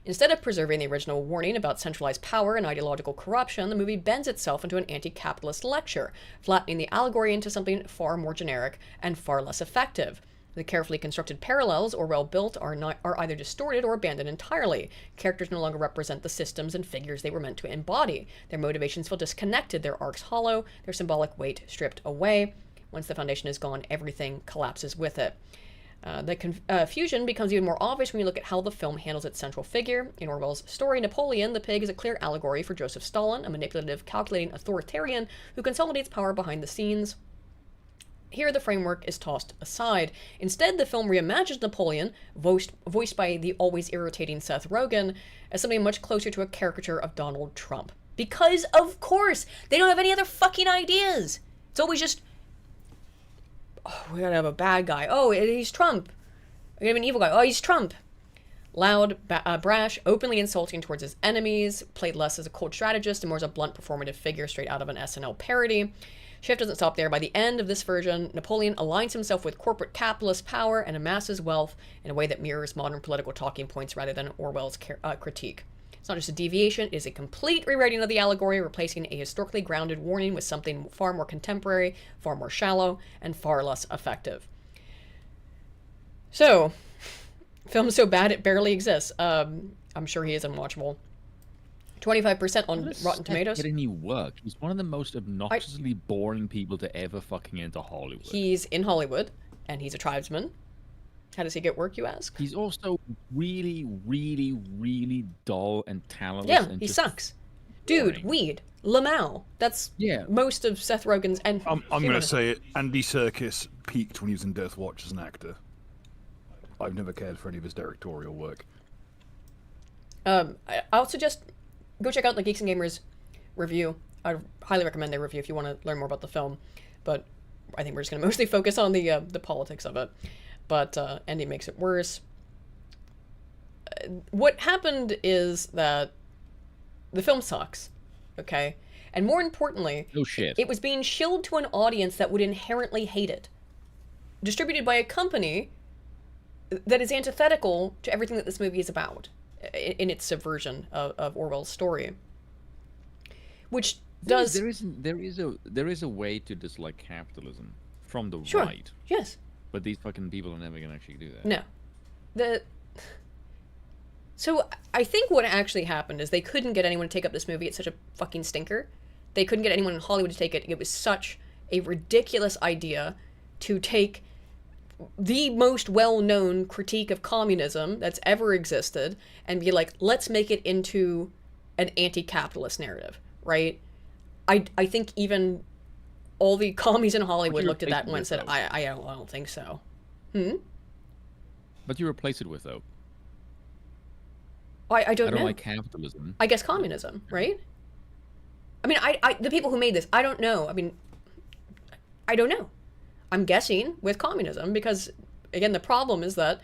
Instead of preserving the original warning about centralized power and ideological corruption, the movie bends itself into an anti-capitalist lecture, flattening the allegory into something far more generic and far less effective. The carefully constructed parallels Orwell built are either distorted or abandoned entirely. Characters no longer represent the systems and figures they were meant to embody. Their motivations feel disconnected, their arcs hollow, their symbolic weight stripped away. Once the foundation is gone, everything collapses with it. The confusion becomes even more obvious when you look at how the film handles its central figure. In Orwell's story, Napoleon the Pig is a clear allegory for Joseph Stalin, a manipulative, calculating authoritarian who consolidates power behind the scenes. Here, the framework is tossed aside. Instead, the film reimagines Napoleon, voiced by the always irritating Seth Rogen, as something much closer to a caricature of Donald Trump. Because, of course, they don't have any other fucking ideas. It's always just, oh, we gotta have a bad guy. Oh, he's Trump. We have an evil guy. Oh, he's Trump. Loud, brash, openly insulting towards his enemies, played less as a cold strategist and more as a blunt performative figure straight out of an SNL parody. Shift doesn't stop there. By the end of this version, Napoleon aligns himself with corporate capitalist power and amasses wealth in a way that mirrors modern political talking points rather than Orwell's critique. It's not just a deviation, it is a complete rewriting of the allegory, replacing a historically grounded warning with something far more contemporary, far more shallow, and far less effective. So, film's so bad it barely exists. I'm sure he is unwatchable. 25% on Rotten Tomatoes. Get any work? He's one of the most obnoxiously boring people to ever fucking enter Hollywood. He's in Hollywood, and he's a tribesman. How does he get work, you ask? He's also really, really, really dull and talentless. Yeah, and he just sucks. Dude, boring. weed, Lamau. That's most of Seth Rogen's. And I'm going to say it. Andy Serkis peaked when he was in Death Watch as an actor. I've never cared for any of his directorial work. I'll suggest go check out the Geeks and Gamers review. I highly recommend their review if you want to learn more about the film. But I think we're just going to mostly focus on the politics of it. But Andy makes it worse. What happened is that the film sucks, okay? And more importantly, no shit. It was being shilled to an audience that would inherently hate it. Distributed by a company that is antithetical to everything that this movie is about in its subversion of Orwell's story. Which does... There is a way to dislike capitalism from the Sure. right. Yes. But these fucking people are never going to actually do that. No. So I think what actually happened is they couldn't get anyone to take up this movie. It's such a fucking stinker. They couldn't get anyone in Hollywood to take it. It was such a ridiculous idea to take the most well-known critique of communism that's ever existed and be like, let's make it into an anti-capitalist narrative, right? I think even all the commies in Hollywood looked at that and said, I don't think so. But you replace it with, though. I don't know. like capitalism. I guess communism, right? I mean, the people who made this, I don't know. I mean, I don't know. I'm guessing with communism because, again, the problem is that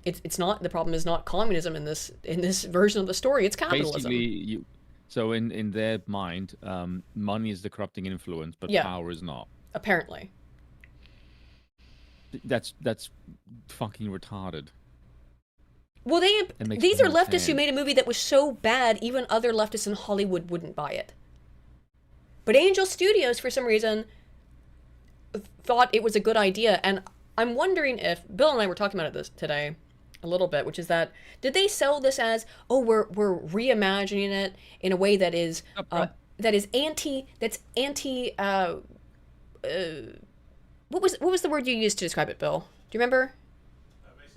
it's not. The problem is not communism in this version of the story. It's capitalism. Basically, so in their mind, money is the corrupting influence, but power is not. Apparently. That's fucking retarded. Well, these are leftists who made a movie that was so bad, even other leftists in Hollywood wouldn't buy it. But Angel Studios, for some reason, thought it was a good idea. And I'm wondering if, Bill and I were talking about this today a little bit, which is that, did they sell this as, oh, we're reimagining it in a way that is, what was the word you used to describe it, Bill? Do you remember?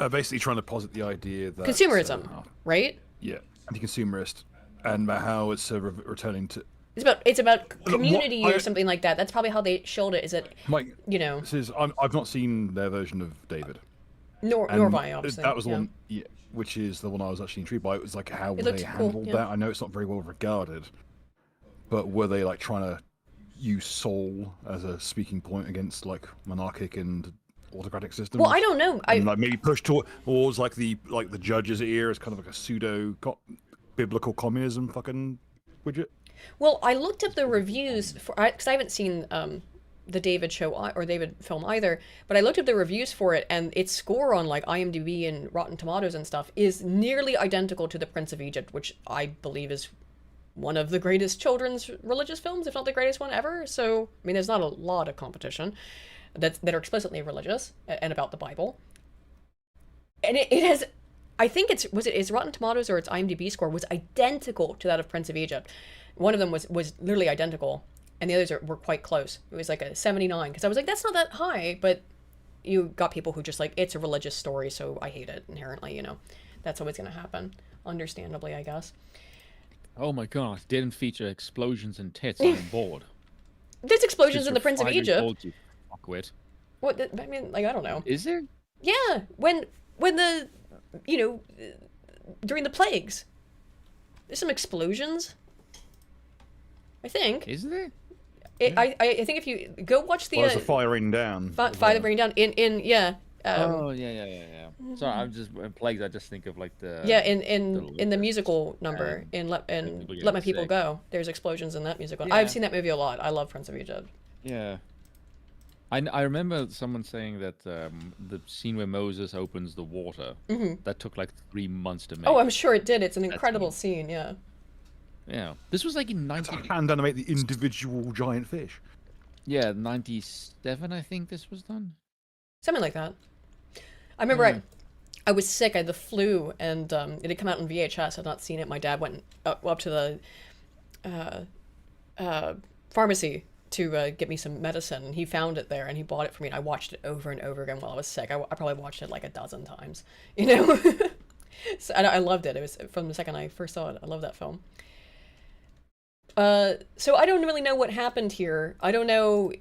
Basically trying to posit the idea that... Consumerism, right? Yeah, anti-consumerist. And how it's returning to... It's about community or something like that. That's probably how they showed it, is that, Mike, you know... This is, I've not seen their version of David. Nor have I, obviously. That was the one, which is the one I was actually intrigued by. It was like how they handled that. I know it's not very well regarded, but were they like trying to use soul as a speaking point against like monarchic and autocratic systems? Well, I don't know. And, like maybe push towards like the judge's ear as kind of like a pseudo biblical communism fucking widget. Well, I looked up the reviews for because I haven't seen the David show or David film either, but I looked up the reviews for it, and its score on like IMDb and Rotten Tomatoes and stuff is nearly identical to The Prince of Egypt, which I believe is one of the greatest children's religious films, if not the greatest one ever. So, I mean, there's not a lot of competition that are explicitly religious and about the Bible. And it has, I think it's Rotten Tomatoes or its IMDb score was identical to that of Prince of Egypt. One of them was literally identical, and the others were quite close. It was like a 79, because I was like, that's not that high, but you got people who just like, it's a religious story, so I hate it inherently, you know. That's always going to happen, understandably, I guess. Oh my god, didn't feature explosions and tits on board. There's explosions in The Prince of Egypt. You fuckwit. What, I mean, like, I don't know. Is there? Yeah, when the, you know, during the plagues. There's some explosions. I think. Is there? I think if you go watch the... Well, there's a fire raining down. Fire raining down yeah. Oh, yeah. Sorry, I'm just plagues. I just think of like the... Yeah, in the musical number, in Let My People sick. Go, there's explosions in that musical. Yeah. I've seen that movie a lot. I love Prince of Egypt. Yeah. I remember someone saying that the scene where Moses opens the water, that took like 3 months to make. Oh, I'm sure it did. It's an incredible scene, yeah. Yeah. This was like in 90... Hand animate the individual giant fish. Yeah, 97, I think this was done. Something like that. I remember I was sick. I had the flu, and it had come out on VHS. I'd not seen it. My dad went up to the pharmacy to get me some medicine, and he found it there, and he bought it for me, and I watched it over and over again while I was sick. I probably watched it like a dozen times, you know? So, I loved it. It was from the second I first saw it. I love that film. So I don't really know what happened here. I don't know.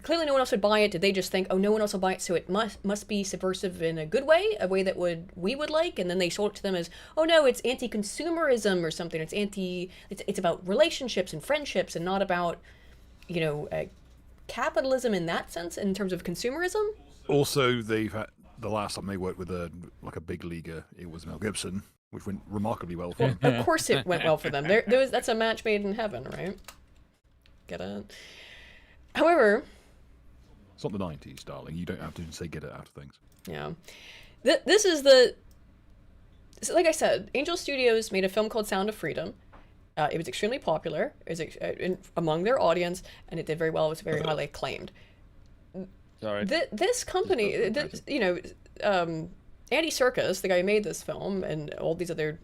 Clearly no one else would buy it. Did they just think, oh, no one else will buy it, so it must be subversive in a good way, a way that we would like, and then they sold it to them as, oh no, it's anti-consumerism or something. It's about relationships and friendships and not about, you know, capitalism in that sense, in terms of consumerism. Also, they've had the last time they worked with a big leaguer, it was Mel Gibson, which went remarkably well for them. Of course it went well for them. That's a match made in heaven, right? Get it? However... It's not the 90s, darling. You don't have to say get it out of things. Yeah. This is the... So like I said, Angel Studios made a film called Sound of Freedom. It was extremely popular among their audience, and it did very well. It was very highly acclaimed. Sorry. This company, you know, Andy Serkis, the guy who made this film, and all these other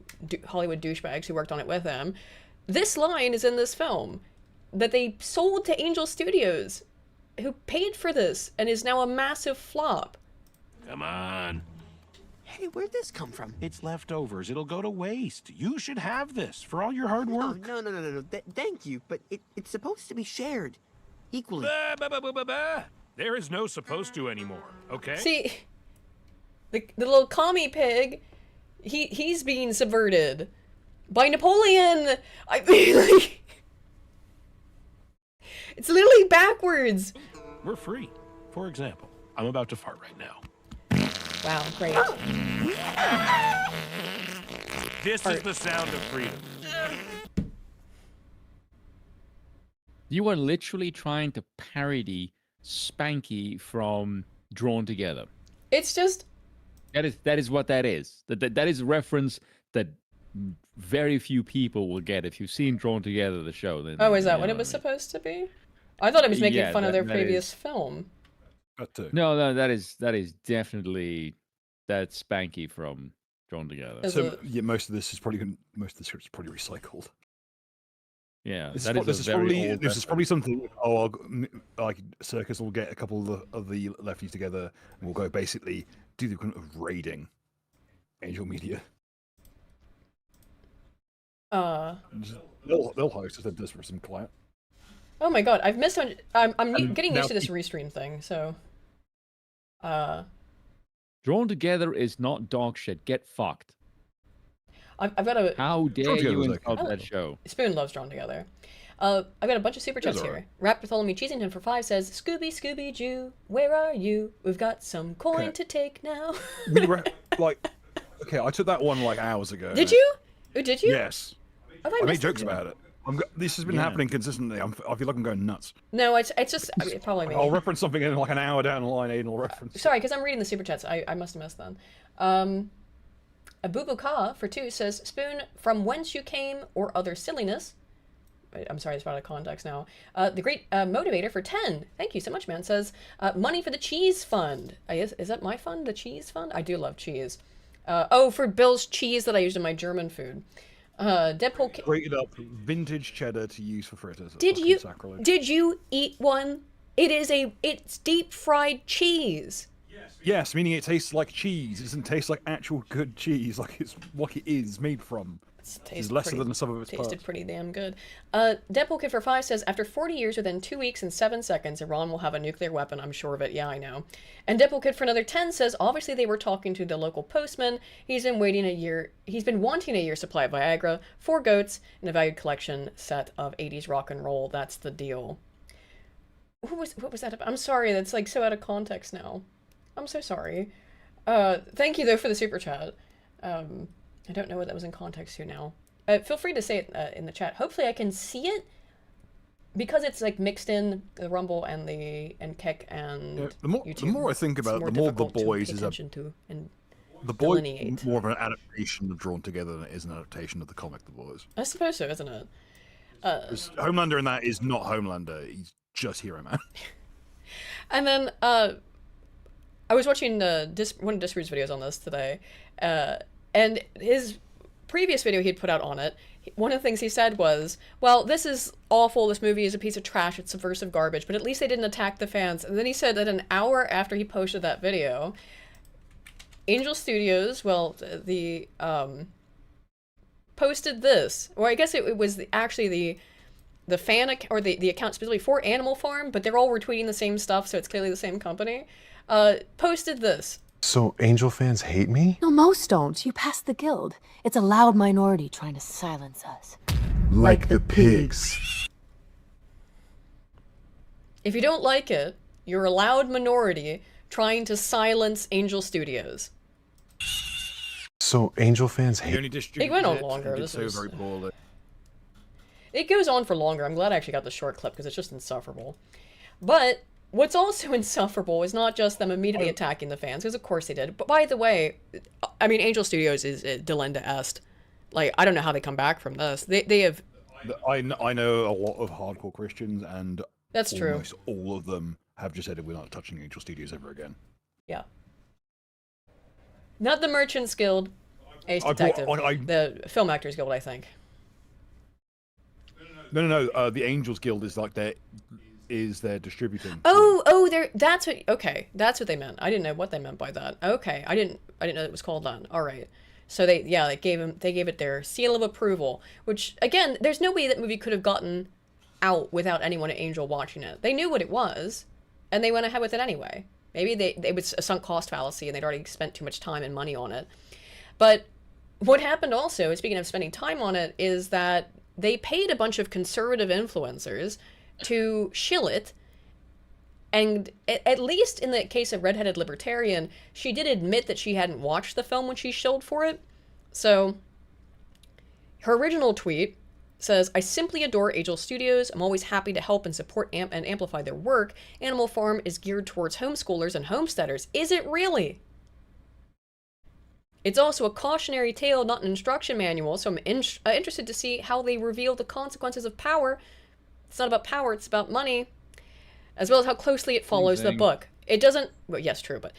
Hollywood douchebags who worked on it with him, this line is in this film that they sold to Angel Studios, who paid for this, and is now a massive flop. Come on. Hey, where'd this come from? It's leftovers. It'll go to waste. You should have this for all your hard work. No. Thank you, but it's supposed to be shared equally. There is no supposed to anymore, okay? See, the little commie pig, he's being subverted by Napoleon. I mean, like... It's literally backwards. We're free. For example, I'm about to fart right now. Wow, great. This is the sound of freedom. You are literally trying to parody Spanky from Drawn Together. It's just... That is what that is. That is a reference that very few people will get. If you've seen Drawn Together, the show, then... Oh, is that what it was supposed to be? I thought it was making fun of their previous film. No, that is definitely that Spanky from Drawn Together. So yeah, most of the script is probably recycled. Yeah, This that is probably something. Like Circus will get a couple of the lefties together, and we'll go basically do the kind of raiding Angel Media. They'll host if they're desperate for some clout. Oh my god, I've missed on. I'm getting used to this restream thing, so. Drawn Together is not dog shit. Get fucked. I've got a. How dare you insult that show? Spoon loves Drawn Together. I've got a bunch of super chats here. Rap Bartholomew Cheesington for 5 says, Scooby Jew, where are you? We've got some coin to take now. Okay, I took that one like hours ago. Did you? Oh, did you? Yes. I made jokes about it. This has been happening consistently. I feel like I'm going nuts. No, it's just probably me. I'll reference something in like an hour down the line. Aiden will reference. Sorry, because I'm reading the super chats. I must have missed them. Abubuka for 2 says, Spoon, from whence you came or other silliness. I'm sorry, it's out of context now. The great motivator for 10. Thank you so much, man. Says, money for the cheese fund. Is that my fund, the cheese fund? I do love cheese. For Bill's cheese that I used in my German food. Deadpool Grated up vintage cheddar to use for fritters. Did you eat one? It's deep fried cheese. Yes, meaning it tastes like cheese. It doesn't taste like actual good cheese, like it's what it is made from. It's lesser than the sum of its parts. Tasted pretty damn good. Deadpool Kid for 5 says, after 40 years, within 2 weeks and 7 seconds, Iran will have a nuclear weapon. I'm sure of it. Yeah, I know. And Deadpool Kid for another 10 says, obviously they were talking to the local postman. He's been wanting a year supply of Viagra, 4 goats, and a valued collection set of 80s rock and roll. That's the deal. What was that about? I'm sorry, that's like so out of context now. I'm so sorry. Thank you though for the super chat. I don't know what that was in context to now. Feel free to say it in the chat. Hopefully I can see it because it's like mixed in the Rumble and Kek and YouTube. The more I think about it, the more The Boys is The Boys more of an adaptation of Drawn Together than it is an adaptation of the comic The Boys. I suppose so, isn't it? Homelander in that is not Homelander. He's just Hero Man. And then I was watching one of Disroo's videos on this today, and his previous video he'd put out on it, one of the things he said was, well, this is awful, this movie is a piece of trash, it's subversive garbage, but at least they didn't attack the fans. And then he said that an hour after he posted that video, Angel Studios, posted this, or I guess it was actually the fan or the account specifically for Animal Farm, but they're all retweeting the same stuff, so it's clearly the same company, posted this. So Angel fans hate me? No, most don't. You passed the guild. It's a loud minority trying to silence us. Like the pigs. If you don't like it, you're a loud minority trying to silence Angel Studios. So Angel fans hate me? It went on longer. It goes on for longer. I'm glad I actually got the short clip because it's just insufferable. But what's also insufferable is not just them immediately attacking the fans, because of course they did. But by the way, I mean, Angel Studios is delenda est. Like, I don't know how they come back from this. They have... I know a lot of hardcore Christians, and that's true. Almost all of them have just said we're not touching Angel Studios ever again. Yeah. Not the Merchants Guild, Ace Detective, the Film Actors Guild, I think. No. The Angels Guild is like their distributing. That's what they meant. I didn't know what they meant by that. Okay, I didn't know it was called that. All right. So they gave it their seal of approval, which again, there's no way that movie could have gotten out without anyone at Angel watching it. They knew what it was, and they went ahead with it anyway. Maybe it was a sunk cost fallacy, and they'd already spent too much time and money on it. But what happened also, speaking of spending time on it, is that they paid a bunch of conservative influencers to shill it, and at least in the case of Redheaded Libertarian, she did admit that she hadn't watched the film when she shilled for it. So her original tweet says, I simply adore Angel Studios. I'm always happy to help and support and amplify their work. Animal Farm is geared towards homeschoolers and homesteaders. Is it really? It's also a cautionary tale, not an instruction manual, so I'm interested to see how they reveal the consequences of power. It's not about power, it's about money, as well as how closely it follows the book. It doesn't, well, yes, true, but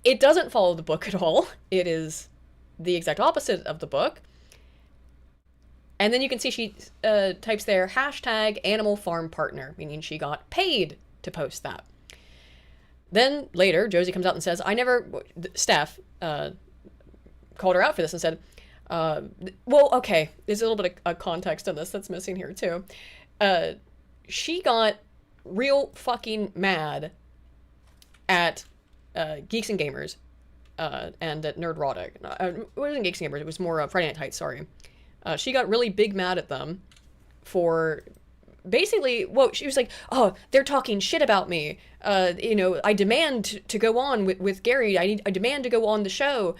it doesn't follow the book at all. It is the exact opposite of the book. And then you can see she types there, hashtag Animal Farm Partner, meaning she got paid to post that. Then later, Josie comes out and says, Steph called her out for this and said, well, okay, there's a little bit of context in this that's missing here too. She got real fucking mad at Geeks and Gamers and at Nerdrotic. It wasn't Geeks and Gamers, it was more Friday Night Heights, sorry. She got really big mad at them for basically, well, she was like, oh, they're talking shit about me. I demand to go on with Gary. I demand to go on the show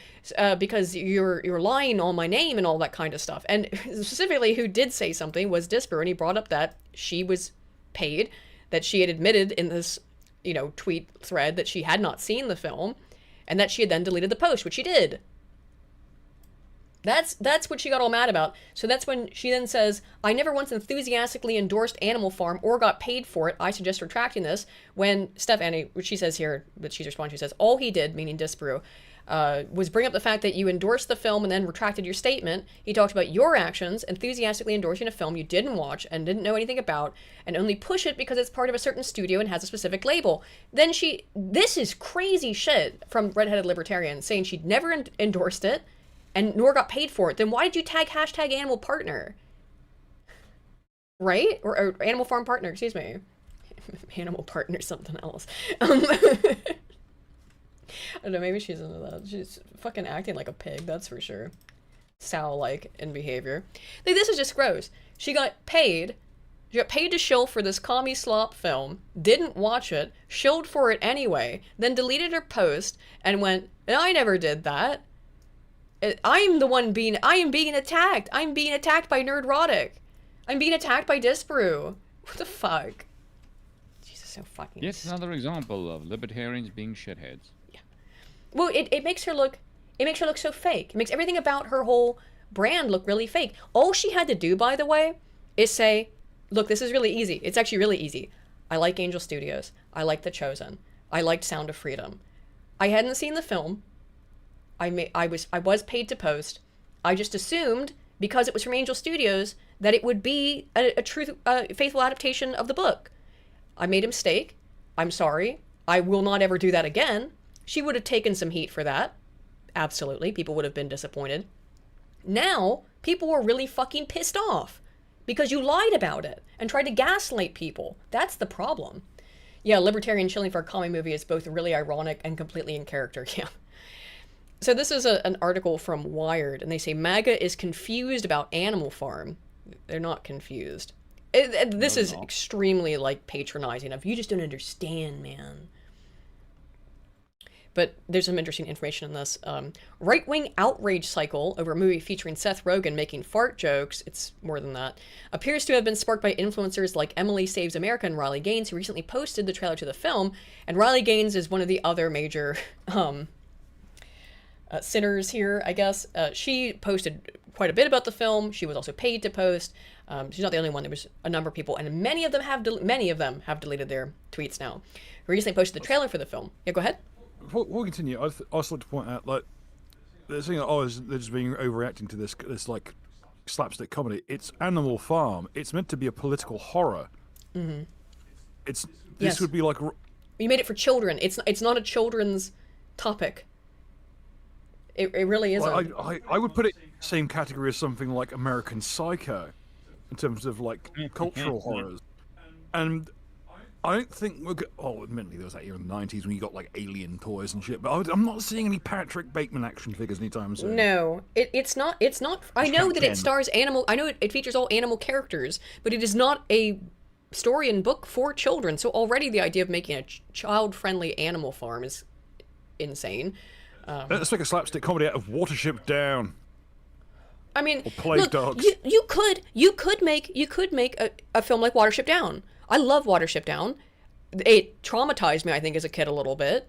because you're lying on my name and all that kind of stuff. And specifically, who did say something was Disper, and he brought up that she was paid, that she had admitted in this, tweet thread that she had not seen the film, and that she had then deleted the post, which she did. That's what she got all mad about. So that's when she then says, I never once enthusiastically endorsed Animal Farm or got paid for it. I suggest retracting this. When Stephanie, which she says here, but she's responding, she says, all he did, meaning Disparu, was bring up the fact that you endorsed the film and then retracted your statement. He talked about your actions, enthusiastically endorsing a film you didn't watch and didn't know anything about, and only push it because it's part of a certain studio and has a specific label. Then this is crazy shit from Redheaded Libertarian, saying she'd never endorsed it, and nor got paid for it. Then why did you tag hashtag animal partner? Right? Or animal farm partner, excuse me. Animal partner, something else. I don't know, maybe she's into that. She's fucking acting like a pig, that's for sure. Sow-like in behavior. Like, this is just gross. She got paid to shill for this commie slop film, didn't watch it, shilled for it anyway, then deleted her post and went, I never did that. I am being attacked. I'm being attacked by Nerdrotic. I'm being attacked by Disparu. What the fuck? Jesus, so fucking... Yes, another example of libertarians being shitheads. Yeah. Well, it makes her look so fake. It makes everything about her whole brand look really fake. All she had to do, by the way, is say, look, this is really easy. It's actually really easy. I like Angel Studios. I like The Chosen. I liked Sound of Freedom. I hadn't seen the film. I was paid to post. I just assumed, because it was from Angel Studios, that it would be a true, faithful adaptation of the book. I made a mistake. I'm sorry. I will not ever do that again. She would have taken some heat for that. Absolutely. People would have been disappointed. Now, people were really fucking pissed off because you lied about it and tried to gaslight people. That's the problem. Yeah, libertarian chilling for a comic movie is both really ironic and completely in character. Yeah. So this is an article from Wired, and they say MAGA is confused about Animal Farm. They're not confused. This is extremely, patronizing of, you just don't understand, man. But there's some interesting information in this. Right-wing outrage cycle over a movie featuring Seth Rogen making fart jokes, it's more than that, appears to have been sparked by influencers like Emily Saves America and Riley Gaines, who recently posted the trailer to the film. And Riley Gaines is one of the other major... sinners here, I guess. She posted quite a bit about the film. She was also paid to post. She's not the only one. There was a number of people, and many of them have deleted their tweets now. Who recently posted the trailer for the film. Yeah, go ahead. Before we continue, I'd also like to point out, they're saying, they're just being overreacting to this slapstick comedy. It's Animal Farm. It's meant to be a political horror. Mm-hmm. This would be like... You made it for children. It's not a children's topic. It really isn't. I would put it in the same category as something like American Psycho, in terms of cultural horrors. And I don't think admittedly there was that era in the 90s when you got alien toys and shit, but I'm not seeing any Patrick Bateman action figures anytime soon. No, it's not. I know that it stars animal. I know it features all animal characters, but it is not a story and book for children. So already the idea of making a child-friendly Animal Farm is insane. Let's make a slapstick comedy out of Watership Down. I mean, or Plague Dogs. You could make a film like Watership Down. I love Watership Down. It traumatized me, I think, as a kid a little bit.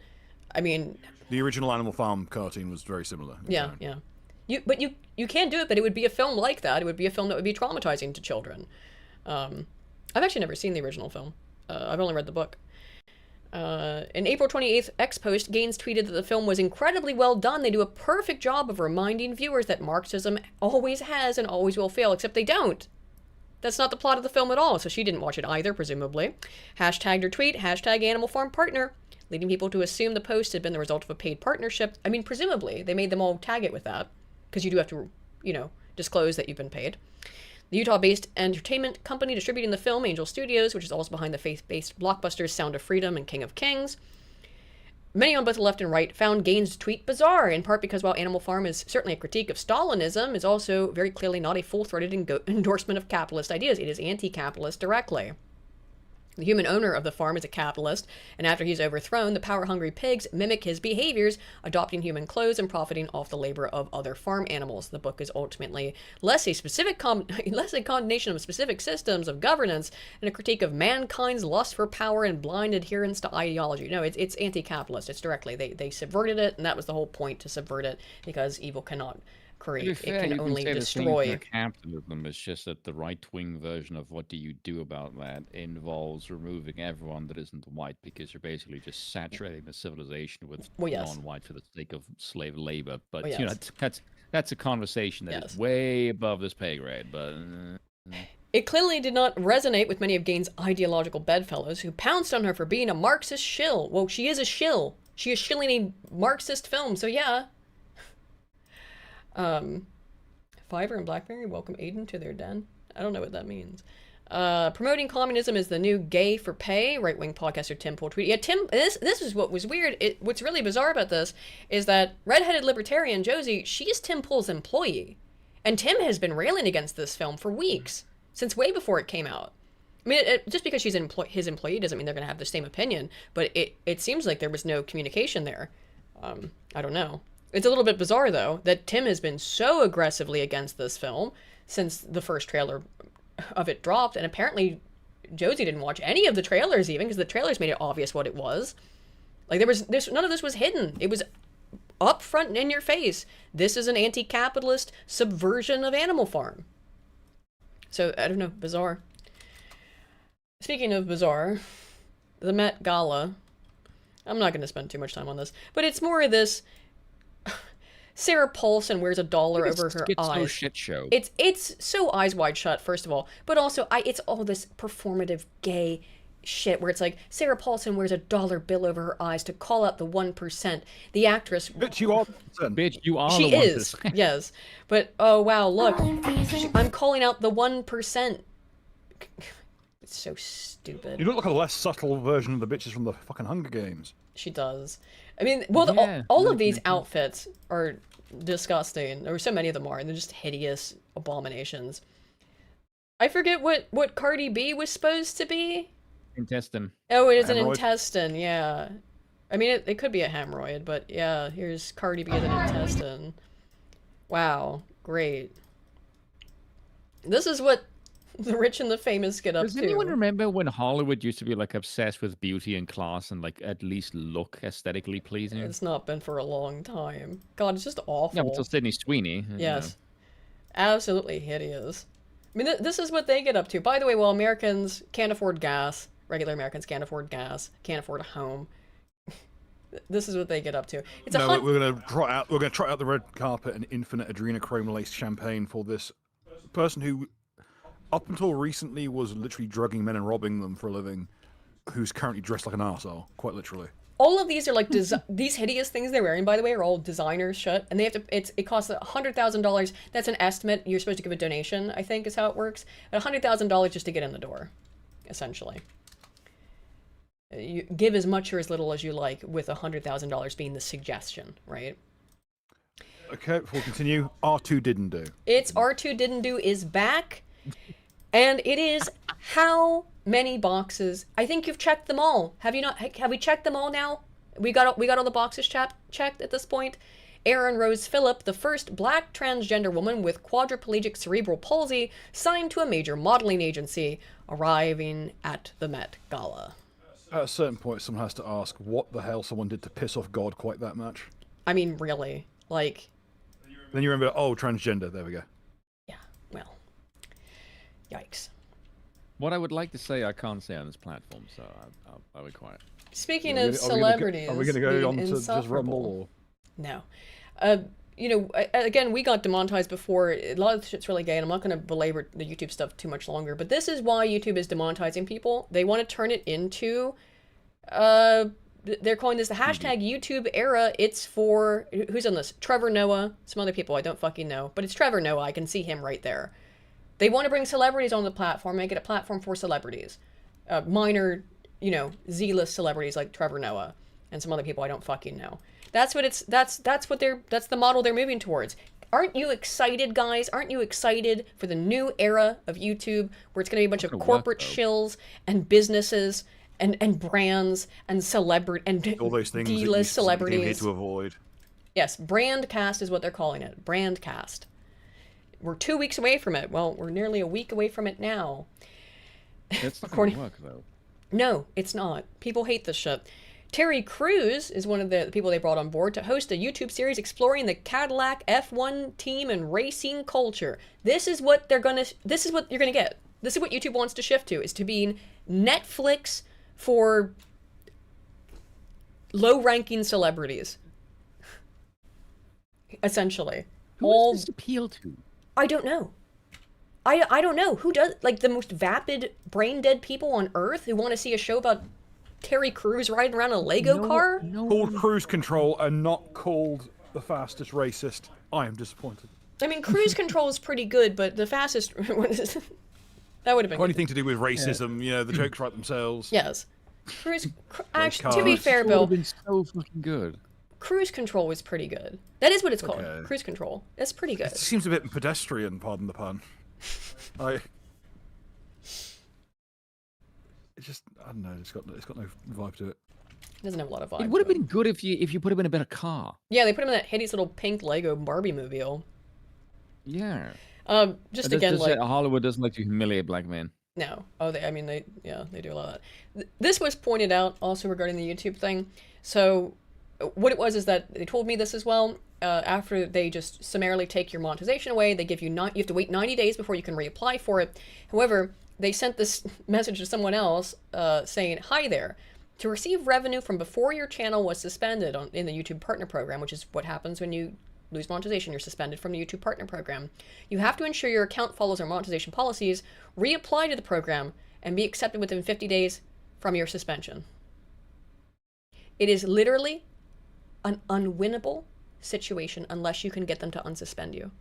I mean, the original Animal Farm cartoon was very similar. Yeah. But you can do it, but it would be a film like that. It would be a film that would be traumatizing to children. I've actually never seen the original film. I've only read the book. In April 28th, X-Post, Gaines tweeted that the film was incredibly well done. They do a perfect job of reminding viewers that Marxism always has and always will fail, except they don't. That's not the plot of the film at all, so she didn't watch it either, presumably. Hashtagged her tweet, hashtag Animal Farm Partner, leading people to assume the post had been the result of a paid partnership. I mean, presumably, they made them all tag it with that, because you do have to, disclose that you've been paid. The Utah-based entertainment company distributing the film, Angel Studios, which is also behind the faith-based blockbusters Sound of Freedom and King of Kings, Many on both the left and right found Gaines' tweet bizarre, in part because while Animal Farm is certainly a critique of Stalinism, it's also very clearly not a full-throated endorsement of capitalist ideas. It is anti-capitalist directly. The human owner of the farm is a capitalist, and after he's overthrown, the power-hungry pigs mimic his behaviors, adopting human clothes and profiting off the labor of other farm animals. The book is ultimately less a condemnation of specific systems of governance and a critique of mankind's lust for power and blind adherence to ideology. No, it's anti-capitalist. It's directly. They subverted it, and that was the whole point, to subvert it, because evil cannot create. It can only destroy. Capitalism is just that the right-wing version of what do you do about that involves removing everyone that isn't white, because you're basically just saturating the civilization with non-white for the sake of slave labor. But you know, that's a conversation that is way above this pay grade. But it clearly did not resonate with many of Gaines' ideological bedfellows, who pounced on her for being a Marxist shill. Well, she is a shill. She is shilling a Marxist film, so yeah. Fiverr and BlackBerry welcome Aiden to their den. I don't know what that means. Promoting communism is the new gay for pay, right-wing podcaster Tim Pool tweet. Yeah, Tim, this is what was weird. What's really bizarre about this is that redheaded libertarian Josie, she's Tim Pool's employee. And Tim has been railing against this film for weeks, since way before it came out. I mean, just because she's his employee doesn't mean they're going to have the same opinion, but it seems like there was no communication there. I don't know. It's a little bit bizarre, though, that Tim has been so aggressively against this film since the first trailer of it dropped, and apparently Josie didn't watch any of the trailers even, because the trailers made it obvious what it was. Like, none of this was hidden. It was up front and in your face. This is an anti-capitalist subversion of Animal Farm. So, I don't know, bizarre. Speaking of bizarre, the Met Gala. I'm not going to spend too much time on this, but it's more of this... Sarah Paulson wears a dollar over her eyes. Shit show. It's so eyes wide shut, first of all, but also it's all this performative gay shit where it's like Sarah Paulson wears a dollar bill over her eyes to call out the 1%. The actress. Bitch, you are. Bitch, you are. She the 1%. is. Yes, but oh wow, look, I'm calling out the 1%. It's so stupid. You look like a less subtle version of the bitches from the fucking Hunger Games. She does. I mean, well, all of these outfits are disgusting. There were so many of them are, and they're just hideous abominations. I forget what Cardi B was supposed to be. Intestine. Oh, it is an intestine, yeah. I mean, it could be a hemorrhoid, but yeah, here's Cardi B as an intestine. Wow, great. This is what the rich and the famous get up to. Does anyone remember when Hollywood used to be like obsessed with beauty and class and like at least look aesthetically pleasing? It's not been for a long time. God, it's just awful. Yeah, but until Sydney Sweeney. Yes. Absolutely hideous. I mean, this is what they get up to. By the way, while Americans can't afford gas, regular Americans can't afford gas, can't afford a home, this is what they get up to. It's we're gonna trot out the red carpet and infinite adrenochrome laced champagne for this person who, up until recently, was literally drugging men and robbing them for a living, who's currently dressed like an arsehole, quite literally. All of these are like these hideous things they're wearing, by the way, are all designer shit, and they have to. It costs $100,000. That's an estimate. You're supposed to give a donation, I think, is how it works. $100,000 just to get in the door, essentially. You give as much or as little as you like, with $100,000 being the suggestion, right? Okay, before we continue, R2 didn't do. It's R2 didn't do is back, and it is how many boxes? I think you've checked them all. Have you not? Have we checked them all now? We got all the boxes checked at this point. Erin Rose Phillip, the first black transgender woman with quadriplegic cerebral palsy, signed to a major modeling agency, arriving at the Met Gala. At a certain point, someone has to ask what the hell someone did to piss off God quite that much. I mean, really, like. Then you remember, oh, transgender. There we go. Yeah. Well. Yikes. What I would like to say, I can't say on this platform, so I'll be quiet. Speaking of celebrities, are we going to go on to just Rumble? Or? No. You know, again, we got demonetized before. A lot of shit's really gay, and I'm not going to belabor the YouTube stuff too much longer, but this is why YouTube is demonetizing people. They want to turn it into, they're calling this the hashtag YouTube era. It's for, who's on this? Trevor Noah, some other people I don't fucking know, but it's Trevor Noah. I can see him right there. They want to bring celebrities on the platform, make it a platform for celebrities. Minor, you know, Z-list celebrities like Trevor Noah. and some other people I don't fucking know. That's what it's that's the model they're moving towards. Aren't you excited, guys? Aren't you excited for the new era of YouTube where it's going to be a bunch of corporate shills and businesses and brands and celebrity and all those things D-list celebrities to avoid? Yes, Brandcast is what they're calling it. Brandcast. We're 2 weeks away from it. Well, we're nearly a week away from it now. It's not going to work, though. No, it's not. People hate this shit. Terry Crews is one of the people they brought on board to host a YouTube series exploring the Cadillac F1 team and racing culture. This is what you're gonna get. This is what YouTube wants to shift to, is to being Netflix for low-ranking celebrities. Essentially. Who does this appeal to? I don't know. I don't know. Who does, like, the most vapid, brain-dead people on Earth who want to see a show about Terry Crews riding around a Lego car? Called Cruise Control and not called The Fastest Racist. I am disappointed. I mean, Cruise Control is pretty good, but The Fastest... that would have been Anything to do with racism, you know, the jokes write themselves. Yes. Actually, to be fair, Bill... been so fucking good. Cruise Control was pretty good. That is what it's called. Okay. Cruise Control. That's pretty good. It seems a bit pedestrian, pardon the pun. It's just, I don't know, it's got no vibe to it. It doesn't have a lot of vibe. It would have been good if you put him in a better car. Yeah, they put him in that hideous little pink Lego Barbie mobile. Yeah. Just again, like... Hollywood doesn't like to humiliate black men. No. Oh, they do a lot of that. This was pointed out also regarding the YouTube thing. So what it was is that they told me this as well. After they just summarily take your monetization away, they give you you have to wait 90 days before you can reapply for it. However, they sent this message to someone else saying, "Hi there. To receive revenue from before your channel was suspended in the YouTube Partner Program," which is what happens when you lose monetization. You're suspended from the YouTube Partner Program. "You have to ensure your account follows our monetization policies, reapply to the program, and be accepted within 50 days from your suspension." It is literally an unwinnable situation unless you can get them to unsuspend you.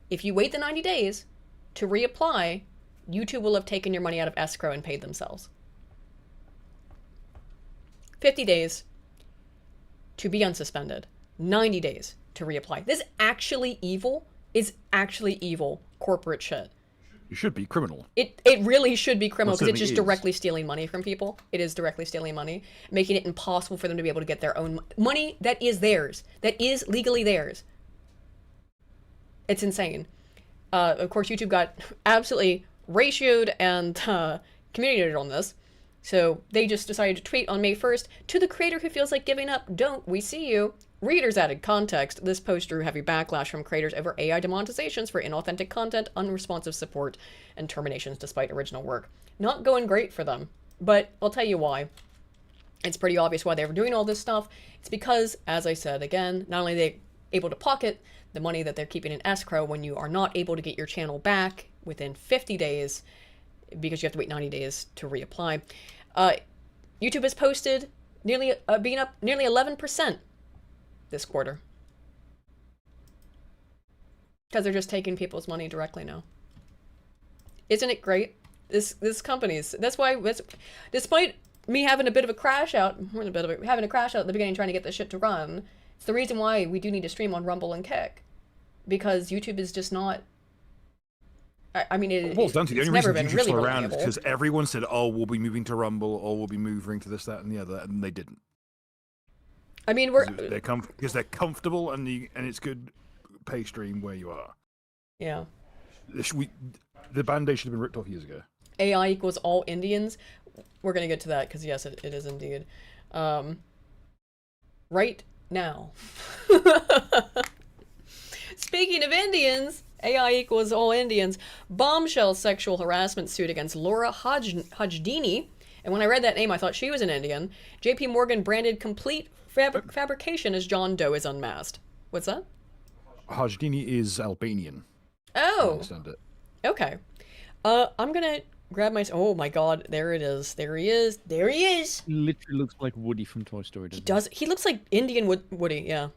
If you wait the 90 days to reapply, YouTube will have taken your money out of escrow and paid themselves. 50 days to be unsuspended. 90 days to reapply. This is actually evil. It's actually evil corporate shit. It should be criminal. It really should be criminal because it's just directly stealing money from people. It is directly stealing money, making it impossible for them to be able to get their own money that is theirs, that is legally theirs. It's insane. Of course, YouTube got absolutely ratioed and communicated on this. So they just decided to tweet on May 1st, "To the creator who feels like giving up, don't, we see you." Readers added context. This post drew heavy backlash from creators over AI demonetizations for inauthentic content, unresponsive support, and terminations despite original work. Not going great for them, but I'll tell you why. It's pretty obvious why they were doing all this stuff. It's because, as I said again, not only are they able to pocket the money that they're keeping in escrow when you are not able to get your channel back within 50 days, because you have to wait 90 days to reapply. YouTube has posted being up nearly 11% this quarter. Because they're just taking people's money directly now. Isn't it great? This company's, despite me having a bit of a crash out, having a crash out at the beginning trying to get this shit to run, it's the reason why we do need to stream on Rumble and Kick. Because YouTube is just not, I mean, the only reason YouTube's still around is because everyone said, "Oh, we'll be moving to Rumble, or we'll be moving to this, that, and the other," and they didn't. I mean, because they're comfortable and it's good pay stream where you are. Yeah. The Band-Aid should have been ripped off years ago. AI equals all Indians. We're gonna get to that because yes, it is indeed. Right now. Speaking of Indians, AI equals all Indians. Bombshell sexual harassment suit against Laura Hajdini. And when I read that name, I thought she was an Indian. JP Morgan branded complete fabrication as John Doe is unmasked. What's that? Hajdini is Albanian. Oh. I understand it. Okay. I'm gonna grab my... Oh my god, there it is. There he is. There he is! He literally looks like Woody from Toy Story. He does. He looks like Indian Woody, yeah.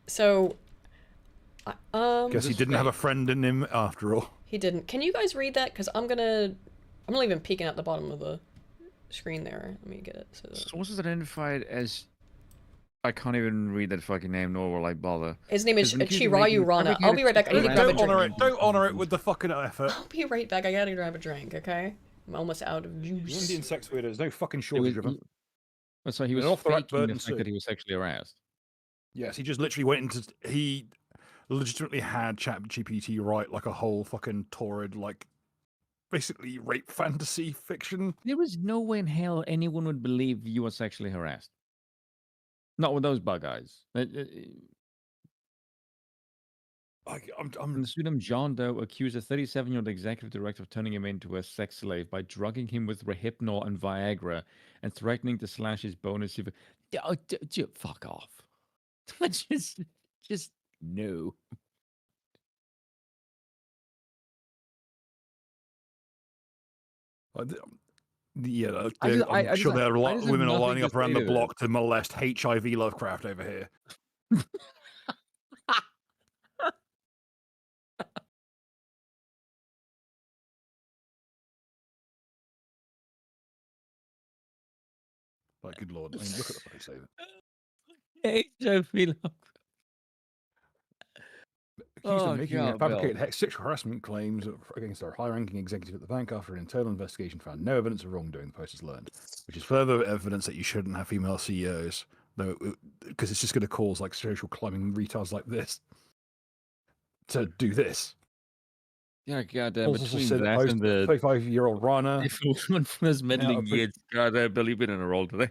So... Guess he didn't have a friend in him after all. He didn't. Can you guys read that? Because I'm not even peeking at the bottom of the screen there. Let me get it. So sources identified as. I can't even read that fucking name, nor will I bother. his name is Chirayu Rana. I'll be right back. I need to grab a drink. Don't honor it with the fucking effort. I'll be right back. I gotta grab a drink, okay? I'm almost out of juice. Indian sex weirdos, no fucking shortage of them. So he was off the faking rack the fact that he was sexually harassed. Yes, he just literally went into. He legitimately had ChatGPT write like a whole fucking torrid, like, basically rape fantasy fiction. There was no way in hell anyone would believe you were sexually harassed. Not with those bug eyes. In the pseudonym, John Doe accused a 37-year-old executive director of turning him into a sex slave by drugging him with Rohypnol and Viagra and threatening to slash his bonus. Fuck off. just no. Yeah, I'm sure there are a lot of women are lining up around the block to molest HIV Lovecraft over here. Like, good lord! I mean, look at the face over. HIV Lovecraft. Accused of making fabricated sexual harassment claims against our high-ranking executive at the bank after an internal investigation found no evidence of wrongdoing, the post has learned, which is further evidence that you shouldn't have female CEOs, because it's just going to cause like social climbing retards like this to do this. Yeah, goddamn. Between said that and the 35-year-old Rana, if it wasn't for those meddling kids, God, I believe it in a role today.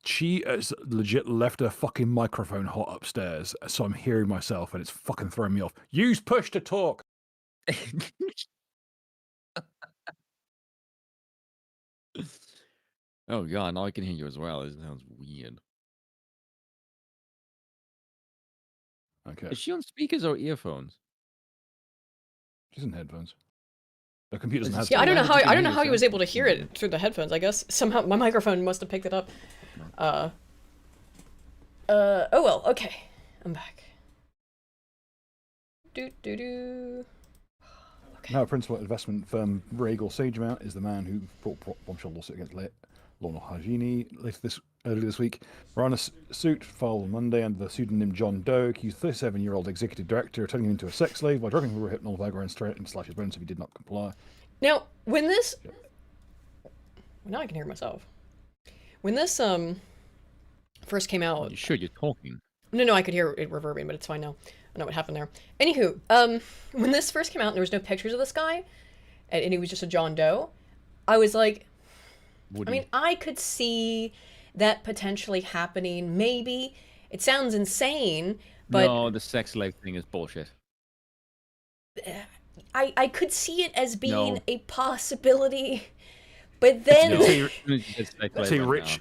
She has legit left her fucking microphone hot upstairs, so I'm hearing myself, and it's fucking throwing me off. Use push to talk. Oh god, now I can hear you as well. This sounds weird. Okay. Is she on speakers or earphones? She's in headphones. The computer doesn't have. Yeah, I don't know how he was able to hear it through the headphones. I guess somehow my microphone must have picked it up. Oh well. Okay, I'm back. Okay. Now, principal investment firm Regal Sagemount is the man who brought bombshell lawsuit against Lorna Hagini earlier this week. Rana's suit filed on Monday under the pseudonym John Doe accused 37-year-old executive director of turning him into a sex slave by drugging him with Rohypnol, Viagra, and threatening to slash his bones if he did not comply. Now, when this, now I can hear myself. When this first came out, you sure you're talking? No, I could hear it reverbing, but it's fine now. I know what happened there. Anywho, when this first came out, and there was no pictures of this guy, and he was just a John Doe. I was like, I mean, I could see that potentially happening. Maybe it sounds insane, but no, the sex slave thing is bullshit. I could see it as being a possibility, but then it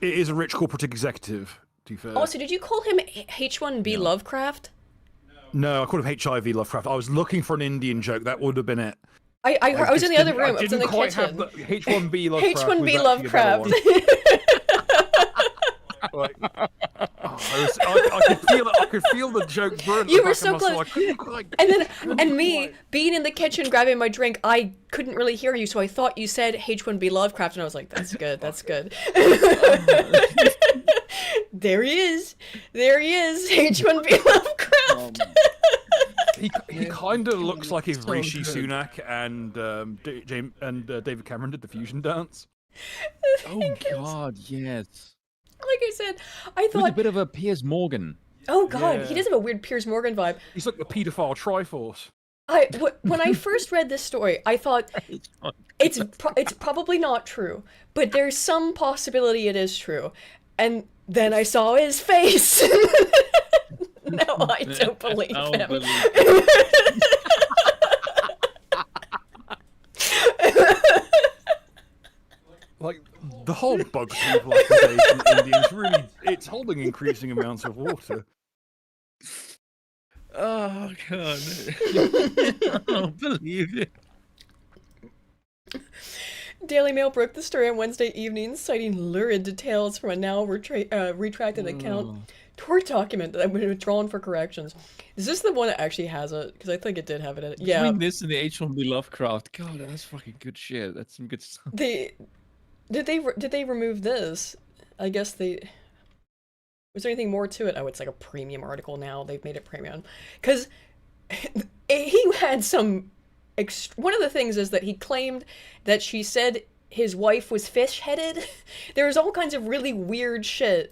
is a rich corporate executive. To be fair. Also, did you call him H1B Lovecraft? No, I called him HIV Lovecraft. I was looking for an Indian joke. That would have been it. I was in the other room. I was in the kitchen. H1B Lovecraft. H1B Lovecraft. I could feel the joke burn. You were so close. And me being in the kitchen grabbing my drink, I couldn't really hear you, so I thought you said H1B Lovecraft, and I was like, "That's good. That's good." There he is, H1B Lovecraft. He kind of looks like if Rishi Sunak and David Cameron did the fusion dance. Oh God, yes. Like I said, I thought a bit of a Piers Morgan. Oh God, he does have a weird Piers Morgan vibe. He's like the paedophile Triforce. When I first read this story, I thought it's probably not true, but there's some possibility it is true. And then I saw his face. No, I don't believe him. Like, the whole bug people accusation in Indians really, it's holding increasing amounts of water. Oh, God. I don't believe it. Daily Mail broke the story on Wednesday evening, citing lurid details from a now retracted account Word document that I've been withdrawn for corrections. Is this the one that actually has it? Because I think it did have it in it. Yeah. Between this and the H1B Lovecraft, God, that's fucking good shit. That's some good stuff. Did they remove this? I guess they. Was there anything more to it? Oh, it's like a premium article now. They've made it premium. Because he had some... One of the things is that he claimed that she said his wife was fish-headed. There's all kinds of really weird shit.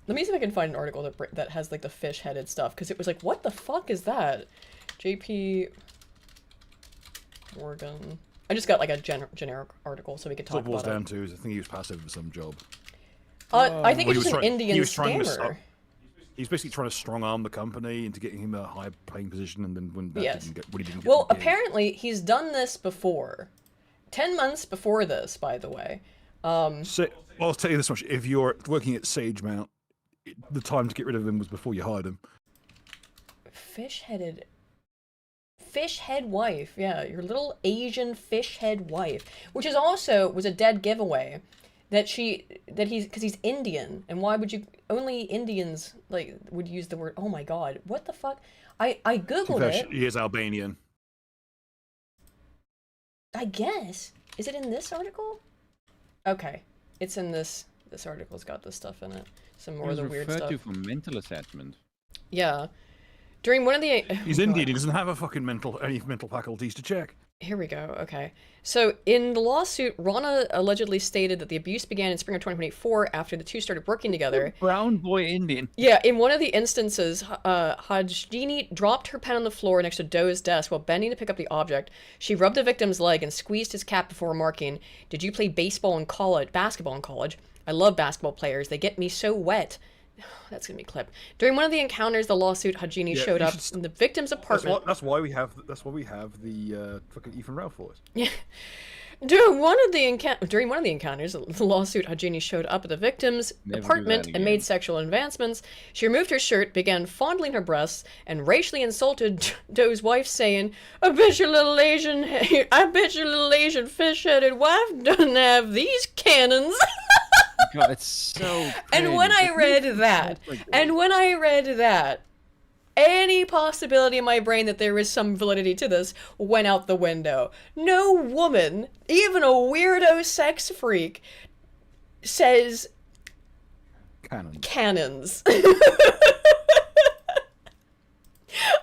Let me see if I can find an article that has like the fish-headed stuff. Because it was like, what the fuck is that? JP Morgan. I just got like a generic article so we could talk about it. What it boils down to is I think he was passive for some job. I think he's just an Indian scammer. He's basically trying to strong-arm the company into getting him a high-paying position, and then when he didn't get well, apparently he's done this before. 10 months before this, by the way. Well, I'll tell you this much: if you're working at Sagemount, the time to get rid of him was before you hired him. Fish-head wife, yeah, your little Asian fish-head wife, which is also was a dead giveaway. Because he's Indian, and why would you? Only Indians like would use the word. Oh my god, what the fuck? I googled it. He is Albanian. I guess. Is it in this article? Okay, it's in this. This article's got this stuff in it. Some more of the weird stuff. Referred to for mental assessment. Yeah, during one of the. He's Indian. He doesn't have a fucking any mental faculties to check. Here we go. Okay. So in the lawsuit, Rana allegedly stated that the abuse began in spring of 2024 after the two started working together. Brown boy Indian. Yeah, in one of the instances, Hajini dropped her pen on the floor next to Doe's desk while bending to pick up the object. She rubbed the victim's leg and squeezed his cap before remarking, "Did you play basketball in college? I love basketball players. They get me so wet." That's gonna be clipped. During one of the encounters, the lawsuit, Hajini showed up in the victim's apartment. That's why we have the fucking Ethan Ralph voice. Yeah. During one of the encounters, the lawsuit, Hajini showed up at the victim's apartment and made sexual advancements. She removed her shirt, began fondling her breasts, and racially insulted Doe's wife, saying, I bet your little Asian fish-headed wife doesn't have these cannons." God, it's so And when I read that, any possibility in my brain that there was some validity to this went out the window. No woman, even a weirdo sex freak, says cannons.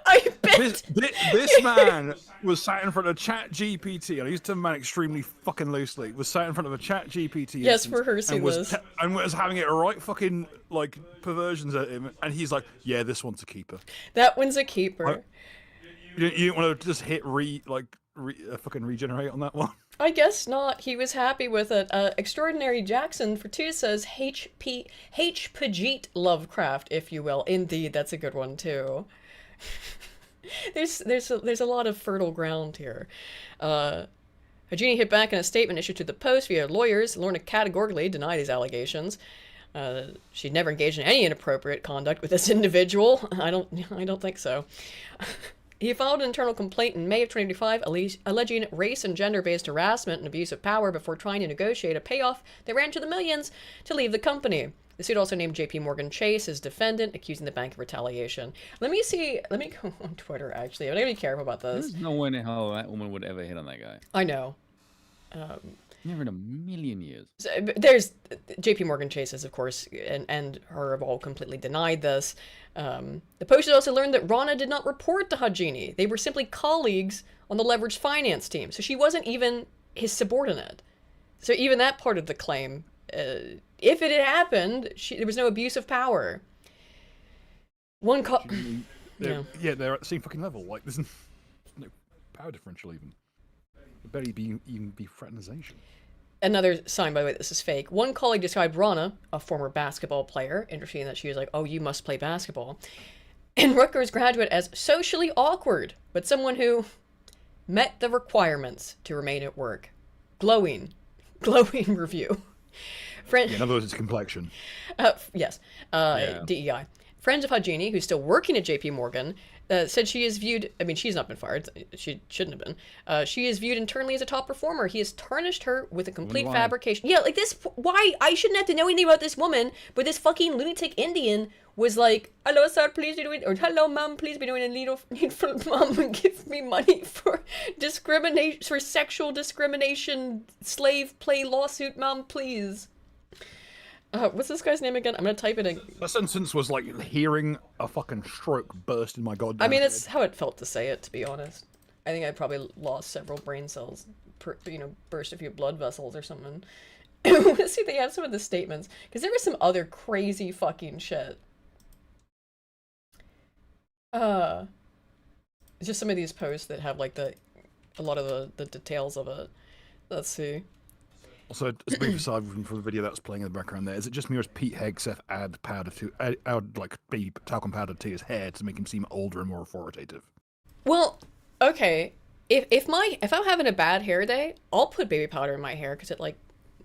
I bet this man was sat in front of ChatGPT, and I use the man extremely fucking loosely. Was sat in front of a ChatGPT. Yes, rehearsing this, and was having it right fucking like perversions at him, and he's like, "Yeah, this one's a keeper. That one's a keeper." You want to just hit fucking regenerate on that one? I guess not. He was happy with it. Extraordinary Jackson for two says H. Pajit Lovecraft, if you will. Indeed, that's a good one too. There's a lot of fertile ground here. Hajini hit back in a statement issued to the Post via lawyers. Lorna categorically denied these allegations. She'd never engaged in any inappropriate conduct with this individual. I don't think so. He filed an internal complaint in May of 2025 alleging race and gender-based harassment and abuse of power before trying to negotiate a payoff that ran to the millions to leave the company. The suit also named JP Morgan Chase as defendant, accusing the bank of retaliation. Let me go on Twitter, actually. I'm not even careful about this. There's no way in hell that woman would ever hit on that guy. I know. Never in a million years. So, there's JP Morgan Chase's, of course, and her have all completely denied this. The Post has also learned that Rana did not report to Hajini. They were simply colleagues on the leveraged finance team, so she wasn't even his subordinate. So even that part of the claim, if it had happened, there was no abuse of power. They're at the same fucking level. Like there's no power differential even. It barely even be fraternization. Another sign, by the way, this is fake. One colleague described Rana, a former basketball player, interesting that she was like, "Oh, you must play basketball," and Rutgers graduate as socially awkward, but someone who met the requirements to remain at work. Glowing review. In other words, it's complexion. Yes. DEI. Friends of Hajini, who's still working at JP Morgan, said she is viewed, I mean, she's not been fired. She shouldn't have been. She is viewed internally as a top performer. He has tarnished her with a complete fabrication. Yeah, like this, why? I shouldn't have to know anything about this woman, but this fucking lunatic Indian was like, hello, sir, please be doing, or hello, mom, please be doing a needful, mom, and give me money for discrimination, for sexual discrimination, slave play lawsuit, mom, please. What's this guy's name again? I'm gonna type it in. That sentence was like hearing a fucking stroke burst in my goddamn I mean, head. it's how it felt to say it, to be honest. I think I probably lost several brain cells, burst a few blood vessels or something. Let's see if they have some of the statements, because there was some other crazy fucking shit. Just some of these posts that have like a lot of the details of it. Let's see. Also, as a brief aside from the video that's playing in the background there, is it just me or does Pete Hegseth add like baby talcum powder to his hair to make him seem older and more authoritative? Well, okay. If I'm having a bad hair day, I'll put baby powder in my hair because it like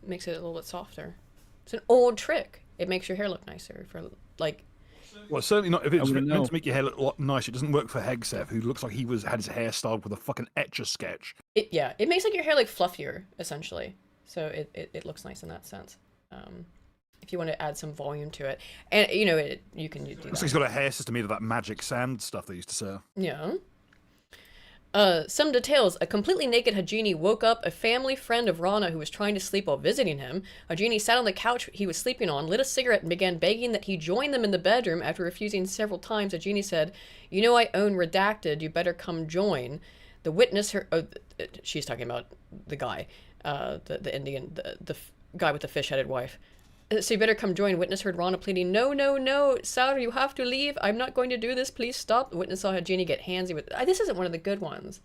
makes it a little bit softer. It's an old trick. It makes your hair look nicer for like. Well, certainly not if it's meant to make your hair look nice. It doesn't work for Hegseth, who looks like he had his hair styled with a fucking Etch-a-Sketch. It makes like your hair like fluffier essentially. So it looks nice in that sense. If you want to add some volume to it, and you know you can do that. Looks like he's got a hair system made of that magic sand stuff they used to sell. Yeah. Some details. A completely naked Hajini woke up a family friend of Rana who was trying to sleep while visiting him. Hajini sat on the couch he was sleeping on, lit a cigarette, and began begging that he join them in the bedroom. After refusing several times, Hajini said, "You know I own Redacted. You better come join." The witness, she's talking about the guy. The Indian, the guy with the fish-headed wife. So you better come join. Witness heard Rana pleading, "No, no, no, sir, you have to leave. I'm not going to do this. Please stop." The witness saw Hajini get handsy with. This isn't one of the good ones.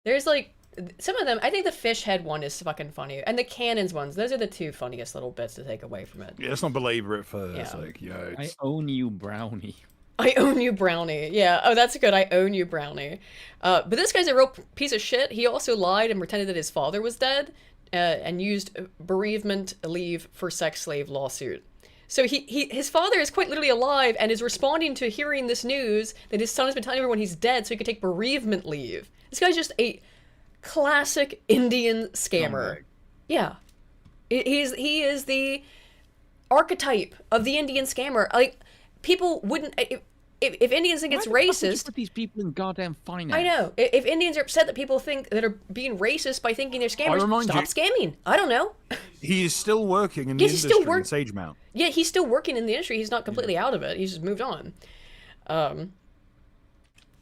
There's like some of them. I think the fish head one is fucking funny, and the cannons ones. Those are the two funniest little bits to take away from it. Yeah, let's not belabor it first. Yeah. Like, yeah, I own you, Brownie. I own you, Brownie. Yeah. Oh, that's good. I own you, Brownie. But this guy's a real piece of shit. He also lied and pretended that his father was dead. And used bereavement leave for sex slave lawsuit. So his father is quite literally alive and is responding to hearing this news that his son has been telling everyone he's dead so he could take bereavement leave. This guy's just a classic Indian scammer. Yeah. He is the archetype of the Indian scammer. Like, people wouldn't... If Indians think it's racist, put these people in goddamn finance. I know. If Indians are upset that people think that are being racist by thinking they're scammers, stop scamming. I don't know. He is still working in the industry in Sagemount. Yeah, he's still working in the industry. He's not completely out of it. He's just moved on.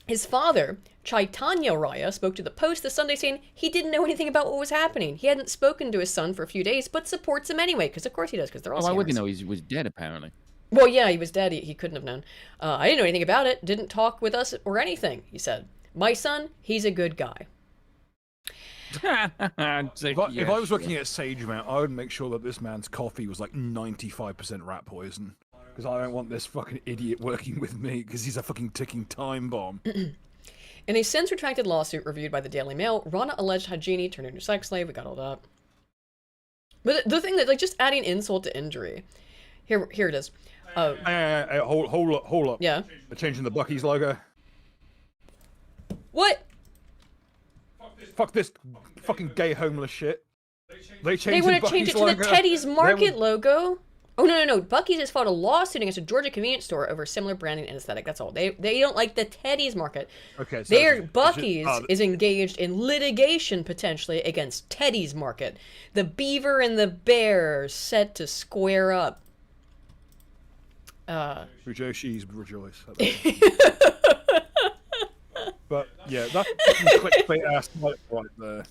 His father, Chaitanya Raya, spoke to the Post this Sunday saying he didn't know anything about what was happening. He hadn't spoken to his son for a few days, but supports him anyway, because of course he does, because they're all scammers. Why would he know? He was dead, apparently. Well, yeah, he was dead. He couldn't have known. I didn't know anything about it. Didn't talk with us or anything, he said. My son, he's a good guy. If I was working at Sagemount, I would make sure that this man's coffee was like 95% rat poison. Because I don't want this fucking idiot working with me, because he's a fucking ticking time bomb. In a since retracted lawsuit reviewed by the Daily Mail, Rana alleged Hajini turned into a sex slave. We got all that. But the thing that, like, just adding insult to injury. Here it is. Hold up. Yeah. They're changing the Buc-ee's logo. What? Fuck this fucking gay homeless shit. They want to change it to the Teddy's Market logo. Oh, no. Buc-ee's has filed a lawsuit against a Georgia convenience store over similar branding and aesthetic. That's all. They don't like the Teddy's Market. Okay. So Buc-ee's is engaged in litigation potentially against Teddy's Market. The beaver and the bear are set to square up. Fujoshis rejoice. But yeah, that's clickbait ass right there.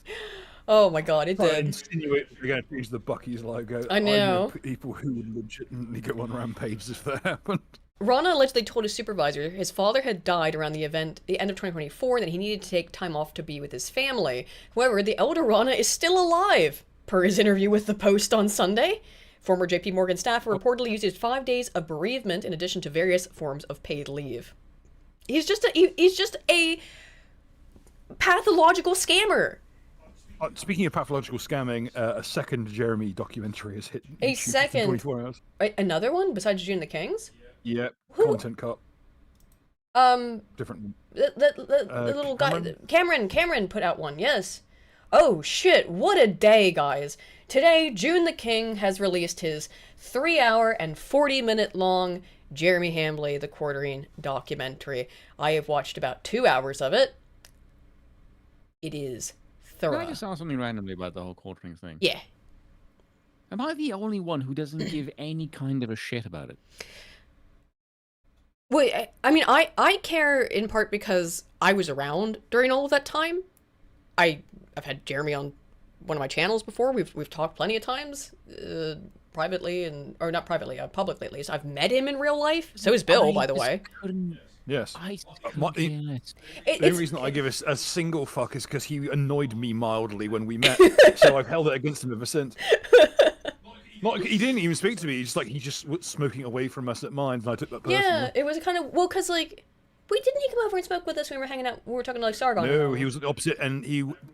Oh my god, it did. Insinuate they're going to change the Buc-ee's logo. I know. People who would legitimately go on rampages if that happened. Rana allegedly told his supervisor his father had died around the end of 2024, and that he needed to take time off to be with his family. However, the elder Rana is still alive, per his interview with the Post on Sunday. Former JP Morgan staffer reportedly used 5 days of bereavement in addition to various forms of paid leave. He's just a pathological scammer. Speaking of pathological scamming, a second Jeremy documentary has hit. A second. 24 hours. Another one besides June the Kings? Yep. Content Cop. Different. The little guy, Cameron put out one. Yes. Oh shit! What a day, guys! Today, June the King has released his 3-hour and 40-minute long Jeremy Hambley: The Quartering documentary. I have watched about 2 hours of it. It is thorough. Can I just ask something randomly about the whole Quartering thing? Yeah. Am I the only one who doesn't give any kind of a shit about it? Wait, I mean, I care in part because I was around during all of that time. I've had Jeremy on one of my channels before. We've talked plenty of times, privately or not privately, publicly at least. I've met him in real life. So is Bill, by the way. Yes. The only reason I give a single fuck is because he annoyed me mildly when we met, so I've held it against him ever since. He didn't even speak to me. He just was smoking away from us at mine, and I took that personally. Yeah, it was kind of because didn't he come over and smoke with us when we were hanging out? We were talking to Sargon. No, he was at the opposite, and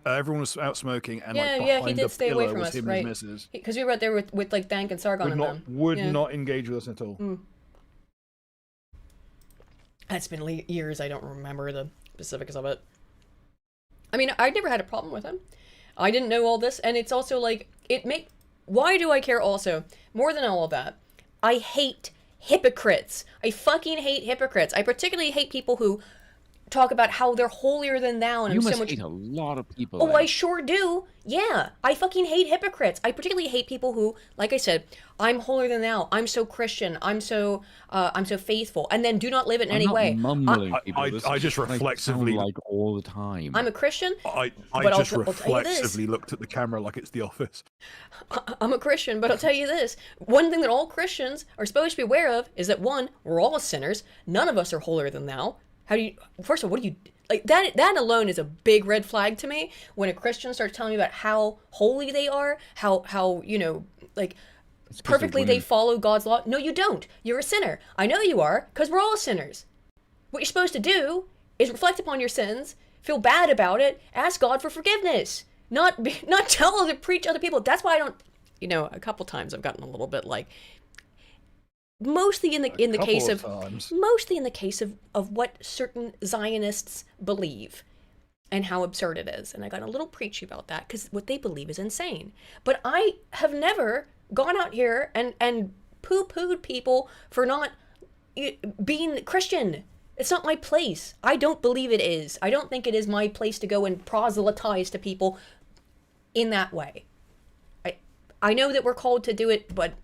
everyone was out smoking, and he did stay away from us, right? Because we were out there with Dank and Sargon would not engage with us at all. It's been years. I don't remember the specifics of it. I mean, I never had a problem with him. I didn't know all this, and it's also why do I care also? More than all of that, I hate hypocrites. I fucking hate hypocrites. I particularly hate people who talk about how they're holier than thou. And you must hate a lot of people. Oh, I sure do. Yeah, I fucking hate hypocrites. I particularly hate people who, like I said, I'm holier than thou. I'm so Christian. I'm so faithful, and then do not live it in any way. I just reflexively like all the time. I'm a Christian. I just reflexively looked at the camera like it's The Office. I'm a Christian, but I'll tell you this: one thing that all Christians are supposed to be aware of is that one, we're all sinners. None of us are holier than thou. How do you? First of all, what do you like? That alone is a big red flag to me. When a Christian starts telling me about how holy they are, how perfectly they follow God's law. No, you don't. You're a sinner. I know you are, because we're all sinners. What you're supposed to do is reflect upon your sins, feel bad about it, ask God for forgiveness, not preach other people. That's why I don't. A couple times I've gotten a little bit mostly in the case of what certain Zionists believe and how absurd it is. And I got a little preachy about that because what they believe is insane. But I have never gone out here and poo-pooed people for not being Christian. It's not my place. I don't believe it is. I don't think it is my place to go and proselytize to people in that way. I know that we're called to do it, but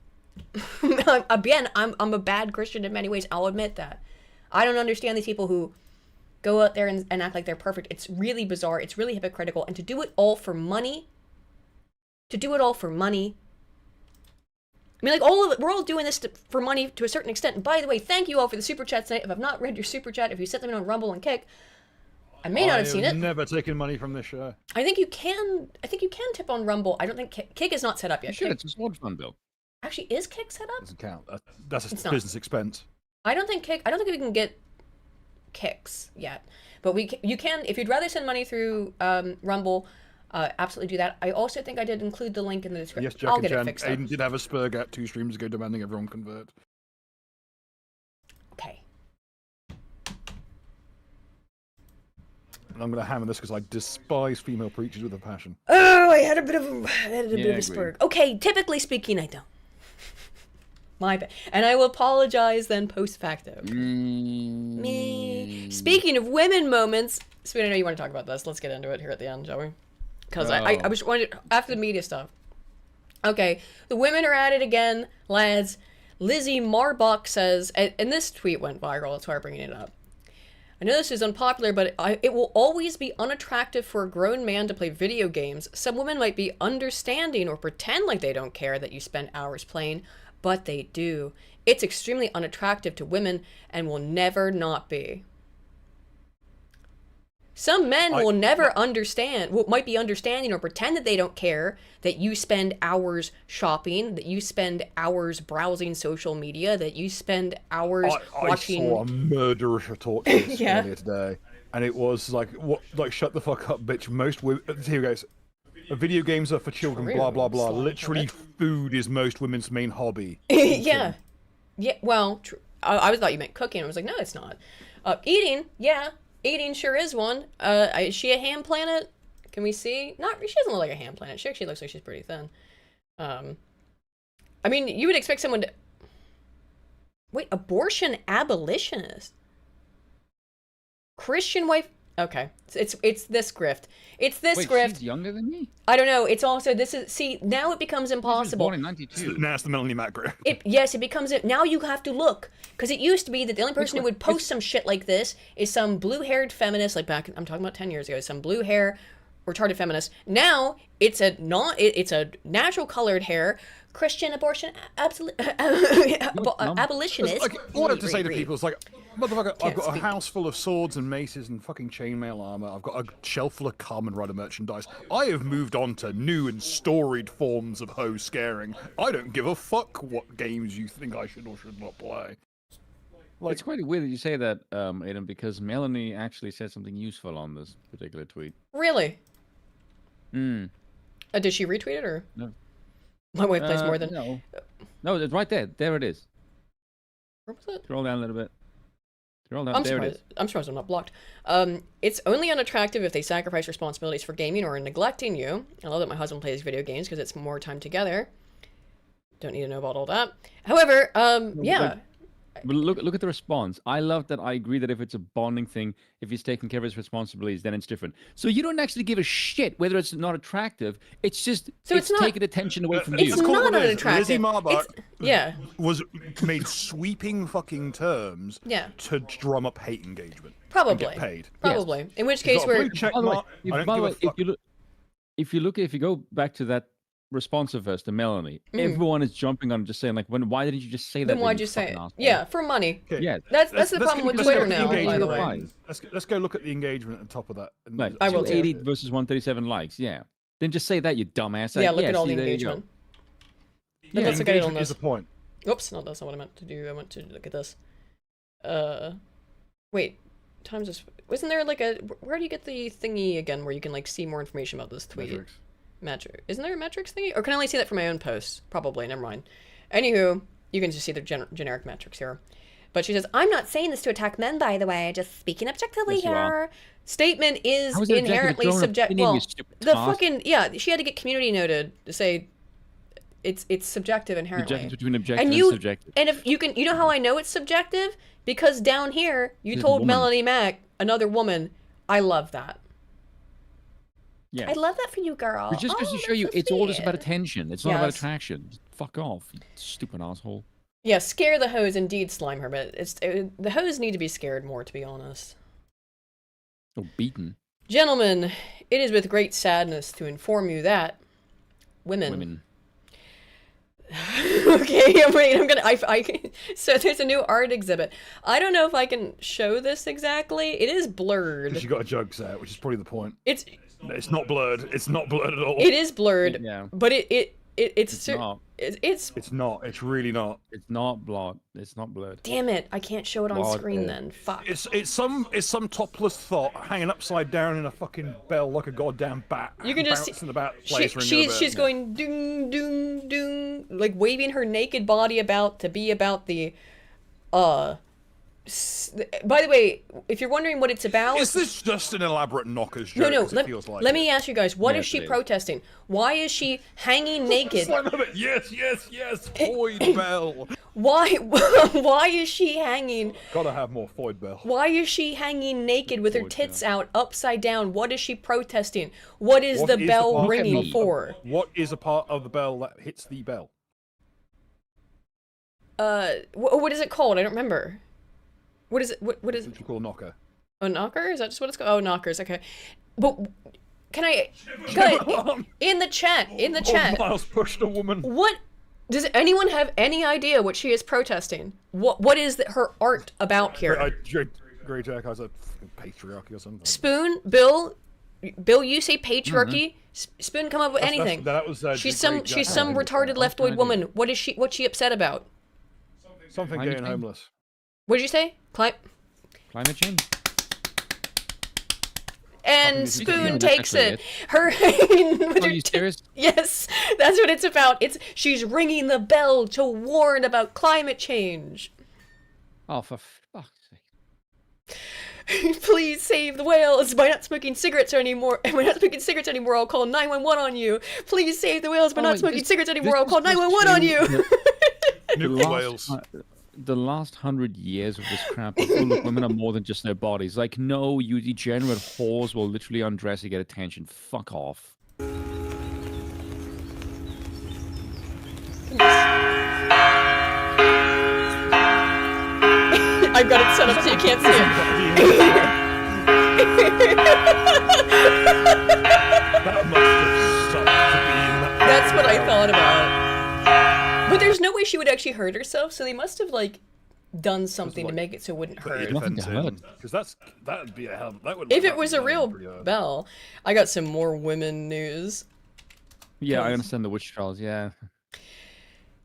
again, I'm a bad Christian in many ways. I'll admit that. I don't understand these people who go out there and act like they're perfect. It's really bizarre. It's really hypocritical. And to do it all for money. I mean, all of it, we're all doing this for money to a certain extent. And by the way, thank you all for the super chats tonight. If I've not read your super chat, if you sent them in on Rumble and Kick, I may not have seen it. I've never taken money from this show. I think you can tip on Rumble. I don't think Kick is not set up yet. Sure, it's a sword fund bill. Actually, is Kick set up? Doesn't count. That's a business expense. I don't think we can get Kicks yet, but you can if you'd rather send money through Rumble. Absolutely do that. I also think I did include the link in the description. Yes, Jack I'll and get Jan, it fixed Aiden up. did have a spur gap 2 streams ago demanding everyone convert. Okay. And I'm going to hammer this because I despise female preachers with a passion. Oh, I had a bit of a spur. Okay, typically speaking, I don't. My bad. And I will apologize then post facto. Me. Speaking of women moments, Sweet, I know you want to talk about this. Let's get into it here at the end, shall we? Because I was wondering, after the media stuff. Okay, the women are at it again, lads. Lizzie Marbach says, and this tweet went viral, that's why I'm bringing it up. I know this is unpopular, but it will always be unattractive for a grown man to play video games. Some women might be understanding or pretend like they don't care that you spend hours playing, but they do. It's extremely unattractive to women and will never not be. Some men will never understand, might be understanding or pretend that they don't care that you spend hours shopping, that you spend hours browsing social media, that you spend hours watching. I saw a murderous retort to this earlier today, and it was like, "What? Like, shut the fuck up, bitch." Most women. Here goes. Video games are for children. Blah blah blah. Literally, food is most women's main hobby. Yeah. Well, I thought you meant cooking. I was like, no, it's not. Eating, yeah. Eating sure is one. Is she a ham planet? Can we see? She doesn't look like a ham planet. She actually looks like she's pretty thin. I mean, you would expect someone to... Wait, abortion abolitionist? Christian wife... Okay, it's this grift. It's this grift. She's younger than me? I don't know. It's also, this is... See, now it becomes impossible. Born in 92. Now it's the Melanie Mac grift. Yes, it becomes... Now you have to look. Because it used to be that the only person who would post some shit like this is some blue-haired feminist, like back... I'm talking about 10 years ago. Some blue hair, retarded feminist. Now, it's a natural colored hair... Christian abortion abolitionist. Like, all I have to say to people is like, motherfucker, I've got a house full of swords and maces and fucking chainmail armor. I've got a shelf full of Kamen Rider merchandise. I have moved on to new and storied forms of hoe scaring. I don't give a fuck what games you think I should or should not play. Like, it's quite weird that you say that, Aiden, because Melanie actually said something useful on this particular tweet. Really? Hmm. Did she retweet it or? No. My wife plays more than... No, it's right there. There it is. Where was it? Scroll down a little bit. Scroll down. There it is. I'm surprised I'm not blocked. It's only unattractive if they sacrifice responsibilities for gaming or are neglecting you. I love that my husband plays video games because it's more time together. Don't need to know about all that. However, yeah. But look at the response. I love that. I agree that if it's a bonding thing, if he's taking care of his responsibilities, then it's different. So you don't actually give a shit whether it's not attractive. It's just it's taking attention away from you. It's not unattractive. Lizzie Marbach yeah. was made sweeping fucking terms Yeah. to drum up hate engagement. Probably. And get paid. Probably. In which case we're... If you go back to that response of hers to Melanie, everyone is jumping on just saying like, why didn't you just say that? Then why'd you say it? Yeah, for money. Okay. Yeah, that's the problem with Twitter now. By the way, let's go look at the engagement on top of that. Like, I will 80 versus 137 likes. Yeah, then just say that, you dumbass. Yeah, look at all the engagement. Yeah, that's engagement is the point. Oops, no, that's not what I meant to do. I meant to look at this. Wait, times this. Wasn't there like a? Where do you get the thingy again where you can like see more information about this tweet? Metric. Isn't there a metrics thingy? Or can I only see that from my own posts? Probably, never mind. Anywho, you can just see the generic metrics here. But she says, I'm not saying this to attack men, by the way, just speaking objectively here. Statement is inherently subjective. Well, the fucking, yeah, she had to get community noted to say it's subjective inherently. The difference between objective and subjective. And if you can, you know how I know it's subjective? Because down here, you told Melanie Mac, another woman, I love that. Yeah. I love that for you, girl. It just goes to show you, it's all just about attention. It's not about attraction. Just fuck off, you stupid asshole. Yeah, scare the hoes, indeed, slime her, but the hoes need to be scared more, to be honest. Or beaten. Gentlemen, it is with great sadness to inform you that women. Okay, wait, I'm gonna, so there's a new art exhibit. I don't know if I can show this exactly. It is blurred. Because you got a jug set, which is probably the point. It's not blurred. It's not blurred at all. It is blurred. Yeah. But it's not. It's not. It's really not. It's not blurred. It's not blurred. Damn it! I can't show it on screen then. Fuck. It's some topless thought hanging upside down in a fucking bell like a goddamn bat. You can just see about she's going doom doom doom, like waving her naked body about to be about the by the way, if you're wondering what it's about... Is this just an elaborate knockers joke? No, let me ask you guys, what is she protesting? Why is she hanging naked? Yes, Foyd Bell. Why is she hanging... Gotta have more Foyd Bell. Why is she hanging naked with her tits out, upside down? What is she protesting? What is the bell ringing for? What is a part of the bell that hits the bell? What is it called? I don't remember. What is it? What is it? You call a knocker. A knocker? Is that just what it's called? Oh, knockers. Okay. But can I... Guys, in the chat. Miles pushed a woman. What... Does anyone have any idea what she is protesting? What is her art about here? Grey Jack has a patriarchy or something. Spoon, Bill, you say patriarchy. Spoon, come up with anything. That was, she's some retarded leftoid woman. What's she upset about? Something gay and homeless. What did you say? Climate change. And Spoon takes it. Her with her serious? Yes, that's what it's about. She's ringing the bell to warn about climate change. Oh, for fuck's sake. Please save the whales by not smoking cigarettes anymore. And we're not smoking cigarettes anymore. I'll call 911 on you. Please save the whales by not smoking cigarettes anymore. I'll call 911 on you. The last 100 years of this crap, look, women are more than just their bodies. Like, no, you degenerate whores will literally undress to get attention. Fuck off. I've got it set up so you can't see it. That's what I thought about. But there's no way she would actually hurt herself, so they must have like done something to make it so it wouldn't hurt. Nothing to hurt. Because that'd be a hell. That would. If it was a real bell, I got some more women news. Yeah, I understand the witch trials. Yeah.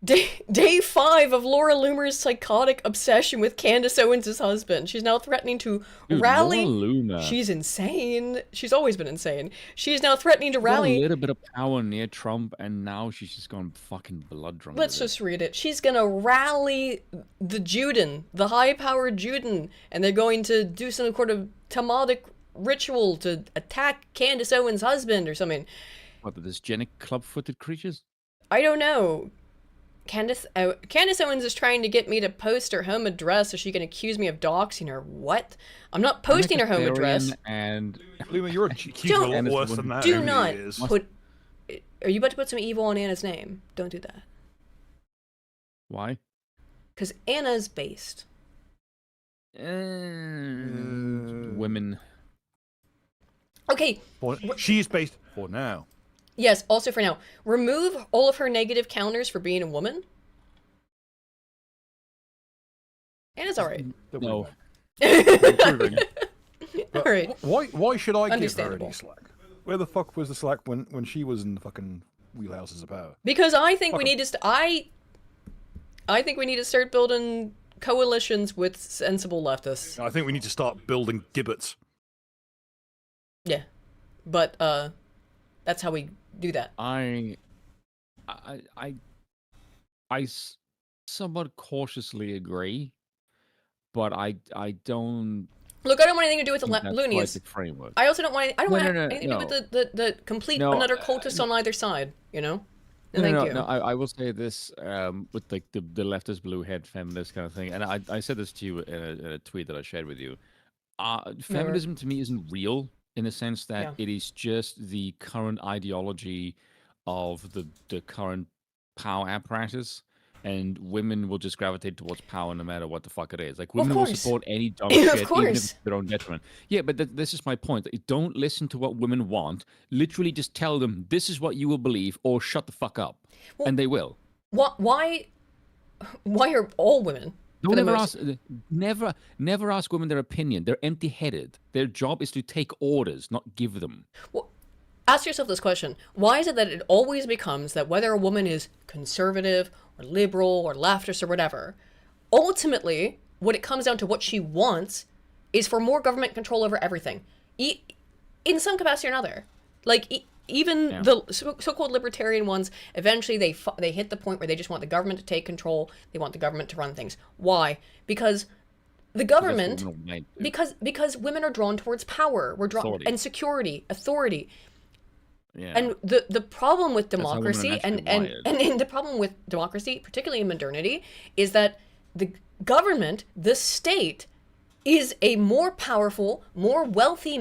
Day 5 of Laura Loomer's psychotic obsession with Candace Owens' husband. She's now threatening to rally. Laura Loomer. She's insane. She's always been insane. She's now threatening to rally. A little bit of power near Trump, and now she's just gone fucking blood drunk. Let's just read it. She's gonna rally the Juden, the high-powered Juden, and they're going to do some sort of Talmudic ritual to attack Candace Owens' husband or something. What, this genic club-footed creatures? I don't know. Candace Owens is trying to get me to post her home address so she can accuse me of doxing her. What? I'm not posting her home address. And Luma, you're accused a lot worse than that. Do not put. Are you about to put some evil on Anna's name? Don't do that. Why? Because Anna's based. Women. Okay. She's based for now. Yes, also for now. Remove all of her negative counters for being a woman. Anna's alright. No. Alright. Why should I give her Understandable. any slack? Where the fuck was the slack when she was in the fucking wheelhouses of power? Because I think we need to. I think we need to start building coalitions with sensible leftists. I think we need to start building gibbets. Yeah, but that's how we do that. I somewhat cautiously agree, but I don't. Look, I don't want anything to do with the think that's quite loonies. the framework. I also don't want. I don't want No, anything to do with the complete No, and utter cultists on either side. You know. No, Thank no, you. no. I will say this with like the leftist blue head feminist kind of thing, and I said this to you in a tweet that I shared with you. Feminism to me isn't real in the sense that it is just the current ideology of the current power apparatus, and women will just gravitate towards power no matter what the fuck it is. Like women will support any dumb shit, even if it's their own detriment. Yeah, but this is my point. Don't listen to what women want. Literally, just tell them this is what you will believe, or shut the fuck up, and they will. Why are all women? Never ask women their opinion. They're empty-headed. Their job is to take orders, not give them. Well, ask yourself this question. Why is it that it always becomes that whether a woman is conservative or liberal or leftist or whatever, ultimately, when it comes down to what she wants is for more government control over everything, in some capacity or another. Like, even the so-called libertarian ones, eventually they hit the point where they just want the government to take control. They want the government to run things. Why? Because the government, because women are drawn towards power. We're drawn and security, authority. Yeah. And the problem with democracy and the problem with democracy, particularly in modernity, is that the government, the state, is a more powerful, more wealthy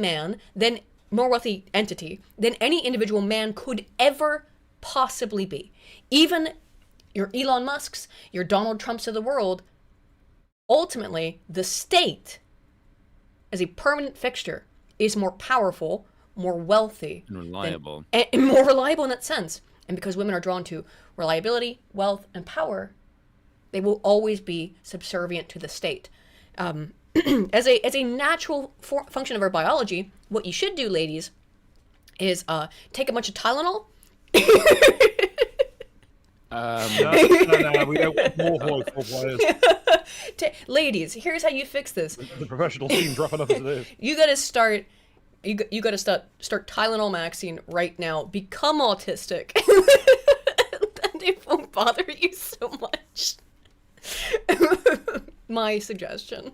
entity than any individual man could ever possibly be. Even your Elon Musks, your Donald Trumps of the world, ultimately, the state, as a permanent fixture, is more powerful, more wealthy, and reliable. And more reliable in that sense. And because women are drawn to reliability, wealth, and power, they will always be subservient to the state. As a natural function of our biology, what you should do, ladies, is take a bunch of Tylenol. No, we don't want more hardcore players. Ladies, here's how you fix this. The professional team dropping off as it is. You gotta start. You gotta start Tylenol maxing right now. Become autistic. And it won't bother you so much. My suggestion.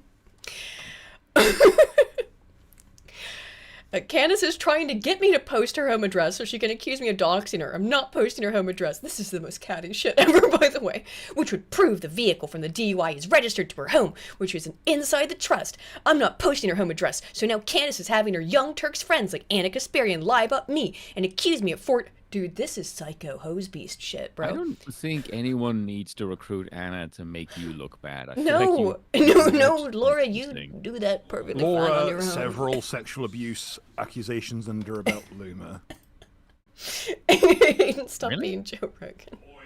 Candace is trying to get me to post her home address so she can accuse me of doxing her. I'm not posting her home address. This is the most catty shit ever, by the way. Which would prove the vehicle from the DUI is registered to her home, which is inside the trust. I'm not posting her home address, so now Candace is having her Young Turks friends like Anna Kasparian lie about me and accuse me of Dude, this is psycho hose beast shit, bro. I don't think anyone needs to recruit Anna to make you look bad. I feel No, like no, Laura, you do that perfectly fine on your Laura, own. several sexual abuse accusations under her belt, Luma. Stop being Joe Rogan.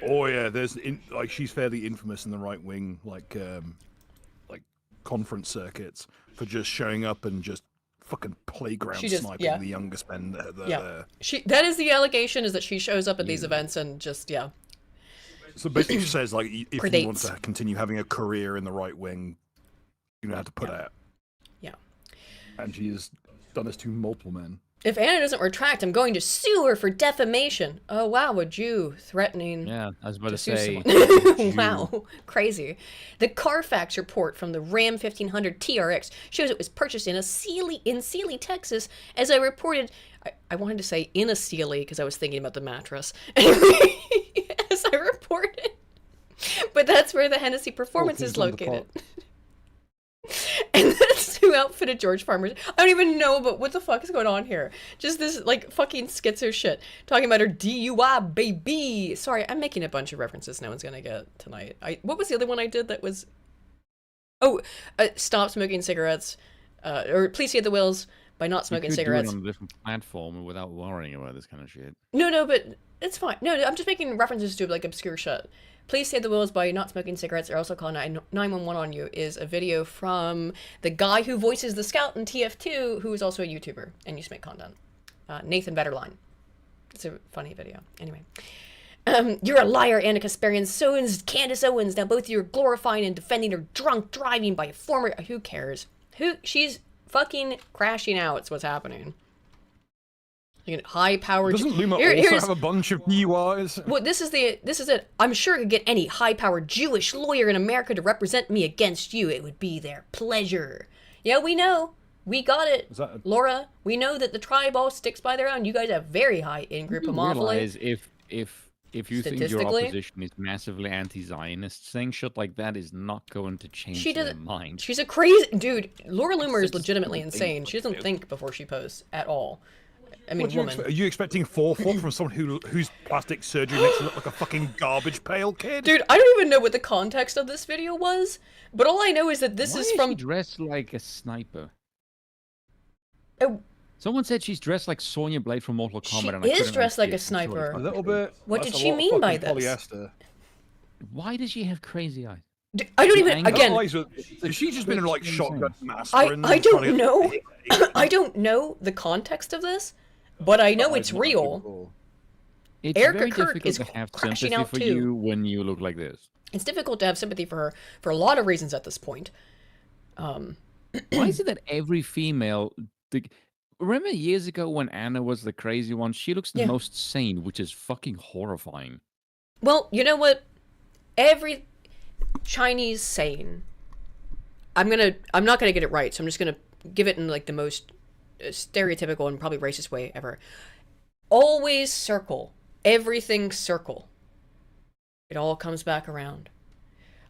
Oh yeah, she's fairly infamous in the right wing, like conference circuits for just showing up and just fucking playground sniping the youngest men that are there. That is the allegation, is that she shows up at these events and just So basically she says, like, if you want to continue having a career in the right wing, you know how to put out. Yeah. And she has done this to multiple men. If Anna doesn't retract, I'm going to sue her for defamation. Oh wow, a Jew threatening. Yeah, I was about to sue say. Wow, crazy. The Carfax report from the Ram 1500 TRX shows it was purchased in Sealy, Texas. As I reported, I wanted to say in a Sealy because I was thinking about the mattress. As I reported, but that's where the Hennessy Performance is located. And that's who outfitted George Farmer. I don't even know, but what the fuck is going on here? Just this, like, fucking schizo shit. Talking about her DUI, baby. Sorry, I'm making a bunch of references no one's gonna get tonight. What was the other one I did that was... Oh, stop smoking cigarettes. Or please see at the wheels by not smoking cigarettes. Do it on a different platform without worrying about this kind of shit. No, but it's fine. No, I'm just making references to, like, obscure shit. Please save the wheels by not smoking cigarettes or also call 911 on you is a video from the guy who voices the Scout in TF2, who is also a YouTuber and used to make content. Nathan Betterline. It's a funny video. Anyway. You're a liar, Anna Kasparian. So is Candace Owens. Now both of you are glorifying and defending her drunk driving by a former... Who cares? She's fucking crashing out. It's what's happening. You get high-powered... Doesn't Luma also have a bunch of DUIs? Well, this is it. I'm sure I could get any high-powered Jewish lawyer in America to represent me against you. It would be their pleasure. Yeah, we know. We got it, Laura. We know that the tribe all sticks by their own. You guys have very high in-group homophily. Realize if you think your opposition is massively anti-Zionist, saying shit like that is not going to change their mind. She's a crazy... Dude, Laura Loomer is legitimately insane. She doesn't think before she posts at all. I mean, woman. Are you expecting forethought from someone whose plastic surgery makes her look like a fucking garbage pail kid? Dude, I don't even know what the context of this video was, but all I know is that this is from... Why is she dressed like a sniper? Oh. Someone said she's dressed like Sonya Blade from Mortal Kombat. She is dressed like a sniper. A little bit. What did she mean by this? Polyester. Why does she have crazy eyes? I don't even... Again... Has she just been in, like, shotgun mask? I don't know. I don't know the context of this. But I know it's real. It's Erica very Kirk difficult is to have crashing sympathy out for too. you when you look like this. It's difficult to have sympathy for her for a lot of reasons at this point. Why is it that every female... Remember years ago when Anna was the crazy one? She looks the most sane, which is fucking horrifying. Well, you know what? Every Chinese saying... I'm not gonna get it right, so I'm just gonna give it in like the most stereotypical and probably racist way ever. Always circle. Everything circle. It all comes back around.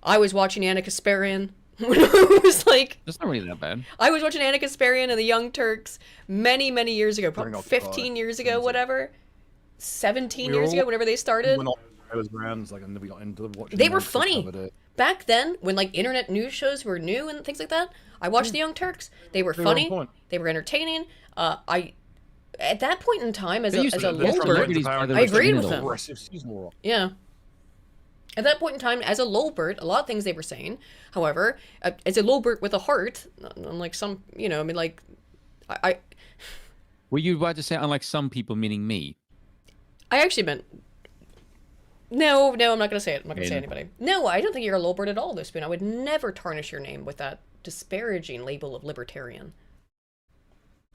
I was watching Anna Kasparian when I was like... That's not really that bad. I was watching Anna Kasparian and the Young Turks many, many years ago. Probably 15 years ago, whatever. 17 years ago, whenever they started. They were funny. Back then, when like internet news shows were new and things like that, I watched the Young Turks. They were funny. They were entertaining. At that point in time, as a lulbert, I agreed with them. Yeah. At that point in time, as a lulbert, a lot of things they were saying. However, as a lulbert with a heart, unlike some, you know, I mean, like, I. Were you about to say unlike some people, meaning me? I actually meant. No, I'm not going to say it. I'm not going to say anybody. No, I don't think you're a lulbert at all, though, Spoon. I would never tarnish your name with that disparaging label of libertarian.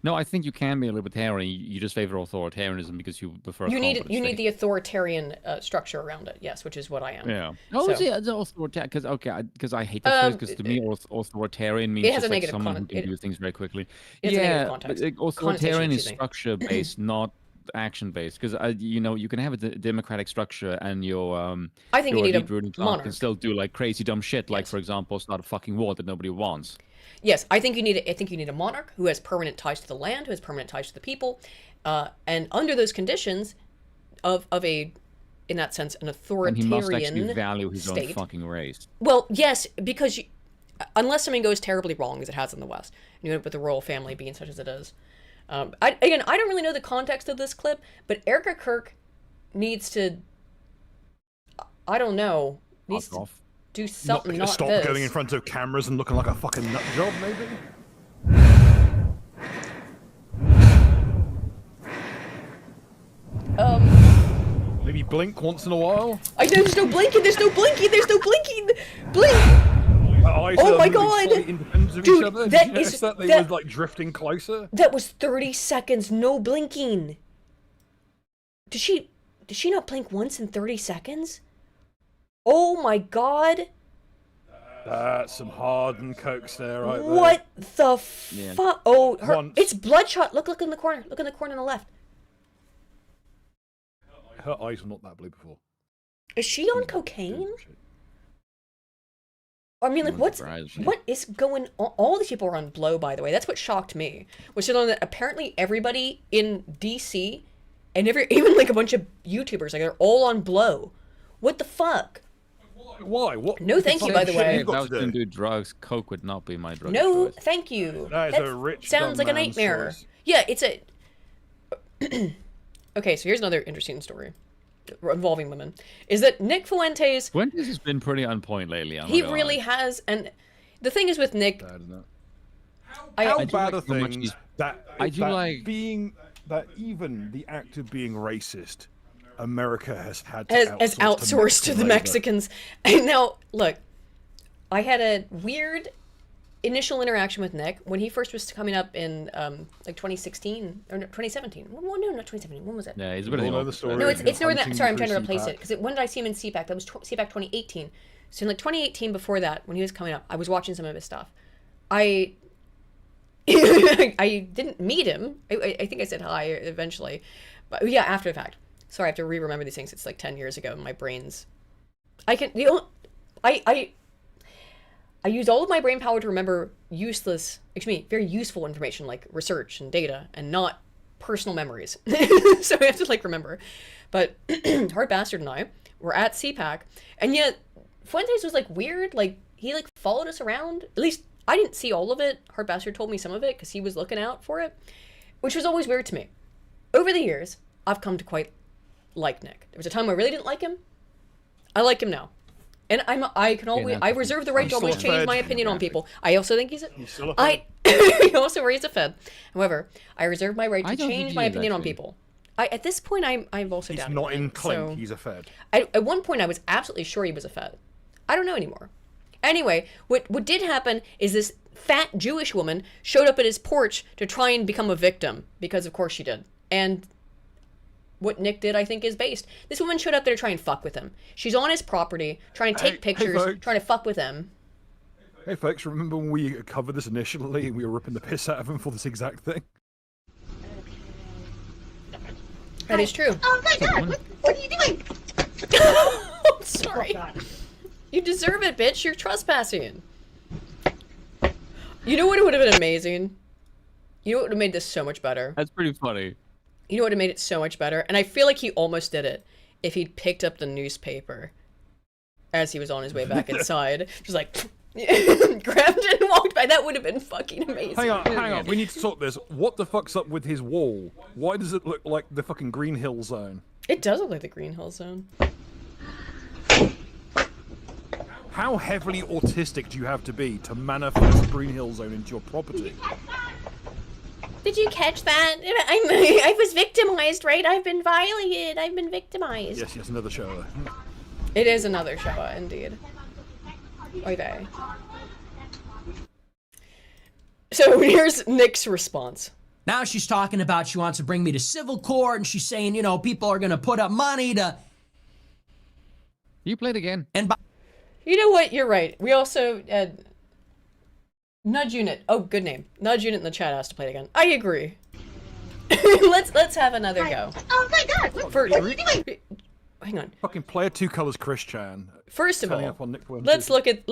No, I think you can be a libertarian. You just favor authoritarianism because you prefer. You need the authoritarian structure around it, yes, which is what I am. Yeah. Oh, So- yeah, the authoritarian. Because I hate that phrase. Because to me, authoritarian means it has just a like negative someone who connotation. can do things very quickly. It has a negative Yeah, context. but authoritarian is Connotation, excuse me. structure based, not action based. Because you know, you can have a democratic structure and your I think you your need a elite ruling class monarch. can still do like crazy dumb shit. Like for example, start a fucking war that nobody wants. Yes, I think you need a monarch who has permanent ties to the land, who has permanent ties to the people, and under those conditions, of a, in that sense, an And authoritarian he must actually value his state. own fucking race. Well, yes, because unless something goes terribly wrong, as it has in the West, and you end up with the royal family being such as it is. I don't really know the context of this clip, but Erica Kirk needs to, I don't know, needs to do something not Stop this. going in front of cameras and looking like a fucking nut job, maybe? Maybe blink once in a while? I know there's no blinking, there's no blinking, there's no blinking! Blink! Eyes Oh are my moving God! slightly independent of Dude, each other. Did that you notice is- that they that- were like drifting closer? That was 30 seconds, no blinking. Did she not blink once in 30 seconds? Oh my god. That's some hardened coke stare right there. What the fuck? Oh, Once. it's bloodshot. Look in the corner. Look in the corner on the left. Her eyes were not that blue before. Is she on cocaine? I mean, like, what is going on? All these people are on blow, by the way. That's what shocked me. Was to learn that apparently everybody in DC, and even like a bunch of YouTubers, like they're all on blow. What the fuck? Why? What? No, thank you, by the way. If I was going to do drugs, coke would not be my drug. No, choice. thank you. That is a rich, sounds dumb like a man's nightmare. choice. Yeah, it's a. Okay, so here's another interesting story involving women. Is that Nick Fuentes? Fuentes has been pretty on point lately. He really has, and the thing is with Nick. How do bad like are how much things he's- that I do that like- being that even the act of being racist, America has had to As outsourced to the Mexicans. And now, look, I had a weird initial interaction with Nick when he first was coming up in like 2016 or no, 2017. Well, no, not 2017. When was it? Yeah, he's a bit of an old story. No, it's Northern. hunting Sorry, I'm trying to through replace CPAC. it because when did I see him in CPAC? That was CPAC 2018. So in like 2018, before that, when he was coming up, I was watching some of his stuff. I didn't meet him. I think I said hi eventually, but yeah, after the fact. Sorry, I have to re-remember these things. It's like 10 years ago. My brain's. I use all of my brain power to remember very useful information like research and data, and not personal memories. So I have to like remember. But Hard Bastard and I were at CPAC, and yet Fuentes was like weird. Like he like followed us around. At least I didn't see all of it. Hard Bastard told me some of it because he was looking out for it, which was always weird to me. Over the years, I've come to quite like Nick. There was a time where I really didn't like him. I like him now. And I reserve the right to always change my opinion on people. I also think he's still a I he also raised a Fed. However, I reserve my right I to don't think change he my is, opinion on actually. people. At this point, I've also He's doubted not in Nick, Clink, so- he's a Fed. At one point, I was absolutely sure he was a Fed. I don't know anymore. Anyway, what did happen is this fat Jewish woman showed up at his porch to try and become a victim, because of course she did. And what Nick did, I think, is based. This woman showed up there to try and fuck with him. She's on his property, trying to take Hey, pictures, folks. trying to fuck with him. Hey folks, remember when we covered this initially and we were ripping the piss out of him for this exact thing? That is true. Oh my god, what are you doing? I'm sorry. You deserve it, bitch. You're trespassing. You know what would have been amazing? You know what would have made this so much better? That's pretty funny. You know what would have made it so much better? And I feel like he almost did it if he'd picked up the newspaper as he was on his way back inside. Just like, grabbed it and walked by. That would have been fucking amazing. Hang on, we need to sort this. What the fuck's up with his wall? Why does it look like the fucking Green Hill Zone? It does look like the Green Hill Zone. How heavily autistic do you have to be to manifest Green Hill Zone into your property? Did you catch that? I was victimized, right? I've been violated. I've been victimized. Yes, another show. It is another Showa, indeed. Oy vey. So here's Nick's response. Now she's talking about she wants to bring me to civil court, and she's saying, you know, people are going to put up money to... You played again. And you know what? You're right. We also... Nudge Unit. Oh, good name. Nudge Unit in the chat asked to play it again. I agree. let's have another go. Oh my god, what are you doing? Hang on. Fucking player 2 colors Chris Chan. First of Turning all, up on Nick Fuentes. let's look at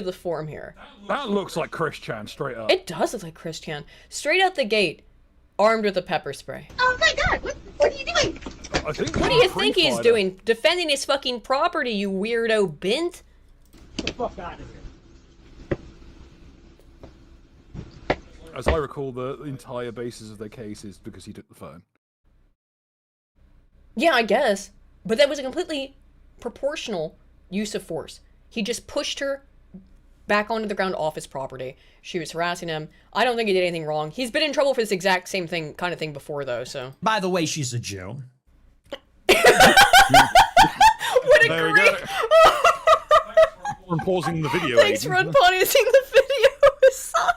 the form here. That looks like Chris Chan straight up. It does look like Chris Chan. Straight out the gate, armed with a pepper spray. Oh my god, what are you doing? I think What do you think he's doing? Defending his fucking property, you weirdo bint? Get the fuck out of here. As I recall, the entire basis of their case is because he took the phone. Yeah, I guess. But that was a completely proportional use of force. He just pushed her back onto the ground off his property. She was harassing him. I don't think he did anything wrong. He's been in trouble for this exact same kind of thing before, though, so. By the way, she's a Jew. What a There we great... go. I'm pausing the video. Thanks for unpausing the video, son.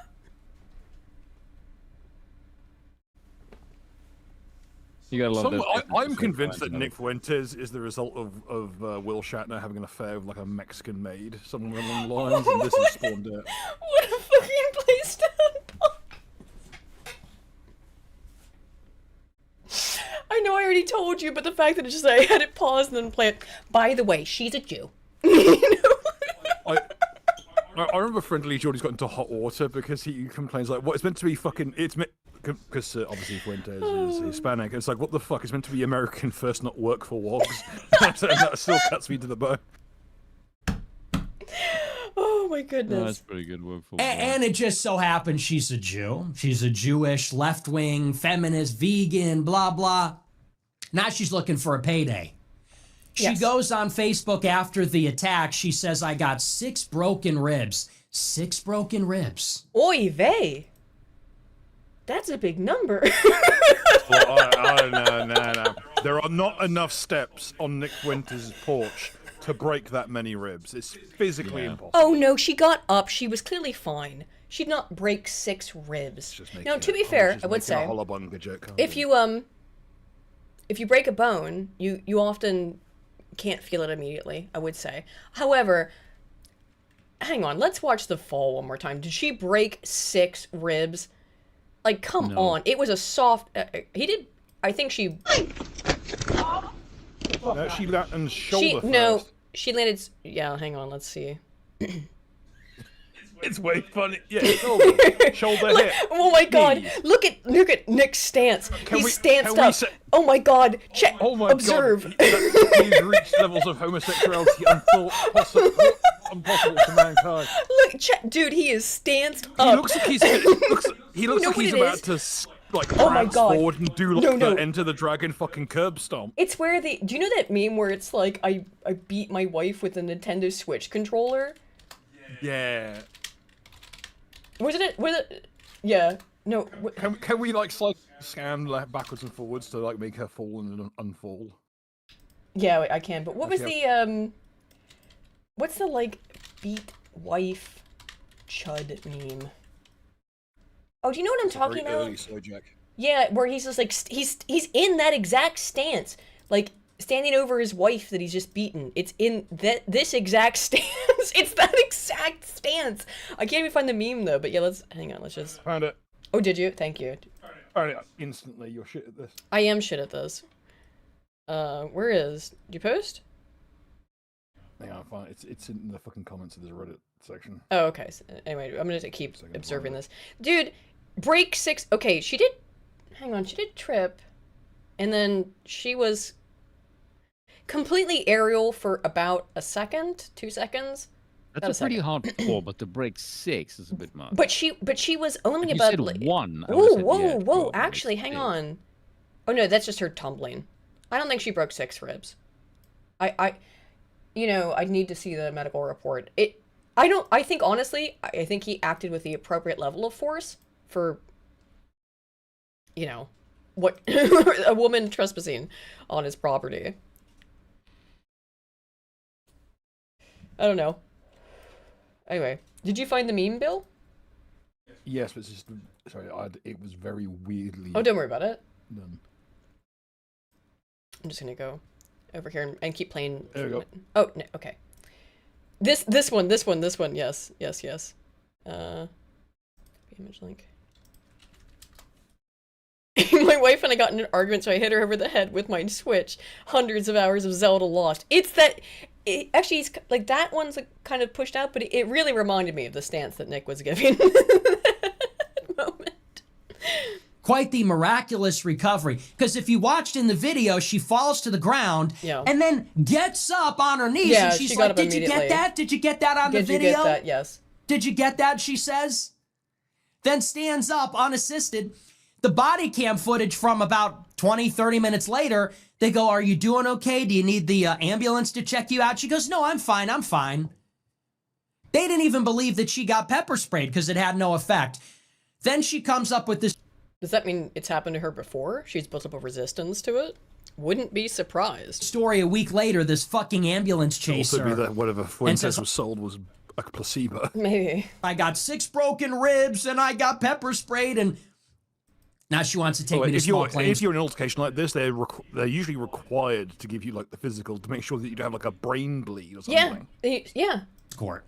You gotta love those. I'm convinced that Nick Fuentes is the result of Will Shatner having an affair with like a Mexican maid, somewhere along the lines, and this has spawned it. What a fucking place to I know I already told you, but the fact that it's just I had it paused and then play it. By the way, she's a Jew. I remember Friendly Jordy's got into hot water because he complains like, "What it's meant to be fucking it's meant." Because obviously Fuentes is Hispanic. It's like, what the fuck? It's meant to be American first, not work for wogs. And that still cuts me to the bone. Oh my goodness. No, that's pretty good work for And it just so happens she's a Jew. She's a Jewish, left-wing, feminist, vegan, blah, blah. Now she's looking for a payday. She goes on Facebook after the attack. She says, I got 6 broken ribs. 6 broken ribs. Oy vey. That's a big number. No. There are not enough steps on Nick Fuentes' porch to break that many ribs. It's physically impossible. Oh no, she got up. She was clearly fine. She'd not break 6 ribs. Now, to be fair, I would say, if you break a bone, you often can't feel it immediately, I would say. However, hang on, let's watch the fall one more time. Did she break 6 ribs? Like, come on. It was a soft... he did... I think she... No, she landed shoulder first. She landed... Yeah, hang on, let's see. It's way funny. Yeah, shoulder hit. Oh my god, look at Nick's stance. He's stanced up. Oh my god, check. Oh my observe. God. He's reached levels of homosexuality impossible to mankind. Look, check, dude, he is stanced up. He looks like he's about to like prance forward and do like the Enter the Dragon fucking curb stomp. It's where do you know that meme where it's like I beat my wife with a Nintendo Switch controller? Yeah. Was it? Yeah. No. Can we like scan backwards and forwards to like make her fall and unfall? Yeah, I can. But what was the what's the like beat wife chud meme? Oh, do you know what I'm talking about? Yeah, where he's just like he's in that exact stance, like standing over his wife that he's just beaten. It's in this exact stance. It's that exact stance. I can't even find the meme though, but yeah, let's just found it. Oh, did you? Thank you. Alright, instantly you're shit at this. I am shit at this. Where is? Did you post? Hang on, fine. It's in the fucking comments of the Reddit section. Oh, okay. So, anyway, I'm gonna keep observing this. Dude, break 6. Okay, she did. Hang on, she did trip, and then she was completely aerial for about a second, 2 seconds. That's a pretty hard pull, but to break 6 is a bit much. But she was only if about. You said 1. Whoa! Actually, hang on. Oh no, that's just her tumbling. I don't think she broke 6 ribs. I need to see the medical report. I think honestly, I think he acted with the appropriate level of force for, what a woman trespassing on his property. I don't know. Anyway, did you find the meme, Bill? Yes, but it's just Sorry, it was very weirdly. Oh, don't worry about it. Done. I'm just gonna go over here and keep playing. There we go. Oh, no, okay. This one. Yes. Image link. My wife and I got in an argument, so I hit her over the head with my Switch. Hundreds of hours of Zelda lost. It's that. Actually, it's like that one's like kind of pushed out, but it really reminded me of the stance that Nick was giving. Quite the miraculous recovery. Because if you watched in the video, she falls to the ground and then gets up on her knees and she's like, "Did you get that? Did you get that on the video? Did you get that? Yes. Did you get that?" She says. Then stands up unassisted. The body cam footage from about 20, 30 minutes later, they go, "Are you doing okay? Do you need the ambulance to check you out?" She goes, "No, I'm fine. I'm fine." They didn't even believe that she got pepper sprayed because it had no effect. Then she comes up with this. Does that mean it's happened to her before? She's built up a resistance to it? Wouldn't be surprised. Story a week later, this fucking ambulance chaser. Also be that whatever Fuentes was sold was a placebo. Maybe. "I got 6 broken ribs and I got pepper sprayed," and now she wants to take me to small claims. If you're in an altercation like this, they're usually required to give you like the physical to make sure that you don't have like a brain bleed or something. Yeah. Court.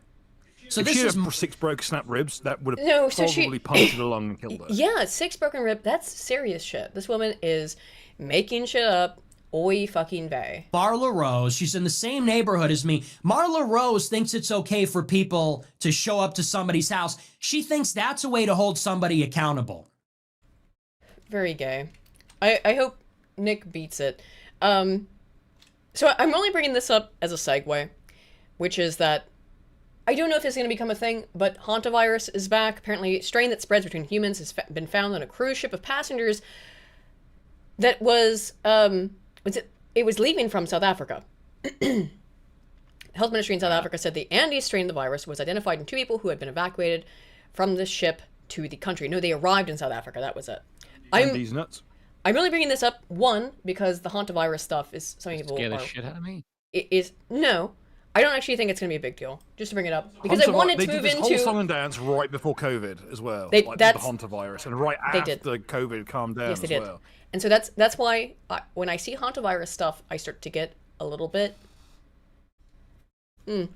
So if this she is had 6 broke snap ribs, that would have probably punctured her lung and killed her. Yeah, 6 broken rib. That's serious shit. This woman is making shit up. Oy fucking vey. Marla Rose, she's in the same neighborhood as me. Marla Rose thinks it's okay for people to show up to somebody's house. She thinks that's a way to hold somebody accountable. Very gay. I hope Nick beats it. So I'm only bringing this up as a segue, which is that I don't know if it's going to become a thing, but hantavirus is back. Apparently, a strain that spreads between humans has been found on a cruise ship of passengers that was, it was leaving from South Africa. The health ministry in South Africa said the Andes strain of the virus was identified in 2 people who had been evacuated from the ship to the country. No, they arrived in South Africa. That was it. Andes nuts. I'm really bringing this up, one, because the hantavirus stuff is something people Scare the shit out of me. It is, no. I don't actually think it's going to be a big deal. Just to bring it up. Because I wanted to move into... They did this whole song and dance right before COVID as well. The hantavirus. And right after COVID calmed down as well. And so that's why when I see hantavirus stuff, I start to get a little bit... Like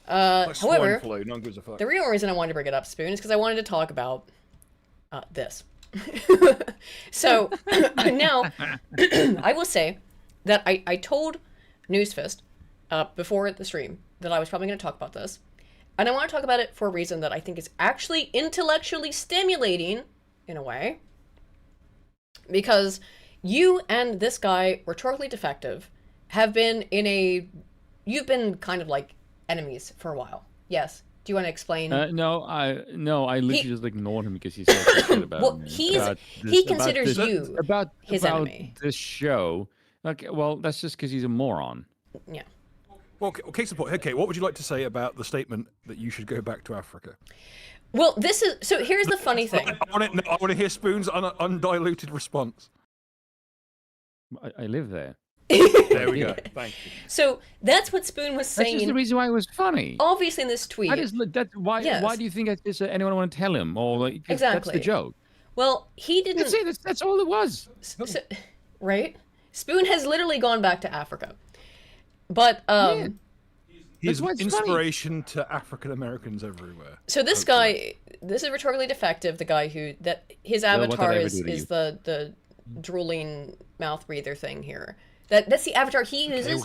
however, flu. No one gives a fuck. The real reason I wanted to bring it up, Spoon, is because I wanted to talk about this. So now, I will say that I told Newsfist before the stream that I was probably going to talk about this. And I want to talk about it for a reason that I think is actually intellectually stimulating, in a way. Because you and this guy, Rhetorically Defective, have been you've been kind of like enemies for a while. Yes. Do you want to explain? No, I literally just ignored him because he said some shit about me. He considers you his enemy. This show. Okay, well, that's just because he's a moron. Yeah. Well, case in point. Okay, what would you like to say about the statement that you should go back to Africa? Well, so here's the funny thing. I want to hear Spoon's undiluted response. I live there. There we go. Thank you. So that's what Spoon was saying. That's just the reason why it was funny. Obviously, in this tweet. Why do you think anyone want to tell him? Or like, that's the joke. Well, he didn't. That's all it was. Right? Spoon has literally gone back to Africa. But he's inspiration to African Americans everywhere. So this guy, this is Rhetorically Defective, the guy his avatar is the drooling mouth breather thing here. That's the avatar he uses.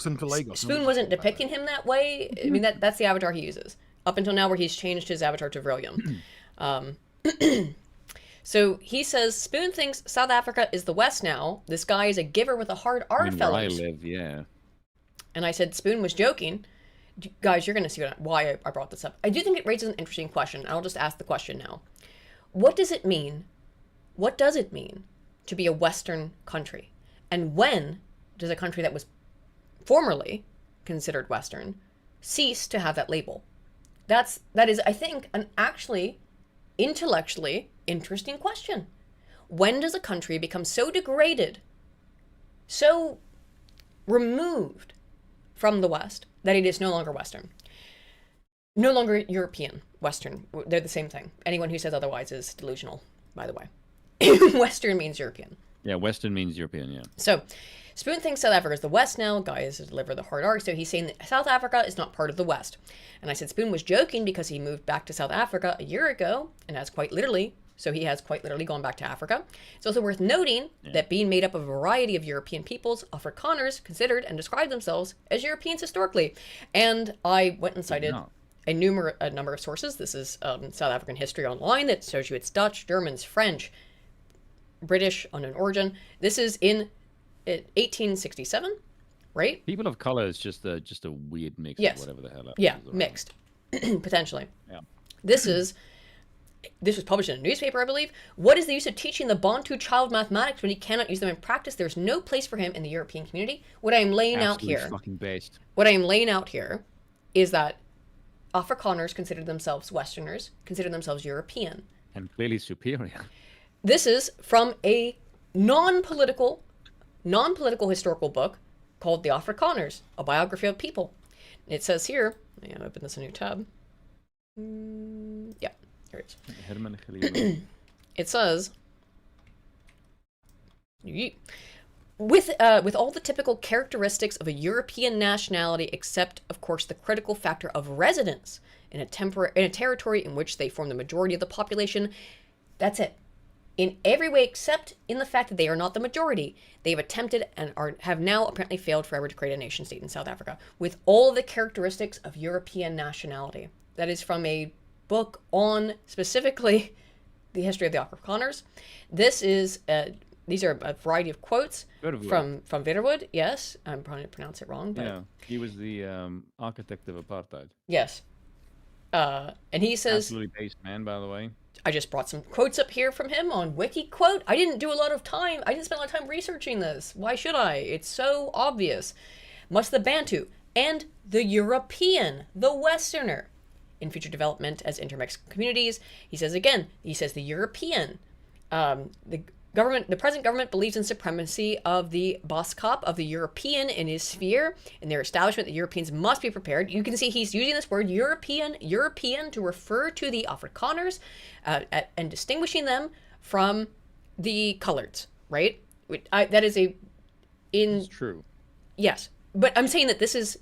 Spoon wasn't depicting him that way. I mean, that's the avatar he uses. Up until now, where he's changed his avatar to Vrillium. So he says, Spoon thinks South Africa is the West now. This guy is a giver with a hard R, fellas. Where I live, yeah. And I said, Spoon was joking. Guys, you're going to see why I brought this up. I do think it raises an interesting question. I'll just ask the question now. What does it mean? What does it mean to be a Western country? And when does a country that was formerly considered Western cease to have that label? That is, I think, an actually intellectually interesting question. When does a country become so degraded, so removed from the West, that it is no longer Western? No longer European, Western. They're the same thing. Anyone who says otherwise is delusional. by the way. Western means European. Yeah, Western means European, yeah. So, Spoon thinks South Africa is the West now. Guy is to deliver the hard arc, so he's saying that South Africa is not part of the West. And I said Spoon was joking because he moved back to South Africa a year ago, and has quite literally gone back to Africa. It's also worth noting that being made up of a variety of European peoples, Afrikaners considered and described themselves as Europeans historically. And I went and cited a number of sources. This is South African History Online that shows you it's Dutch, Germans, French, British, unknown origin. This is in 1867, right? People of color is just a weird mix of whatever the hell. Yeah, mixed, potentially. Yeah. This was published in a newspaper, I believe. What is the use of teaching the Bantu child mathematics when he cannot use them in practice? There's no place for him in the European community. What I am laying out here, fucking based. What I am laying out here is that Afrikaners consider themselves Westerners, consider themselves European. And clearly superior. This is from a non-political historical book called The Afrikaners, a biography of people. And it says here, let me open this a new tab. Yeah, here it is. It says, with all the typical characteristics of a European nationality, except, of course, the critical factor of residence in a territory in which they form the majority of the population. That's it. In every way except in the fact that they are not the majority. They've attempted and have now apparently failed forever to create a nation state in South Africa with all the characteristics of European nationality. That is from a book on specifically the history of the Afrikaners. These are a variety of quotes from Verwoerd. Yes, I'm probably going to pronounce it wrong. But yeah, he was the architect of apartheid. Yes. And he says... Absolutely based man, by the way. I just brought some quotes up here from him on WikiQuote. I didn't spend a lot of time researching this. Why should I? It's so obvious. Must the Bantu and the European, the Westerner, in future development as intermixed communities. He says the European, the present government believes in supremacy of the Boskop, of the European in his sphere. In their establishment, the Europeans must be prepared. You can see he's using this word European to refer to the Afrikaners and distinguishing them from the coloreds, right? It's true. Yes, but I'm saying that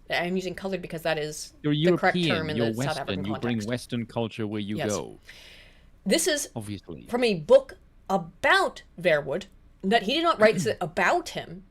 I'm using colored because that is the correct term in the South African context. You bring Western culture where you go. This is obviously from a book about Verwoerd, that he did not write this about him.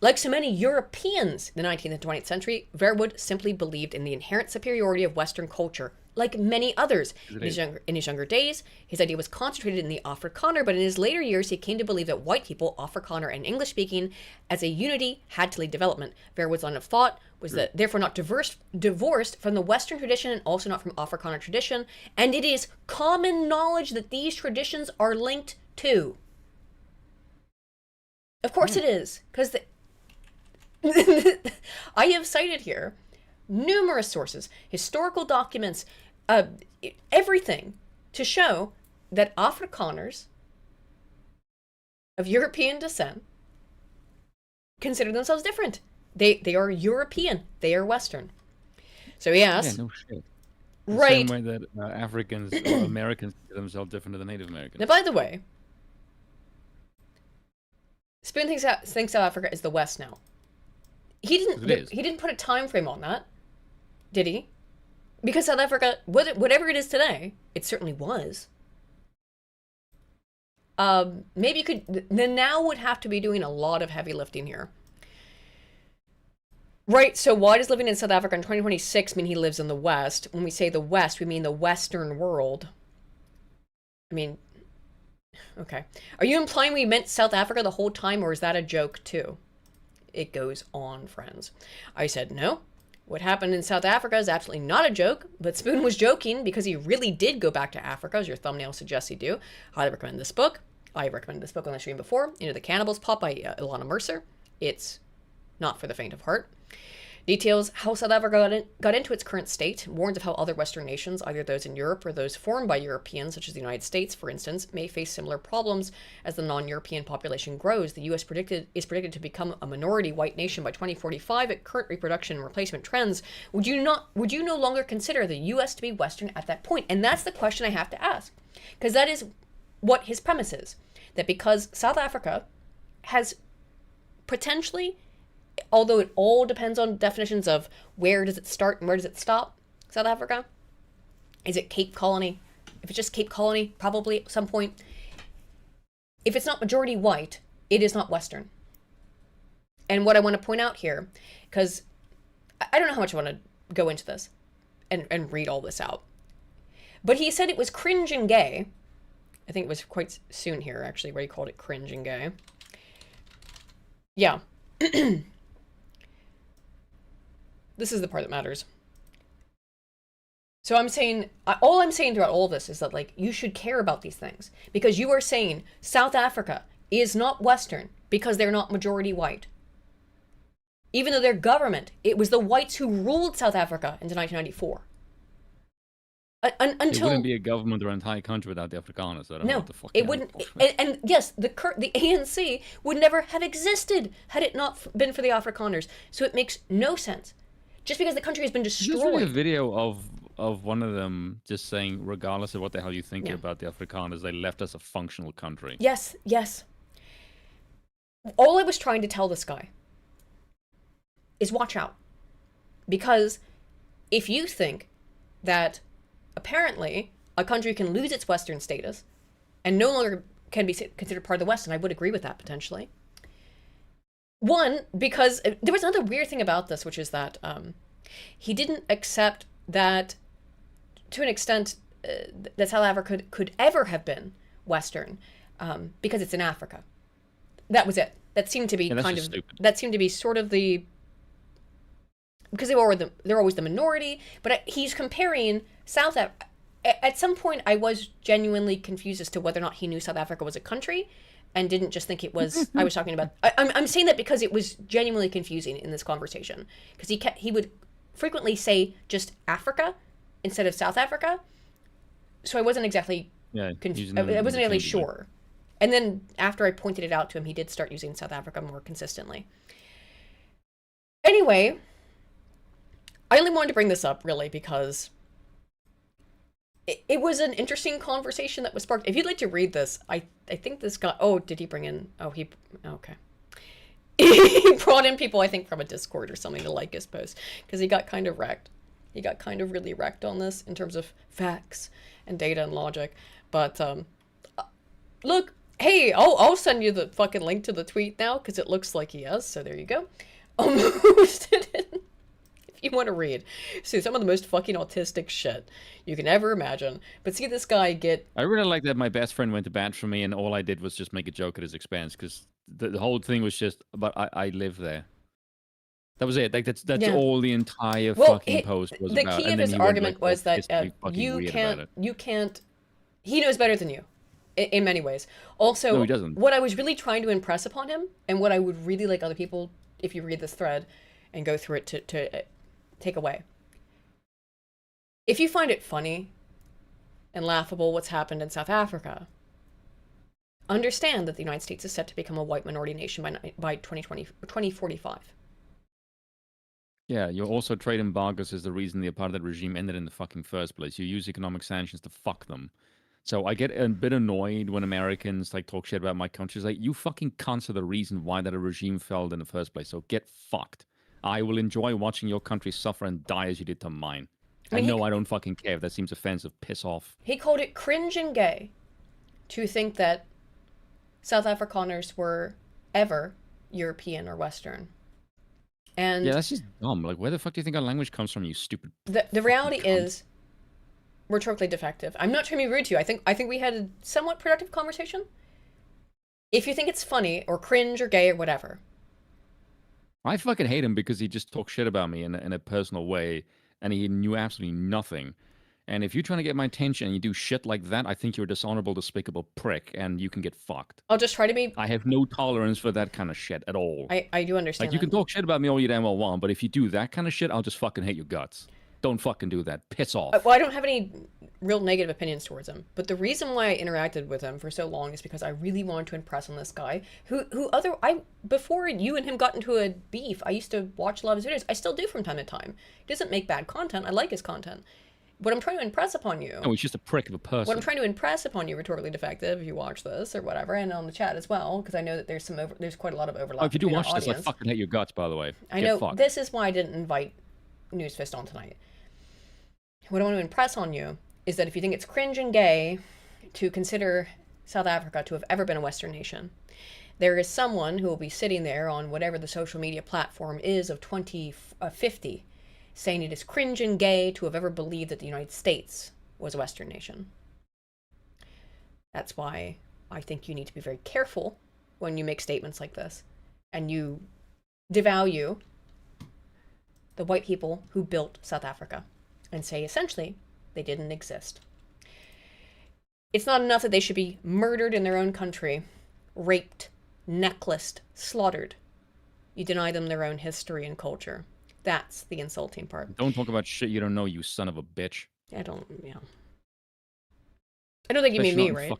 Like so many Europeans in the 19th and 20th century, Verwoerd simply believed in the inherent superiority of Western culture, like many others. In his younger days, his idea was concentrated in the Afrikaner, but in his later years, he came to believe that white people, Afrikaner and English-speaking, as a unity, had to lead development. Verwoerd's line of thought was that therefore not divorced from the Western tradition and also not from Afrikaner tradition, and it is common knowledge that these traditions are linked to. Of course it is, because I have cited here numerous sources, historical documents, everything to show that Afrikaners of European descent consider themselves different. They are European. They are Western. So yes. Yeah, no shit. Right. The same way that Africans or Americans consider themselves different to the Native Americans. Now, by the way, Spoon thinks South Africa is the West now. He didn't put a time frame on that, did he? Because South Africa, whatever it is today, it certainly was. Maybe you could. The now would have to be doing a lot of heavy lifting here. Right, so why does living in South Africa in 2026 mean he lives in the West? When we say the West, we mean the Western world. I mean, okay. Are you implying we meant South Africa the whole time, or is that a joke too? It goes on, friends. I said, no. What happened in South Africa is absolutely not a joke, but Spoon was joking because he really did go back to Africa, as your thumbnail suggests he do. Highly recommend this book. I recommended this book on the stream before, Into the Cannibals Pop by Ilana Mercer. It's not for the faint of heart. Details how South Africa got into its current state, warns of how other Western nations, either those in Europe or those formed by Europeans, such as the United States, for instance, may face similar problems as the non-European population grows. The U.S. is predicted to become a minority white nation by 2045 at current reproduction and replacement trends. Would you no longer consider the U.S. to be Western at that point? And that's the question I have to ask, because that is what his premise is. That because South Africa has potentially, although it all depends on definitions of where does it start and where does it stop, South Africa, is it Cape Colony? If it's just Cape Colony, probably at some point. If it's not majority white, it is not Western. And what I want to point out here, because I don't know how much I want to go into this and read all this out, but he said it was cringe and gay. I think it was quite soon here, actually, where he called it cringe and gay. Yeah. This is the part that matters. So I'm saying, all I'm saying throughout all this is that, like, you should care about these things. Because you are saying South Africa is not Western because they're not majority white. Even though their government, it was the whites who ruled South Africa into 1994. Until it wouldn't be a government or an entire country without the Afrikaners. I don't know what the fuck it wouldn't. And yes, the ANC would never have existed had it not been for the Afrikaners. So it makes no sense. Just because the country has been destroyed. There's really a video of one of them just saying, regardless of what the hell you think about the Afrikaners, they left us a functional country. Yes, yes. All I was trying to tell this guy is watch out. Because if you think that apparently a country can lose its Western status and no longer can be considered part of the West, and I would agree with that potentially. One, because there was another weird thing about this, which is that he didn't accept that, to an extent, that South Africa could ever have been Western because it's in Africa. That was it. That seemed to be kind of stupid. That seemed to be sort of the, because they're always the minority. But he's comparing South Africa. At some point, I was genuinely confused as to whether or not he knew South Africa was a country, and didn't just think it was. I was talking about. I'm saying that because it was genuinely confusing in this conversation, because he would frequently say just Africa instead of South Africa, so I wasn't exactly confused. I wasn't really sure. And then after I pointed it out to him, he did start using South Africa more consistently. Anyway, I only wanted to bring this up really because it was an interesting conversation that was sparked. If you'd like to read this, I think this guy, did he bring in, okay. He brought in people, I think, from a Discord or something to like his post, because he got kind of wrecked. He got kind of really wrecked on this in terms of facts and data and logic. But, look, hey, I'll send you the fucking link to the tweet now, because it looks like he has, so there you go. I'll post it in. You want to read. See, some of the most fucking autistic shit you can ever imagine. But see this guy get... I really like that my best friend went to bat for me, and all I did was just make a joke at his expense, because the whole thing was just, but I live there. That was it. Like that's all the entire fucking post was about. The key of his argument was that you can't... He knows better than you, in many ways. Also, no, he doesn't. What I was really trying to impress upon him, and what I would really like other people, if you read this thread and go through it to take away. If you find it funny and laughable what's happened in South Africa, understand that the United States is set to become a white minority nation by 2045. Yeah, your also trade embargoes is the reason the apartheid regime ended in the fucking first place. You use economic sanctions to fuck them. So I get a bit annoyed when Americans like talk shit about my country. It's like, you fucking cunts are the reason why that regime failed in the first place. So get fucked. I will enjoy watching your country suffer and die as you did to mine. I know I don't fucking care if that seems offensive. Piss off. He called it cringe and gay to think that South Afrikaners were ever European or Western. And yeah, that's just dumb. Like, where the fuck do you think our language comes from, you stupid... The reality is, we're totally defective. I'm not trying to be rude to you. I think we had a somewhat productive conversation. If you think it's funny, or cringe, or gay, or whatever... I fucking hate him because he just talks shit about me in a personal way, and he knew absolutely nothing. And if you're trying to get my attention and you do shit like that, I think you're a dishonorable, despicable prick, and you can get fucked. I'll just try to be... I have no tolerance for that kind of shit at all. I do understand Like, you can talk shit about me all you damn well want, but if you do that kind of shit, I'll just fucking hate your guts. Don't fucking do that. Piss off. Well, I don't have any real negative opinions towards him, but the reason why I interacted with him for so long is because I really wanted to impress on this guy before you and him got into a beef, I used to watch a lot of his videos. I still do from time to time. He doesn't make bad content. I like his content. What I'm trying to impress upon you. Oh, he's just a prick of a person. What I'm trying to impress upon you, Rhetorically Defective, if you watch this or whatever, and on the chat as well, because I know that there's quite a lot of overlap. Oh, if you do between watch our this, I audience. fucking hate your guts, by the way. I Get know fucked. this is why I didn't invite Newsfist on tonight. What I want to impress on you is that if you think it's cringe and gay to consider South Africa to have ever been a Western nation, there is someone who will be sitting there on whatever the social media platform is of 2050 saying it is cringe and gay to have ever believed that the United States was a Western nation. That's why I think you need to be very careful when you make statements like this and you devalue the white people who built South Africa and say essentially they didn't exist. It's not enough that they should be murdered in their own country, raped, necklaced, slaughtered. You deny them their own history and culture. That's the insulting part. Don't talk about shit you don't know, you son of a bitch. I don't think you mean me, right?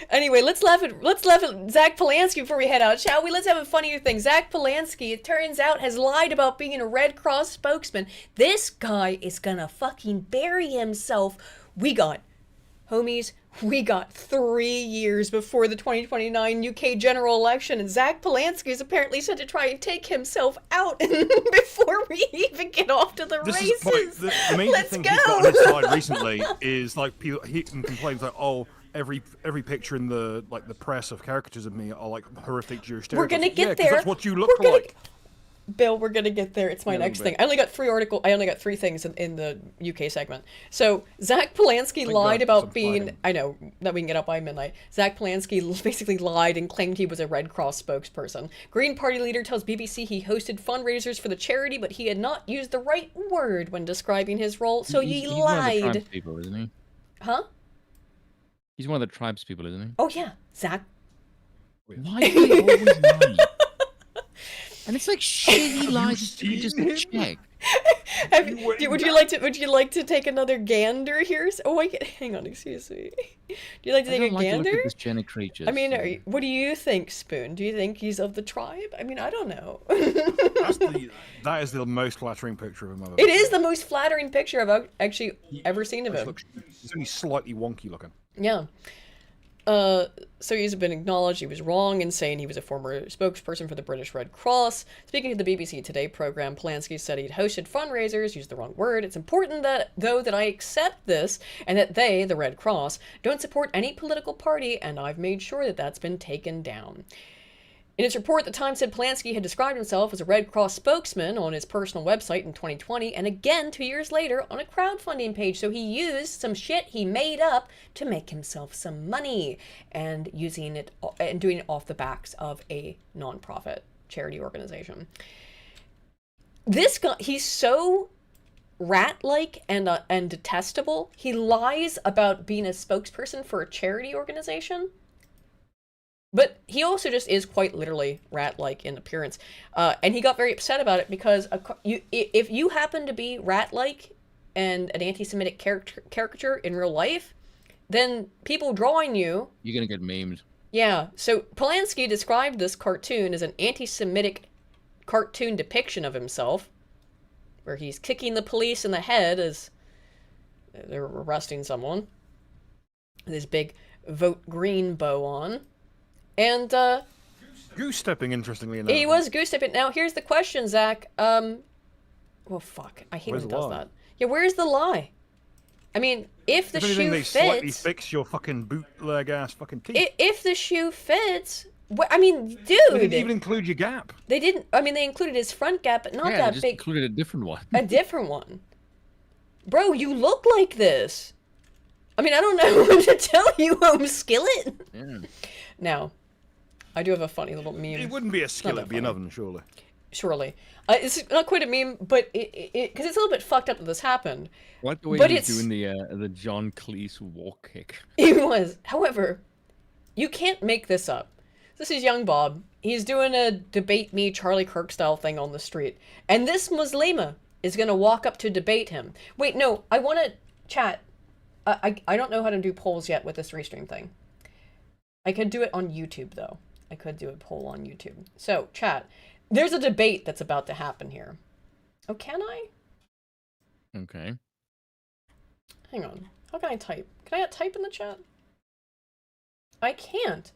Anyway, let's laugh at Zach Polanski before we head out, shall we? Let's have a funnier thing. Zach Polanski, it turns out, has lied about being a Red Cross spokesman. This guy is gonna fucking bury himself. We got 3 years before the 2029 UK general election, and Zach Polanski is apparently set to try and take himself out before we even get off to the races. The major thing he's got on his side recently is like people he complains like, oh, every picture in the press of caricatures of me are like horrific Jewish stereotypes. We're gonna get 'cause there. That's what you look like. Bill, we're gonna get there. It's my next thing. I only got 3 things in the UK segment. So Zach Polanski lied about being. I know that we can get up by midnight. Zach Polanski basically lied and claimed he was a Red Cross spokesperson. Green Party leader tells BBC he hosted fundraisers for the charity, but he had not used the right word when describing his role, so he He's one of the lied. tribes people, isn't he? Huh? He's one of the tribes people, isn't he? Oh yeah, Zach. Why do they always lie? And it's like shit. He lies just to check. Would you like to take another gander here? Oh wait, hang on, excuse me. Do you like to take a gander? Look at this Jenny creature. I mean, what do you think, Spoon? Do you think he's of the tribe? I mean, I don't know. That is the most flattering picture of him ever. It is the most flattering picture I've actually ever seen of him. He's only slightly wonky looking. Yeah. So he's been acknowledged he was wrong in saying he was a former spokesperson for the British Red Cross. Speaking to the BBC Today program, Polanski said he'd hosted fundraisers, used the wrong word. It's important that I accept this and that they, the Red Cross, don't support any political party, and I've made sure that that's been taken down. In its report, the Times said Polanski had described himself as a Red Cross spokesman on his personal website in 2020, and again 2 years later on a crowdfunding page. So he used some shit he made up to make himself some money, and using it and doing it off the backs of a nonprofit charity organization. This guy, he's so rat-like and detestable. He lies about being a spokesperson for a charity organization. But he also just is quite literally rat-like in appearance. And he got very upset about it because if you happen to be rat-like and an anti-Semitic caricature in real life, then people drawing you... You're going to get memed. Yeah, so Polanski described this cartoon as an anti-Semitic cartoon depiction of himself, where he's kicking the police in the head as they're arresting someone, with his big Vote Green bow on. And, goose-stepping, interestingly enough. He was goose-stepping. Now, here's the question, Zach. Well, fuck. I hate when it does that. Yeah, where's the lie? I mean, if the shoe they slightly fits... fix your fucking bootleg-ass fucking teeth. If the shoe fits... I mean, dude... They didn't even include your gap. They didn't... I mean, they included his front gap, but not Yeah, that they just big... included a different one. A different one. Bro, you look like this. I mean, I don't know what to tell you, Home Skillet. Yeah. Now... I do have a funny little meme. It wouldn't be a skillet, it'd be an oven, surely. Surely. It's not quite a meme, but because it's a little bit fucked up that this happened. What the way but he's doing the John Cleese walk kick. It was. However, you can't make this up. This is young Bob. He's doing a debate me Charlie Kirk style thing on the street. And this Muslima is going to walk up to debate him. Wait, no, I want to chat. I don't know how to do polls yet with this restream thing. I could do it on YouTube, though. I could do a poll on YouTube. So, chat, there's a debate that's about to happen here. Oh, can I? Okay. Hang on. How can I type? Can I type in the chat? I can't.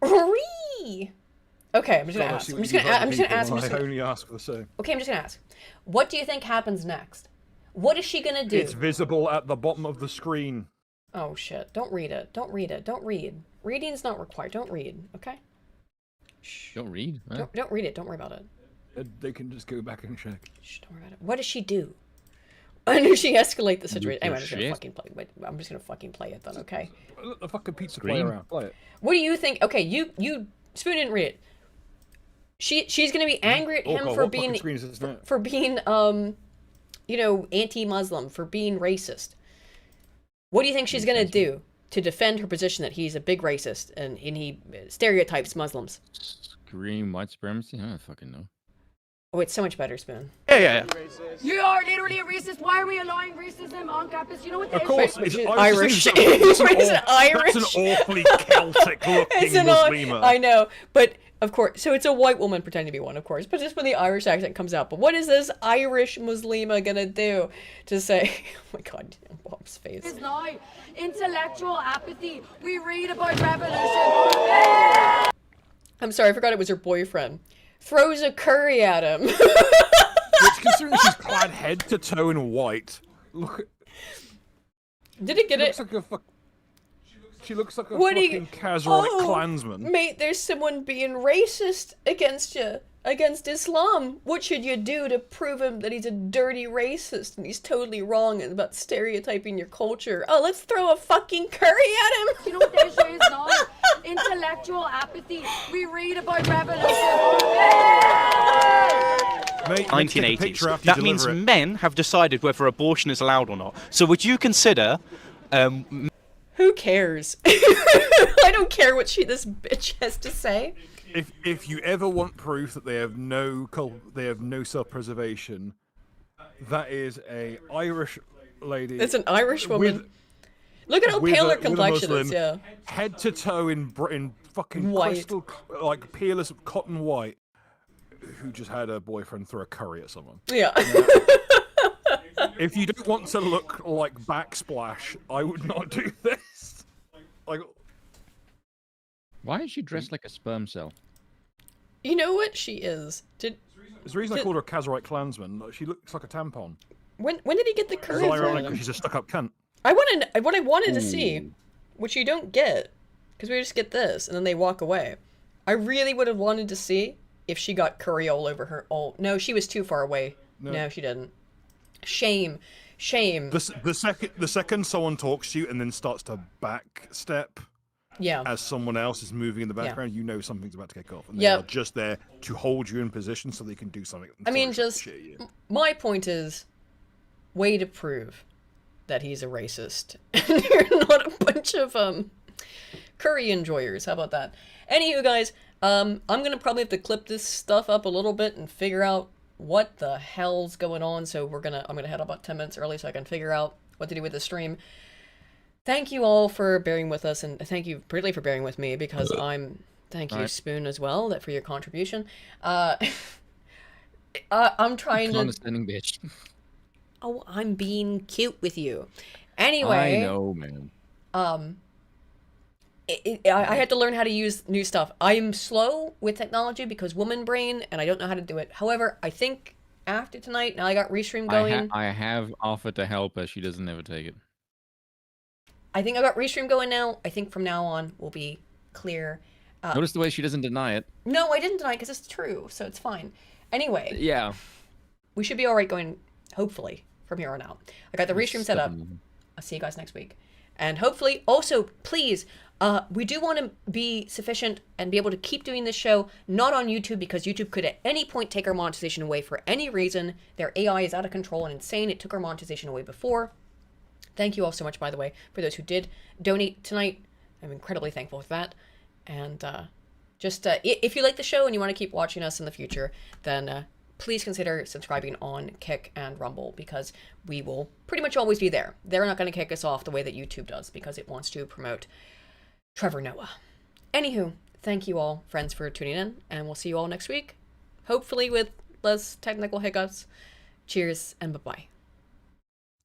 Okay, I'm just gonna ask. I'm just gonna ask. I only ask for the same. Okay, I'm just gonna ask. What do you think happens next? What is she gonna do? It's visible at the bottom of the screen. Oh shit! Don't read it. Don't read it. Don't read. Reading's not required. Don't read. Okay. Don't read. Huh? Don't read it. Don't worry about it. They can just go back and check. Shh, don't worry about it. What does she do? When does she escalate the situation? Anyway, I'm just gonna fucking play. Wait, I'm just gonna fucking play it then. Okay. Let the fucking pizza play around. Play it. What do you think? Okay, you Spoon didn't read it. She's gonna be angry at him for being you know, anti-Muslim, for being racist. What do you think she's gonna do to defend her position that he's a big racist and he stereotypes Muslims? Scream white supremacy? I don't fucking know. Oh, it's so much better, Spoon. Yeah. You are literally a racist. Why are we allowing racism on campus? You know what? Of course, it's Irish. It's Irish. That's an awfully Celtic-looking Muslima. I know, but of course, so it's a white woman pretending to be one, of course, but just when the Irish accent comes out. But what is this Irish Muslima gonna do to say? Oh my God, Bob's face. Is now intellectual apathy. We read about revolution. I'm sorry, I forgot it was her boyfriend. Throws a curry at him. Which, considering she's clad head to toe in white, look. Did it get it? She looks like a fucking Kazarite Klansman. Mate, there's someone being racist against you, against Islam. What should you do to prove him that he's a dirty racist and he's totally wrong about stereotyping your culture? Oh, let's throw a fucking curry at him. You know what the issue is now? Intellectual apathy. We read about revolution. Mate, 1980s. That means men have decided whether abortion is allowed or not. So would you consider... Who cares? I don't care what this bitch has to say. If you ever want proof that they have no self-preservation, that is a Irish lady. It's an Irish woman. Look at how pale her complexion is. Yeah. Head to toe in fucking white, crystal, like peerless cotton white, who just had her boyfriend throw a curry at someone. Yeah. If you don't want to look like Backsplash, I would not do this. Like, why is she dressed like a sperm cell? You know what she is? There's the reason I called her a Kazarite Klansman. She looks like a tampon. When did he get the curry? It's ironic because she's a stuck-up cunt. What I wanted to see, which you don't get, because we just get this and then they walk away. I really would have wanted to see if she got curry all over her. Oh no, she was too far away. No, she didn't. Shame. The second someone talks to you and then starts to backstep, as someone else is moving in the background, you know something's about to kick off, and they are just there to hold you in position so they can do something. I mean, just my point is, way to prove that he's a racist, and you're not a bunch of curry enjoyers. How about that? Anywho, guys, I'm gonna probably have to clip this stuff up a little bit and figure out what the hell's going on. So I'm gonna head about 10 minutes early so I can figure out what to do with the stream. Thank you all for bearing with us, and thank you particularly for bearing with me, because thank you, Spoon, as well, for your contribution. I'm trying to condescending bitch. Oh, I'm being cute with you. Anyway, I know, man. I had to learn how to use new stuff. I'm slow with technology because woman brain, and I don't know how to do it. However, I think after tonight, now I got Restream going. I have offered to help her. She doesn't ever take it. I think I got Restream going now. I think from now on we'll be clear. Notice the way she doesn't deny it. No, I didn't deny it because it's true, so it's fine. Anyway. Yeah. We should be all right going, hopefully, from here on out. I got the Restream set up. I'll see you guys next week. And hopefully, also, please, we do want to be sufficient and be able to keep doing this show, not on YouTube, because YouTube could at any point take our monetization away for any reason. Their AI is out of control and insane. It took our monetization away before. Thank you all so much, by the way, for those who did donate tonight. I'm incredibly thankful for that. And if you like the show and you want to keep watching us in the future, then please consider subscribing on Kick and Rumble, because we will pretty much always be there. They're not going to kick us off the way that YouTube does, because it wants to promote Trevor Noah. Anywho, thank you all, friends, for tuning in, and we'll see you all next week. Hopefully with less technical hiccups. Cheers and bye-bye.